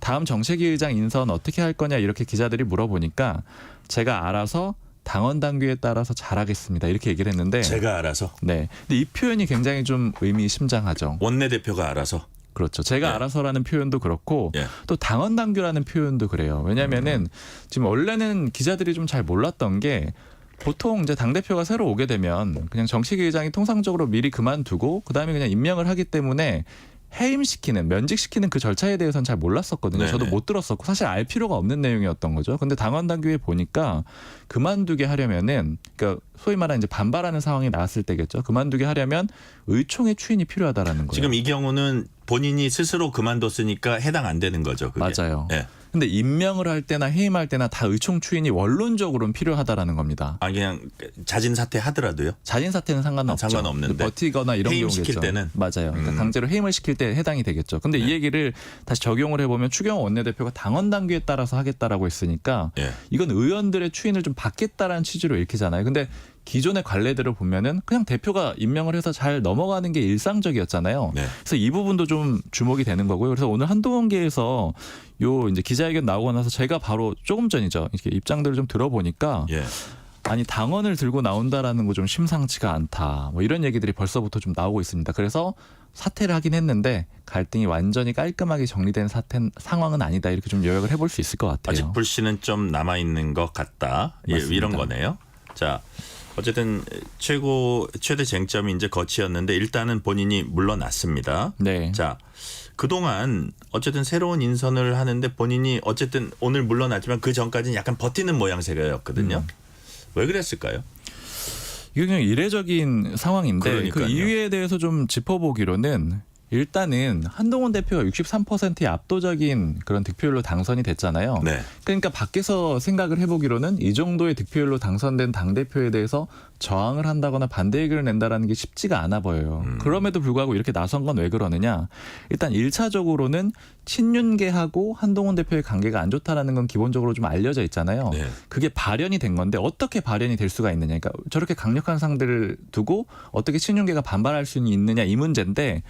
다음 정책위 의장 인선 어떻게 할 거냐 이렇게 기자들이 물어보니까 제가 알아서 당원 당규에 따라서 잘하겠습니다. 이렇게 얘기를 했는데 제가 알아서. 네. 근데 이 표현이 굉장히 좀 의미심장하죠. 원내대표가 알아서. 그렇죠. 제가 예. 알아서라는 표현도 그렇고 예. 또 당원 당규라는 표현도 그래요. 왜냐면은 지금 원래는 기자들이 좀 잘 몰랐던 게 보통 이제 당대표가 새로 오게 되면 그냥 정책위 의장이 통상적으로 미리 그만두고 그다음에 그냥 임명을 하기 때문에 해임시키는 면직시키는 그 절차에 대해서는 잘 몰랐었거든요. 네네. 저도 못 들었었고 사실 알 필요가 없는 내용이었던 거죠. 근데 당원당규에 보니까 그만두게 하려면은 그러니까 소위 말하는 이제 반발하는 상황이 나왔을 때겠죠. 그만두게 하려면 의총의 추인이 필요하다라는 거예요. 지금 이 경우는 본인이 스스로 그만뒀으니까 해당 안 되는 거죠. 그게. 맞아요. 예. 근데 임명을 할 때나 해임할 때나 다 의총 추인이 원론적으로는 필요하다라는 겁니다. 아 그냥 자진 사퇴하더라도요. 자진 사퇴는 상관없죠. 상관없는데. 버티거나 이런 해임시킬 경우겠죠. 때는? 맞아요. 그러니까 강제로 해임을 시킬 때 해당이 되겠죠. 근데 이 얘기를 다시 적용을 해보면 추경호 원내대표가 당원 당규에 따라서 하겠다라고 했으니까 예. 이건 의원들의 추인을 좀 받겠다라는 취지로 읽히잖아요. 근데 기존의 관례들을 보면은 그냥 대표가 임명을 해서 잘 넘어가는 게 일상적이었잖아요. 네. 그래서 이 부분도 좀 주목이 되는 거고요. 그래서 오늘 한동훈계에서 요 이제 기자회견 나오고 나서 제가 바로 조금 전이죠. 이렇게 입장들을 좀 들어보니까 예. 아니 당원을 들고 나온다라는 거 좀 심상치가 않다. 뭐 이런 얘기들이 벌써부터 좀 나오고 있습니다. 그래서 사퇴를 하긴 했는데 갈등이 완전히 깔끔하게 정리된 상황은 아니다. 이렇게 좀 요약을 해볼 수 있을 것 같아요. 아직 불씨는 좀 남아 있는 것 같다. 예, 맞습니다. 이런 거네요. 자, 어쨌든 최대 쟁점이 이제 거치였는데 일단은 본인이 물러났습니다. 네. 자, 그동안 어쨌든 새로운 인선을 하는데 본인이 어쨌든 오늘 물러났지만 그 전까지는 약간 버티는 모양새였거든요. 왜 그랬을까요? 이게 그냥 이례적인 상황인데 그러니까요. 그 이유에 대해서 좀 짚어보기로는 일단은 한동훈 대표가 63%의 압도적인 그런 득표율로 당선이 됐잖아요. 네. 그러니까 밖에서 생각을 해보기로는 이 정도의 득표율로 당선된 당대표에 대해서 저항을 한다거나 반대 의견을 낸다라는 게 쉽지가 않아 보여요. 그럼에도 불구하고 이렇게 나선 건 왜 그러느냐. 일단 1차적으로는 친윤계하고 한동훈 대표의 관계가 안 좋다라는 건 기본적으로 좀 알려져 있잖아요. 네. 그게 발현이 된 건데 어떻게 발현이 될 수가 있느냐. 그러니까 저렇게 강력한 상대를 두고 어떻게 친윤계가 반발할 수 있느냐 이 문제인데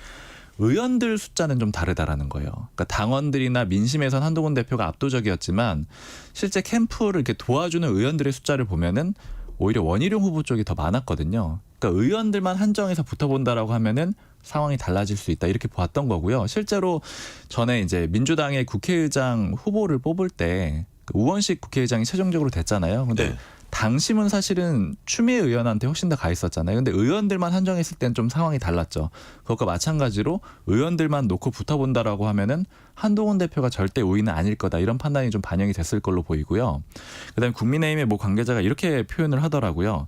의원들 숫자는 좀 다르다라는 거예요. 그러니까 당원들이나 민심에선 한동훈 대표가 압도적이었지만 실제 캠프를 이렇게 도와주는 의원들의 숫자를 보면은 오히려 원희룡 후보 쪽이 더 많았거든요. 그러니까 의원들만 한정해서 붙어본다라고 하면은 상황이 달라질 수 있다 이렇게 보았던 거고요. 실제로 전에 이제 민주당의 국회의장 후보를 뽑을 때 우원식 국회의장이 최종적으로 됐잖아요. 근데 네. 당심은 사실은 추미애 의원한테 훨씬 더 가 있었잖아요. 근데 의원들만 한정했을 땐 좀 상황이 달랐죠. 그것과 마찬가지로 의원들만 놓고 붙어본다라고 하면은 한동훈 대표가 절대 우위는 아닐 거다 이런 판단이 좀 반영이 됐을 걸로 보이고요. 그다음에 국민의힘의 모 관계자가 이렇게 표현을 하더라고요.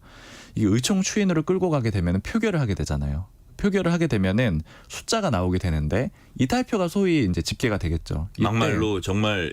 이 의총 추인으로 끌고 가게 되면은 표결을 하게 되잖아요. 표결을 하게 되면은 숫자가 나오게 되는데 이탈표가 소위 이제 집계가 되겠죠. 이때 막말로 정말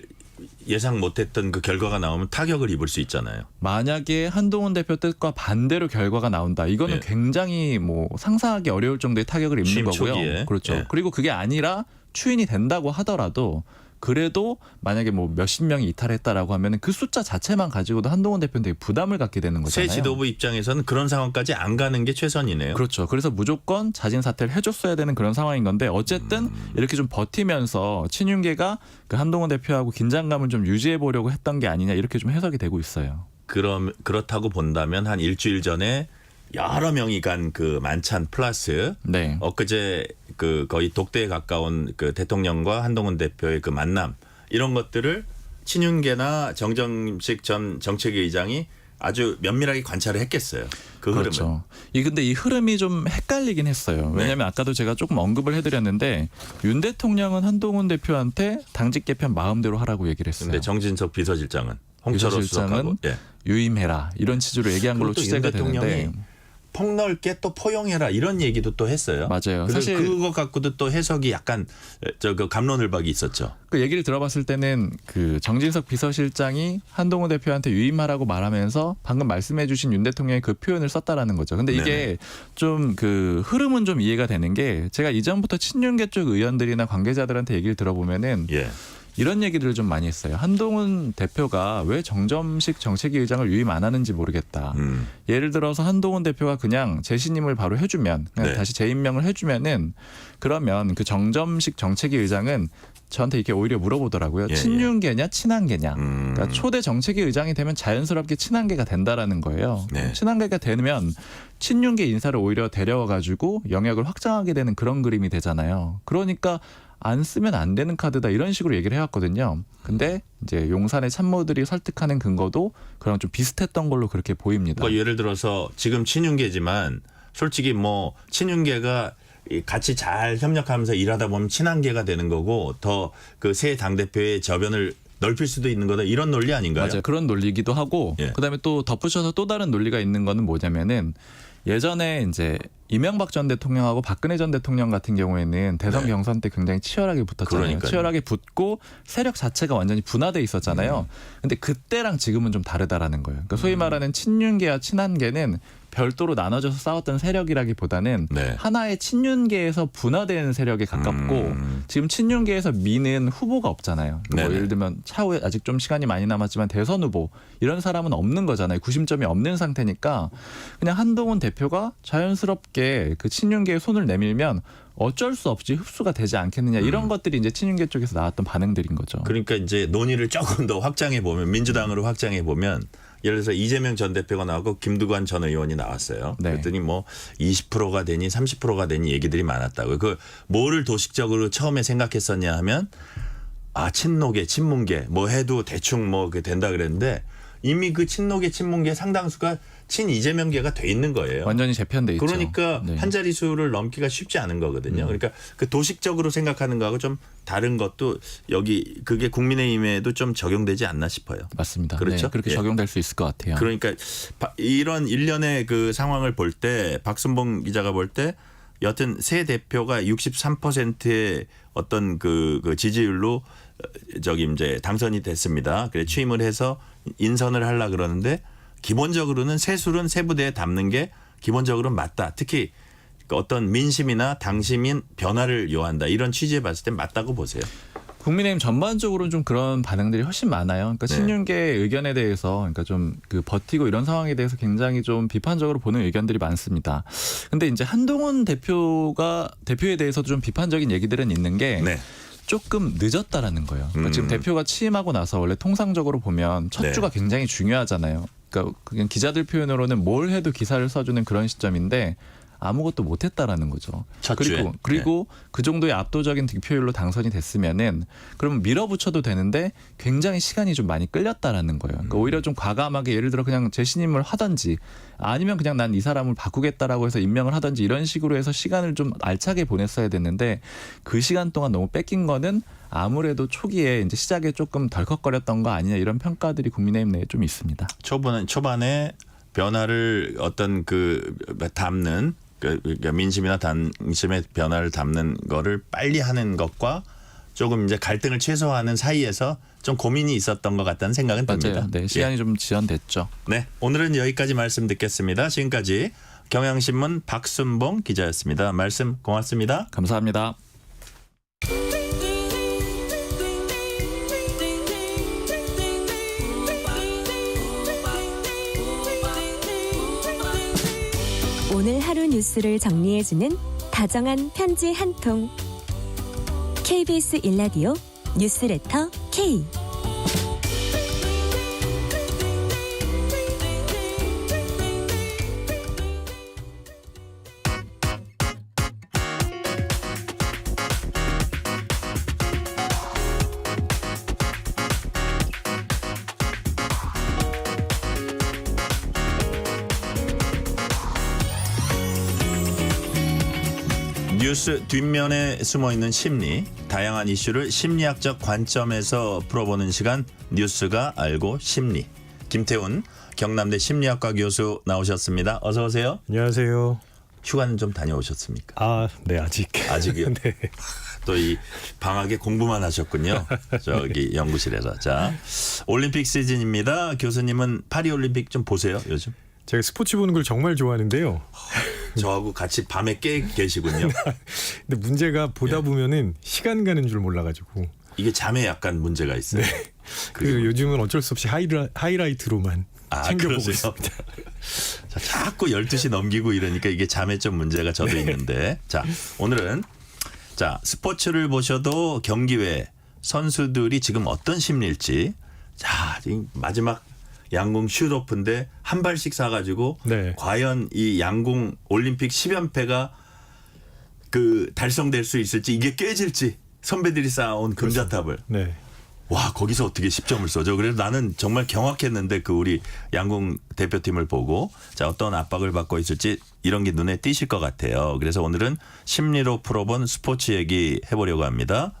예상 못했던 그 결과가 나오면 타격을 입을 수 있잖아요. 만약에 한동훈 대표 뜻과 반대로 결과가 나온다. 이거는 네. 굉장히 뭐 상상하기 어려울 정도의 타격을 입는 취임 거고요. 초기에. 그렇죠. 네. 그리고 그게 아니라 추인이 된다고 하더라도 그래도 만약에 뭐 몇십 명이 이탈했다라고 하면 그 숫자 자체만 가지고도 한동훈 대표는 되게 부담을 갖게 되는 거잖아요. 새 지도부 입장에서는 그런 상황까지 안 가는 게 최선이네요. 그렇죠. 그래서 무조건 자진 사퇴를 해줬어야 되는 그런 상황인 건데 어쨌든 이렇게 좀 버티면서 친윤계가 그 한동훈 대표하고 긴장감을 좀 유지해 보려고 했던 게 아니냐 이렇게 좀 해석이 되고 있어요. 그렇다고 본다면 한 일주일 전에 여러 명이 간 그 만찬 플러스 네. 엊그제 그 거의 독대에 가까운 그 대통령과 한동훈 대표의 그 만남 이런 것들을 친윤계나 정정식 전 정책위 의장이 아주 면밀하게 관찰을 했겠어요. 그 흐름을. 그렇죠. 근데 이 흐름이 좀 헷갈리긴 했어요. 왜냐하면 아까도 제가 조금 언급을 해드렸는데 윤 대통령은 한동훈 대표한테 당직 개편 마음대로 하라고 얘기를 했어요. 근데 정진석 비서실장은 홍철호 수석하고 유임해라 이런 취지로 얘기한 걸로 취재가 되는데 폭넓게 또 포용해라 이런 얘기도 또 했어요. 맞아요. 사실 사실 그거 갖고도 또 해석이 약간 그 갑론을박이 있었죠. 그 얘기를 들어봤을 때는 그 정진석 비서실장이 한동훈 대표한테 유임하라고 말하면서 방금 말씀해주신 윤 대통령의 그 표현을 썼다라는 거죠. 근데 이게 좀 그 흐름은 좀 이해가 되는 게 제가 이전부터 친윤계 쪽 의원들이나 관계자들한테 얘기를 들어보면은 이런 얘기들을 좀 많이 했어요. 한동훈 대표가 왜 정점식 정책위 의장을 유임 안 하는지 모르겠다. 예를 들어서 한동훈 대표가 그냥 재신임을 바로 해주면 그냥 다시 재임명을 해주면은 그러면 그 정점식 정책위 의장은 저한테 이렇게 오히려 물어보더라고요. 친윤계냐 친한계냐. 그러니까 초대 정책위 의장이 되면 자연스럽게 친한계가 된다라는 거예요. 친한계가 되면 친윤계 인사를 오히려 데려와 가지고 영역을 확장하게 되는 그런 그림이 되잖아요. 그러니까 안 쓰면 안 되는 카드다 이런 식으로 얘기를 해왔거든요. 근데 이제 용산의 참모들이 설득하는 근거도 그랑 좀 비슷했던 걸로 그렇게 보입니다. 그러니까 예를 들어서 지금 친윤계지만 솔직히 뭐 친윤계가 같이 잘 협력하면서 일하다 보면 친한계가 되는 거고 더 그 새 당대표의 저변을 넓힐 수도 있는 거다 이런 논리 아닌가요? 맞아요. 그런 논리이기도 하고 예. 그다음에 또 덧붙여서 또 다른 논리가 있는 거는 뭐냐면은 예전에 이제 이명박 전 대통령하고 박근혜 전 대통령 같은 경우에는 대선 네. 경선 때 굉장히 치열하게 붙었잖아요. 그러니까요. 치열하게 붙고 세력 자체가 완전히 분화돼 있었잖아요. 근데 그때랑 지금은 좀 다르다라는 거예요. 그러니까 소위 말하는 친윤계와 친한계는 별도로 나눠져서 싸웠던 세력이라기보다는 네. 하나의 친윤계에서 분화되는 세력에 가깝고 지금 친윤계에서 미는 후보가 없잖아요. 뭐 네네. 예를 들면 차후에 아직 좀 시간이 많이 남았지만 대선 후보 이런 사람은 없는 거잖아요. 구심점이 없는 상태니까 그냥 한동훈 대표가 자연스럽게 그 친윤계에 손을 내밀면 어쩔 수 없이 흡수가 되지 않겠느냐 이런 것들이 이제 친윤계 쪽에서 나왔던 반응들인 거죠. 그러니까 이제 논의를 조금 더 확장해 보면 민주당으로 확장해 보면 예를 들어서 이재명 전 대표가 나왔고 김두관 전 의원이 나왔어요. 네. 그랬더니 뭐 20%가 되니 30%가 되니 얘기들이 많았다고요. 그 뭐를 도식적으로 처음에 생각했었냐 하면 친노계, 친문계 뭐 해도 대충 뭐 그게 된다 그랬는데 이미 그 친노계, 친문계 상당수가 친 이재명계가 돼 있는 거예요. 완전히 재편돼 있죠. 그러니까 네. 한 자릿수를 넘기가 쉽지 않은 거거든요. 그러니까 그 도식적으로 생각하는 거하고 좀 다른 것도 여기 그게 국민의힘에도 좀 적용되지 않나 싶어요. 맞습니다. 그렇죠? 네, 그렇게 예. 적용될 수 있을 것 같아요. 그러니까 이런 일련의 그 상황을 볼 때 박순봉 기자가 볼 때 여튼 새 대표가 63%의 어떤 그 지지율로 저기 이제 당선이 됐습니다. 그래 취임을 해서 인선을 하려 그러는데 기본적으로는 세술은 세부대에 담는 게 기본적으로 맞다. 특히 어떤 민심이나 당심인 변화를 요한다. 이런 취지에 봤을 때 맞다고 보세요. 국민의힘 전반적으로 좀 그런 반응들이 훨씬 많아요. 그러니까 네. 친윤계 의견에 대해서 그러니까 좀 그 버티고 이런 상황에 대해서 굉장히 좀 비판적으로 보는 의견들이 많습니다. 근데 이제 한동훈 대표에 대해서도 좀 비판적인 얘기들은 있는 게 네. 조금 늦었다라는 거예요. 그러니까 지금 대표가 취임하고 나서 원래 통상적으로 보면 첫 네. 주가 굉장히 중요하잖아요. 그러니까 그냥 기자들 표현으로는 뭘 해도 기사를 써주는 그런 시점인데 아무것도 못했다라는 거죠. 첫 주에. 그리고 그 정도의 압도적인 득표율로 당선이 됐으면은 그러면 밀어붙여도 되는데 굉장히 시간이 좀 많이 끌렸다라는 거예요. 그러니까 오히려 좀 과감하게 예를 들어 그냥 재신임을 하든지 아니면 그냥 난 이 사람을 바꾸겠다라고 해서 임명을 하든지 이런 식으로 해서 시간을 좀 알차게 보냈어야 됐는데 그 시간 동안 너무 뺏긴 거는 아무래도 초기에 이제 시작에 조금 덜컥거렸던 거 아니냐 이런 평가들이 국민의힘 내에 좀 있습니다. 초반에 변화를 어떤 그 담는 그러니까 민심이나 당심의 변화를 담는 거를 빨리 하는 것과 조금 이제 갈등을 최소화하는 사이에서 좀 고민이 있었던 것 같다는 생각은 듭니다. 맞아요. 네, 시간이 좀 지연됐죠. 네, 오늘은 여기까지 말씀 듣겠습니다. 지금까지 경향신문 박순봉 기자였습니다. 말씀 고맙습니다. 감사합니다. 오늘 하루 뉴스를 정리해주는 다정한 편지 한 통. KBS 1라디오 뉴스레터 K. 뉴스 뒷면에 숨어있는 심리, 다양한 이슈를 심리학적 관점에서 풀어보는 시간 뉴스가 알고 심리. 김태훈 경남대 심리학과 교수 나오셨습니다. 어서 오세요. 안녕하세요. 휴가는 좀 다녀오셨습니까? 네, 아직. 아직이요? 네. 또 이 방학에 공부만 하셨군요. 저기 연구실에서. 자, 올림픽 시즌입니다. 교수님은 파리올림픽 좀 보세요, 요즘? 제가 스포츠 보는 걸 정말 좋아하는데요. 저하고 같이 밤에 깨 계시군요. 근데 문제가 보다 보면은 시간 가는 줄 몰라가지고. 이게 잠에 약간 문제가 있어요. 네. 그래서 요즘은 어쩔 수 없이 하이라이트로만 챙겨보고 그러세요? 있습니다. 자, 자꾸 12시 넘기고 이러니까 이게 잠에 좀 문제가 저도 있는데. 자, 오늘은 스포츠를 보셔도 경기 외 선수들이 지금 어떤 심리일지. 자, 마지막 양궁 슛오프인데 한 발씩 사가지고 과연 이 양궁 올림픽 10연패가 그 달성될 수 있을지 이게 깨질지 선배들이 쌓아온 금자탑을. 네. 와, 거기서 어떻게 10점을 쏘죠? 그래서 나는 정말 경악했는데 그 우리 양궁 대표팀을 보고 자, 어떤 압박을 받고 있을지 이런 게 눈에 띄실 것 같아요. 그래서 오늘은 심리로 풀어본 스포츠 얘기 해보려고 합니다.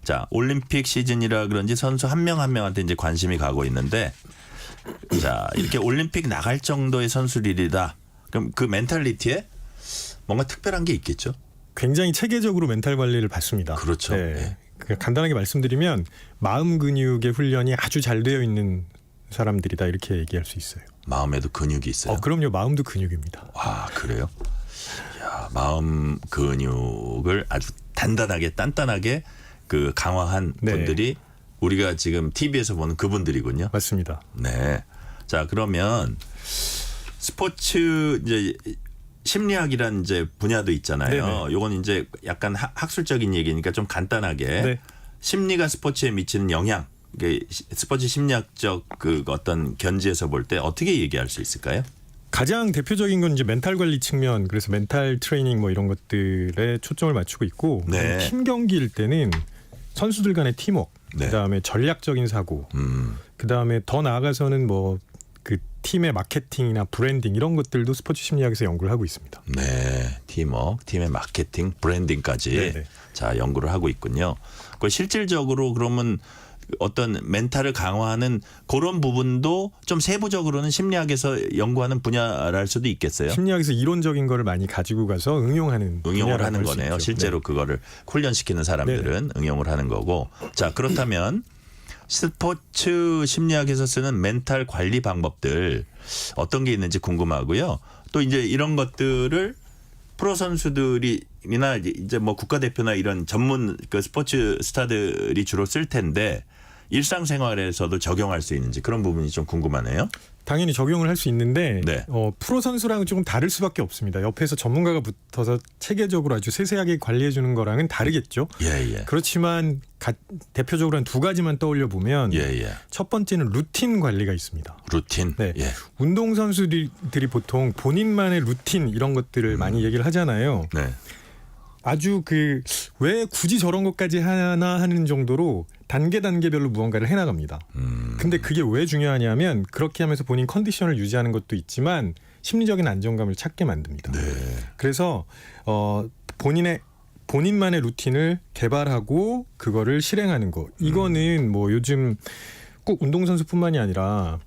자, 올림픽 시즌이라 그런지 선수 한 명 한 명한테 이제 관심이 가고 있는데 자, 이렇게 올림픽 나갈 정도의 선수들이다. 그럼 그 멘탈리티에 뭔가 특별한 게 있겠죠? 굉장히 체계적으로 멘탈 관리를 받습니다. 그렇죠. 네. 네. 간단하게 말씀드리면 마음 근육의 훈련이 아주 잘 되어 있는 사람들이다 이렇게 얘기할 수 있어요. 마음에도 근육이 있어요? 그럼요. 마음도 근육입니다. 와, 그래요? 야, 마음 근육을 아주 단단하게 그 강화한 네. 분들이 우리가 지금 TV에서 보는 그분들이군요. 맞습니다. 네. 자, 그러면 스포츠 이제 심리학이라는 이제 분야도 있잖아요. 네네. 요건 이제 약간 학술적인 얘기니까 좀 간단하게 네. 심리가 스포츠에 미치는 영향, 이게 스포츠 심리학적 그 어떤 견지에서 볼 때 어떻게 얘기할 수 있을까요? 가장 대표적인 건 이제 멘탈 관리 측면, 그래서 멘탈 트레이닝 뭐 이런 것들에 초점을 맞추고 있고 네. 팀 경기일 때는 선수들 간의 팀워크, 네. 그다음에 전략적인 사고, 그다음에 더 나아가서는 뭐 그 팀의 마케팅이나 브랜딩 이런 것들도 스포츠 심리학에서 연구를 하고 있습니다. 네, 팀워크, 팀의 마케팅, 브랜딩까지 네네. 자 연구를 하고 있군요. 그 실질적으로 그러면 어떤 멘탈을 강화하는 그런 부분도 좀 세부적으로는 심리학에서 연구하는 분야랄 수도 있겠어요. 심리학에서 이론적인 거를 많이 가지고 가서 응용을 하는 거네요. 실제로 네. 그거를 훈련시키는 사람들은 응용을 하는 거고. 자, 그렇다면 스포츠 심리학에서 쓰는 멘탈 관리 방법들 어떤 게 있는지 궁금하고요. 또 이제 이런 것들을 프로 선수들이나 이제 뭐 국가대표나 이런 전문 그 스포츠 스타들이 주로 쓸 텐데 일상생활에서도 적용할 수 있는지 그런 부분이 좀 궁금하네요. 당연히 적용을 할 수 있는데 네. 프로 선수랑은 조금 다를 수밖에 없습니다. 옆에서 전문가가 붙어서 체계적으로 아주 세세하게 관리해 주는 거랑은 다르겠죠. 예. 그렇지만 대표적으로 한 두 가지만 떠올려 보면 첫 번째는 루틴 관리가 있습니다. 루틴. 네. 예. 운동 선수들이 보통 본인만의 루틴 이런 것들을 많이 얘기를 하잖아요. 네. 아주 왜 굳이 저런 것까지 하나 하는 정도로 단계별로 무언가를 해나갑니다. 근데 그게 왜 중요하냐면 그렇게 하면서 본인 컨디션을 유지하는 것도 있지만 심리적인 안정감을 찾게 만듭니다. 네. 그래서 본인만의 루틴을 개발하고 그거를 실행하는 거. 이거는 뭐 요즘 꼭 운동선수뿐만이 아니라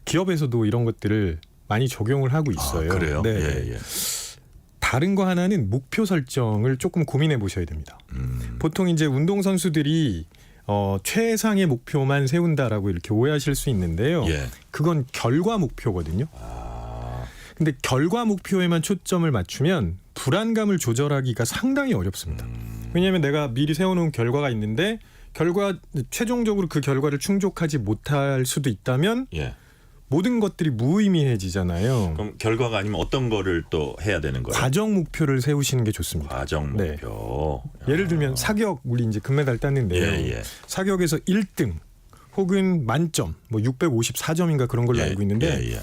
기업에서도 이런 것들을 많이 적용을 하고 있어요. 아, 그래요? 네. 예. 다른 거 하나는 목표 설정을 조금 고민해 보셔야 됩니다. 보통 이제 운동 선수들이 최상의 목표만 세운다라고 이렇게 오해하실 수 있는데요. 예. 그건 결과 목표거든요. 근데 결과 목표에만 초점을 맞추면 불안감을 조절하기가 상당히 어렵습니다. 왜냐하면 내가 미리 세워놓은 결과가 있는데 최종적으로 그 결과를 충족하지 못할 수도 있다면 모든 것들이 무의미해지잖아요. 그럼 결과가 아니면 어떤 거를 또 해야 되는 거예요? 과정 목표를 세우시는 게 좋습니다. 과정 목표. 예를 들면 사격, 우리 이제 금메달 땄는데요. 사격에서 1등 혹은 만점, 뭐 654점인가 그런 걸로 알고 있는데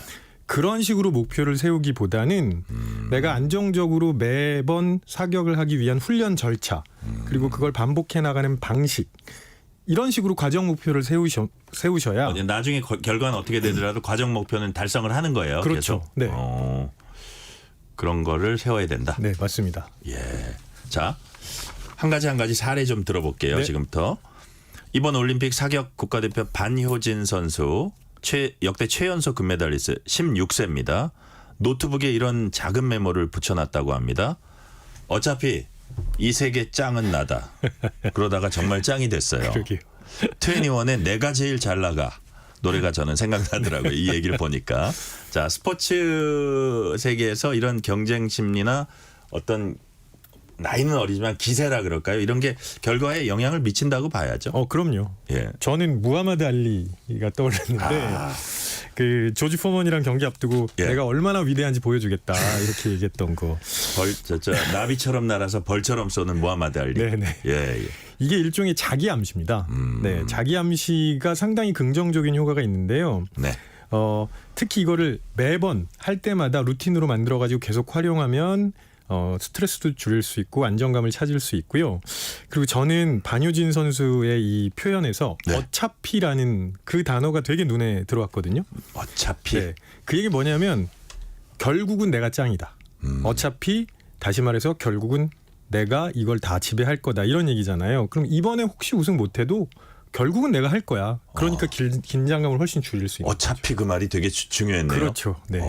그런 식으로 목표를 세우기보다는 내가 안정적으로 매번 사격을 하기 위한 훈련 절차 그리고 그걸 반복해 나가는 방식 이런 식으로 과정 목표를 세우셔야 나중에 결과는 어떻게 되더라도 과정 목표는 달성을 하는 거예요. 그렇죠. 계속. 네. 그런 거를 세워야 된다. 네, 맞습니다. 예. 자, 한 가지 사례 좀 들어볼게요. 네. 지금부터 이번 올림픽 사격 국가대표 반효진 선수 역대 최연소 금메달리스트 16세입니다. 노트북에 이런 작은 메모를 붙여놨다고 합니다. 어차피 이 세계 짱은 나다. 그러다가 정말 짱이 됐어요. 그러게요. 21의 내가 제일 잘 나가. 노래가 저는 생각나더라고요. 이 얘기를 보니까. 자, 스포츠 세계에서 이런 경쟁 심리나 어떤 나이는 어리지만 기세라 그럴까요? 이런 게 결과에 영향을 미친다고 봐야죠. 그럼요. 예. 저는 무하마드 알리가 떠올랐는데 그 조지 포먼이랑 경기 앞두고 내가 얼마나 위대한지 보여주겠다 이렇게 얘기했던 거. 나비처럼 날아서 벌처럼 쏘는 무하마드 알리. 네네. 예. 이게 일종의 자기 암시입니다. 네, 자기 암시가 상당히 긍정적인 효과가 있는데요. 네. 특히 이거를 매번 할 때마다 루틴으로 만들어가지고 계속 활용하면 스트레스도 줄일 수 있고 안정감을 찾을 수 있고요. 그리고 저는 반효진 선수의 이 표현에서 어차피라는 그 단어가 되게 눈에 들어왔거든요. 어차피. 네. 그 얘기 뭐냐면 결국은 내가 짱이다. 어차피 다시 말해서 결국은 내가 이걸 다 지배할 거다 이런 얘기잖아요. 그럼 이번에 혹시 우승 못해도 결국은 내가 할 거야. 그러니까 긴장감을 훨씬 줄일 수 있는 어차피 그 말이 되게 중요했네요. 그렇죠. 네.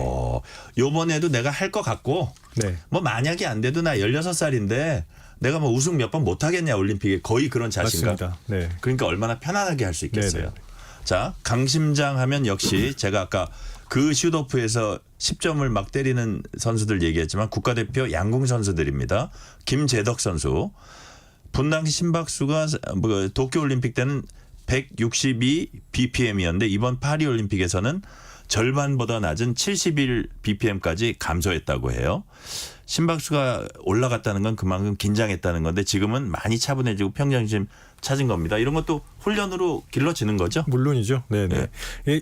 요번에도 내가 할 것 같고 네. 뭐 만약에 안 돼도 나 16살인데 내가 뭐 우승 몇 번 못하겠냐 올림픽에 거의 그런 자신감. 맞습니다. 네. 그러니까 얼마나 편안하게 할 수 있겠어요. 네네. 자, 강심장 하면 역시 제가 아까 그 슛오프에서 10점을 막 때리는 선수들 얘기했지만 국가대표 양궁 선수들입니다. 김재덕 선수. 분당시 심박수가 도쿄올림픽 때는 162 bpm이었는데 이번 파리올림픽에서는 절반보다 낮은 71 bpm까지 감소했다고 해요. 심박수가 올라갔다는 건 그만큼 긴장했다는 건데 지금은 많이 차분해지고 평정심 찾은 겁니다. 이런 것도 훈련으로 길러지는 거죠? 물론이죠. 네네.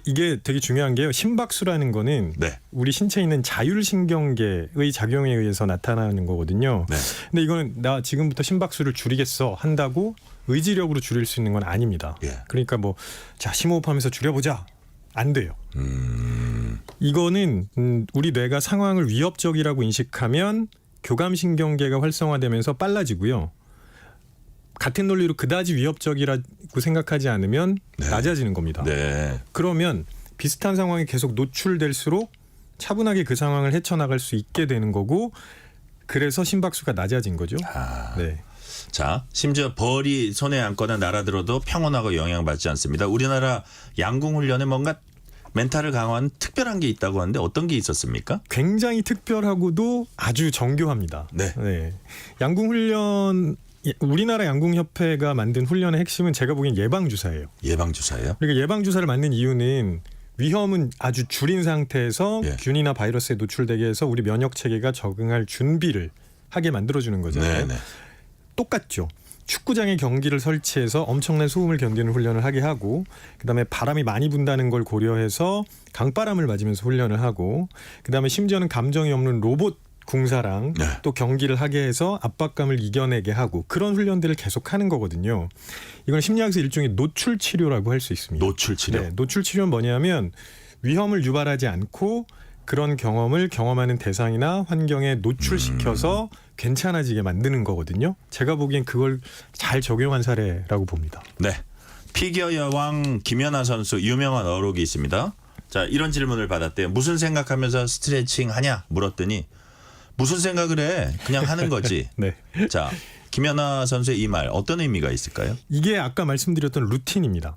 이게 되게 중요한 게요. 심박수라는 거는 우리 신체에 있는 자율신경계의 작용에 의해서 나타나는 거거든요. 근데 이거는 나 지금부터 심박수를 줄이겠어 한다고 의지력으로 줄일 수 있는 건 아닙니다. 그러니까 뭐 자 심호흡하면서 줄여보자. 안 돼요. 이거는 우리 뇌가 상황을 위협적이라고 인식하면 교감신경계가 활성화되면서 빨라지고요. 같은 논리로 그다지 위협적이라고 생각하지 않으면 낮아지는 겁니다. 그러면 비슷한 상황에 계속 노출될수록 차분하게 그 상황을 헤쳐나갈 수 있게 되는 거고 그래서 심박수가 낮아진 거죠. 네. 자, 심지어 벌이 손에 안거나 날아들어도 평온하고 영향받지 않습니다. 우리나라 양궁 훈련에 뭔가 멘탈을 강화하는 특별한 게 있다고 하는데 어떤 게 있었습니까? 굉장히 특별하고도 아주 정교합니다. 네. 양궁 훈련 우리나라 양궁협회가 만든 훈련의 핵심은 제가 보기엔 예방주사예요. 예방주사예요? 그러니까 예방주사를 맞는 이유는 위험은 아주 줄인 상태에서 균이나 바이러스에 노출되게 해서 우리 면역체계가 적응할 준비를 하게 만들어주는 거잖아요. 똑같죠. 축구장에 경기를 설치해서 엄청난 소음을 견디는 훈련을 하게 하고 그다음에 바람이 많이 분다는 걸 고려해서 강바람을 맞으면서 훈련을 하고 그다음에 심지어는 감정이 없는 로봇 궁사랑 또 경기를 하게 해서 압박감을 이겨내게 하고 그런 훈련들을 계속하는 거거든요. 이건 심리학에서 일종의 노출 치료라고 할 수 있습니다. 노출 치료. 네, 노출 치료는 뭐냐면 위험을 유발하지 않고 그런 경험을 경험하는 대상이나 환경에 노출시켜서 괜찮아지게 만드는 거거든요. 제가 보기엔 그걸 잘 적용한 사례라고 봅니다. 네. 피겨 여왕 김연아 선수 유명한 어록이 있습니다. 자, 이런 질문을 받았대요. 무슨 생각하면서 스트레칭 하냐 물었더니 무슨 생각을 해? 그냥 하는 거지. 자, 김연아 선수의 이 말 어떤 의미가 있을까요? 이게 아까 말씀드렸던 루틴입니다.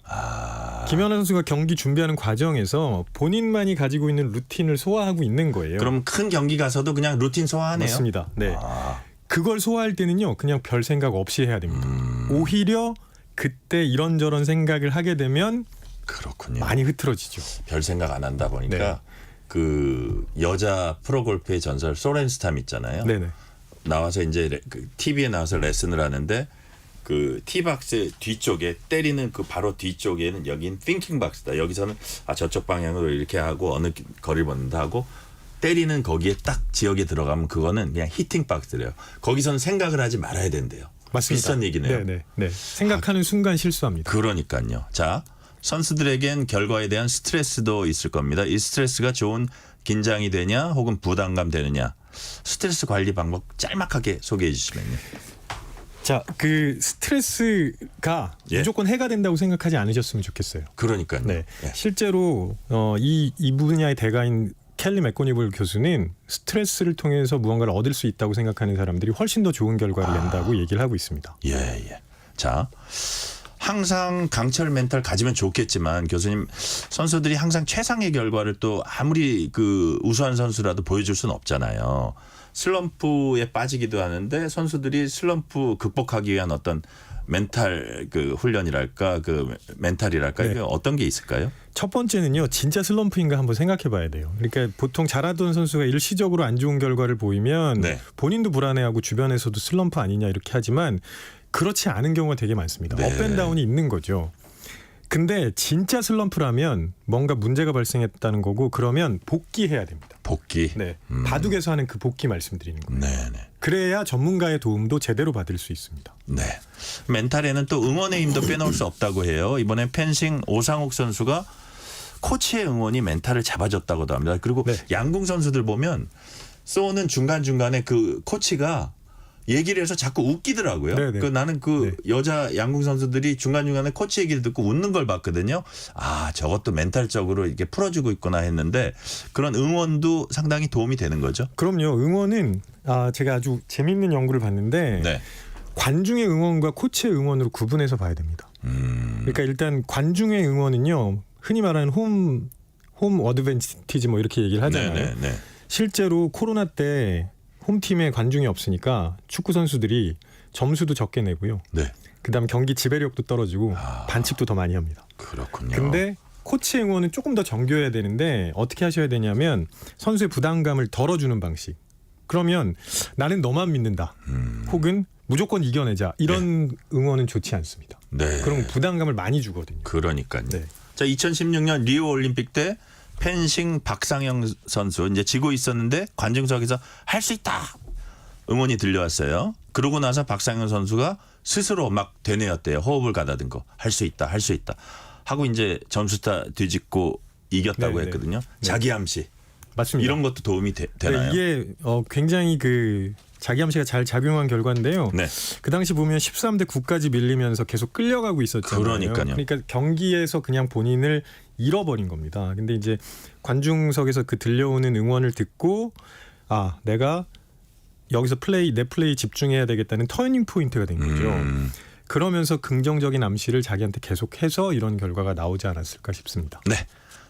김연아 선수가 경기 준비하는 과정에서 본인만이 가지고 있는 루틴을 소화하고 있는 거예요. 그럼 큰 경기 가서도 그냥 루틴 소화하네요? 맞습니다. 네. 그걸 소화할 때는요. 그냥 별 생각 없이 해야 됩니다. 오히려 그때 이런저런 생각을 하게 되면 그렇군요. 많이 흐트러지죠. 별 생각 안 한다 보니까 그 여자 프로골프의 전설 소렌스탐 있잖아요. 나와서 이제 그 TV에 나와서 레슨을 하는데 그 티박스 뒤쪽에 때리는 그 바로 뒤쪽에는 여긴 띵킹 박스다. 여기서는 저쪽 방향으로 이렇게 하고 어느 거리를 벗는다 하고 때리는 거기에 딱 지역에 들어가면 그거는 그냥 히팅 박스래요. 거기서는 생각을 하지 말아야 된대요. 맞습니다. 비슷한 얘기네요. 네. 생각하는 순간 실수합니다. 그러니까요. 자, 선수들에겐 결과에 대한 스트레스도 있을 겁니다. 이 스트레스가 좋은 긴장이 되냐 혹은 부담감 되느냐. 스트레스 관리 방법 짤막하게 소개해 주시면요. 자, 그 스트레스가 무조건 해가 된다고 생각하지 않으셨으면 좋겠어요. 그러니까요. 실제로 이 분야의 대가인 켈리 맥고니블 교수는 스트레스를 통해서 무언가를 얻을 수 있다고 생각하는 사람들이 훨씬 더 좋은 결과를 낸다고 얘기를 하고 있습니다. 자, 항상 강철 멘탈 가지면 좋겠지만 교수님 선수들이 항상 최상의 결과를 또 아무리 그 우수한 선수라도 보여줄 수는 없잖아요. 슬럼프에 빠지기도 하는데 선수들이 슬럼프 극복하기 위한 어떤 멘탈 그 훈련이랄까 그 멘탈이랄까 이게 어떤 게 있을까요? 첫 번째는요. 진짜 슬럼프인가 한번 생각해 봐야 돼요. 그러니까 보통 잘하던 선수가 일시적으로 안 좋은 결과를 보이면 본인도 불안해하고 주변에서도 슬럼프 아니냐 이렇게 하지만 그렇지 않은 경우가 되게 많습니다. 업앤다운이 있는 거죠. 근데 진짜 슬럼프라면 뭔가 문제가 발생했다는 거고 그러면 복귀해야 됩니다. 복귀. 네. 바둑에서 하는 그 복귀 말씀드리는 거예요. 네네. 그래야 전문가의 도움도 제대로 받을 수 있습니다. 네. 멘탈에는 또 응원의 힘도 빼놓을 수 없다고 해요. 이번에 펜싱 오상욱 선수가 코치의 응원이 멘탈을 잡아줬다고도 합니다. 그리고 네. 양궁 선수들 보면 쏘는 중간중간에 그 코치가 얘기를 해서 자꾸 웃기더라고요. 네네. 나는 그 네. 여자 양궁 선수들이 중간중간에 코치 얘기를 듣고 웃는 걸 봤거든요. 아, 저것도 멘탈적으로 이렇게 풀어주고 있구나 했는데 그런 응원도 상당히 도움이 되는 거죠. 그럼요. 응원은 제가 아주 재밌는 연구를 봤는데 네. 관중의 응원과 코치의 응원으로 구분해서 봐야 됩니다. 그러니까 일단 관중의 응원은요. 흔히 말하는 홈 어드밴티지 뭐 이렇게 얘기를 하잖아요. 네네. 실제로 코로나 때 홈팀에 관중이 없으니까 축구 선수들이 점수도 적게 내고요. 네. 그다음 경기 지배력도 떨어지고 반칙도 더 많이 합니다. 그렇군요. 근데 코치의 응원은 조금 더 정교해야 되는데 어떻게 하셔야 되냐면 선수의 부담감을 덜어주는 방식. 그러면 나는 너만 믿는다. 혹은 무조건 이겨내자. 이런 응원은 좋지 않습니다. 네. 그럼 부담감을 많이 주거든요. 그러니까요. 네. 자, 2016년 리오 올림픽 때 펜싱 박상영 선수 이제 지고 있었는데 관중석에서 할 수 있다 응원이 들려왔어요. 그러고 나서 박상영 선수가 스스로 막 되뇌었대요. 호흡을 가다듬고 할 수 있다 하고 이제 점수타 뒤집고 이겼다고 네네. 했거든요. 네. 자기 암시 맞습니다. 이런 것도 도움이 되나요? 네, 이게 굉장히 그 자기 암시가 잘 작용한 결과인데요. 네. 그 당시 보면 13대 9까지 밀리면서 계속 끌려가고 있었잖아요. 그러니까요. 그러니까 경기에서 그냥 본인을 잃어버린 겁니다. 근데 이제 관중석에서 그 들려오는 응원을 듣고 내가 여기서 내 플레이 집중해야 되겠다는 터닝 포인트가 된 거죠. 그러면서 긍정적인 암시를 자기한테 계속해서 이런 결과가 나오지 않았을까 싶습니다. 네.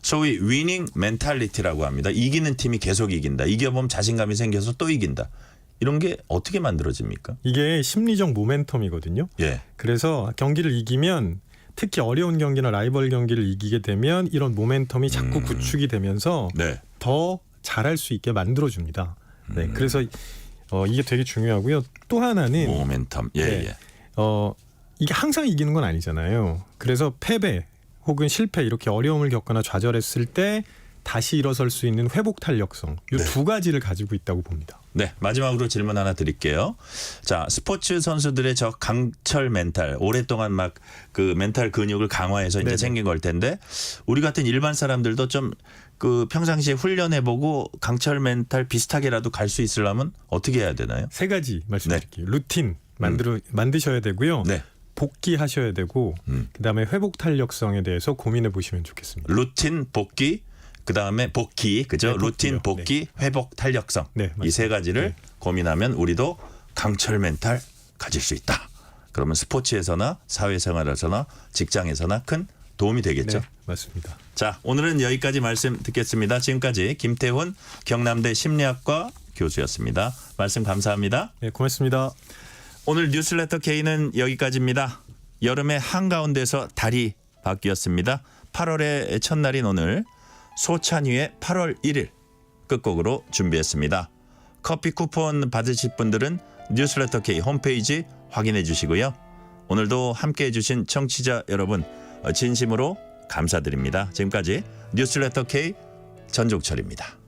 소위 위닝 멘탈리티라고 합니다. 이기는 팀이 계속 이긴다. 이겨보면 자신감이 생겨서 또 이긴다. 이런 게 어떻게 만들어집니까? 이게 심리적 모멘텀이거든요. 예. 그래서 경기를 이기면 특히 어려운 경기나 라이벌 경기를 이기게 되면 이런 모멘텀이 자꾸 구축이 되면서 네. 더 잘할 수 있게 만들어줍니다. 네, 그래서 이게 되게 중요하고요. 또 하나는 모멘텀. 예, 네. 예. 이게 항상 이기는 건 아니잖아요. 그래서 패배 혹은 실패 이렇게 어려움을 겪거나 좌절했을 때 다시 일어설 수 있는 회복 탄력성 이 두 가지를 가지고 있다고 봅니다. 네, 마지막으로 질문 하나 드릴게요. 자, 스포츠 선수들의 저 강철 멘탈, 오랫동안 막 그 멘탈 근육을 강화해서 이제 네네. 생긴 걸 텐데 우리 같은 일반 사람들도 좀 그 평상시에 훈련해보고 강철 멘탈 비슷하게라도 갈 수 있으려면 어떻게 해야 되나요? 3가지 말씀드릴게요. 루틴 만드셔야 되고요. 네. 복귀하셔야 되고 그다음에 회복 탄력성에 대해서 고민해 보시면 좋겠습니다. 루틴, 복귀, 그다음에 복귀, 그죠? 네, 복귀요. 루틴, 복귀, 회복, 탄력성. 네, 이 세 가지를 네. 고민하면 우리도 강철 멘탈 가질 수 있다. 그러면 스포츠에서나 사회생활에서나 직장에서나 큰 도움이 되겠죠. 네, 맞습니다. 자, 오늘은 여기까지 말씀 듣겠습니다. 지금까지 김태훈 경남대 심리학과 교수였습니다. 말씀 감사합니다. 네, 고맙습니다. 오늘 뉴스레터 K는 여기까지입니다. 여름의 한가운데서 달이 바뀌었습니다. 8월의 첫날인 오늘 소찬휘의 8월 1일 끝곡으로 준비했습니다. 커피 쿠폰 받으실 분들은 뉴스레터 K 홈페이지 확인해 주시고요. 오늘도 함께해 주신 청취자 여러분 진심으로 감사드립니다. 지금까지 뉴스레터 K 전종철입니다.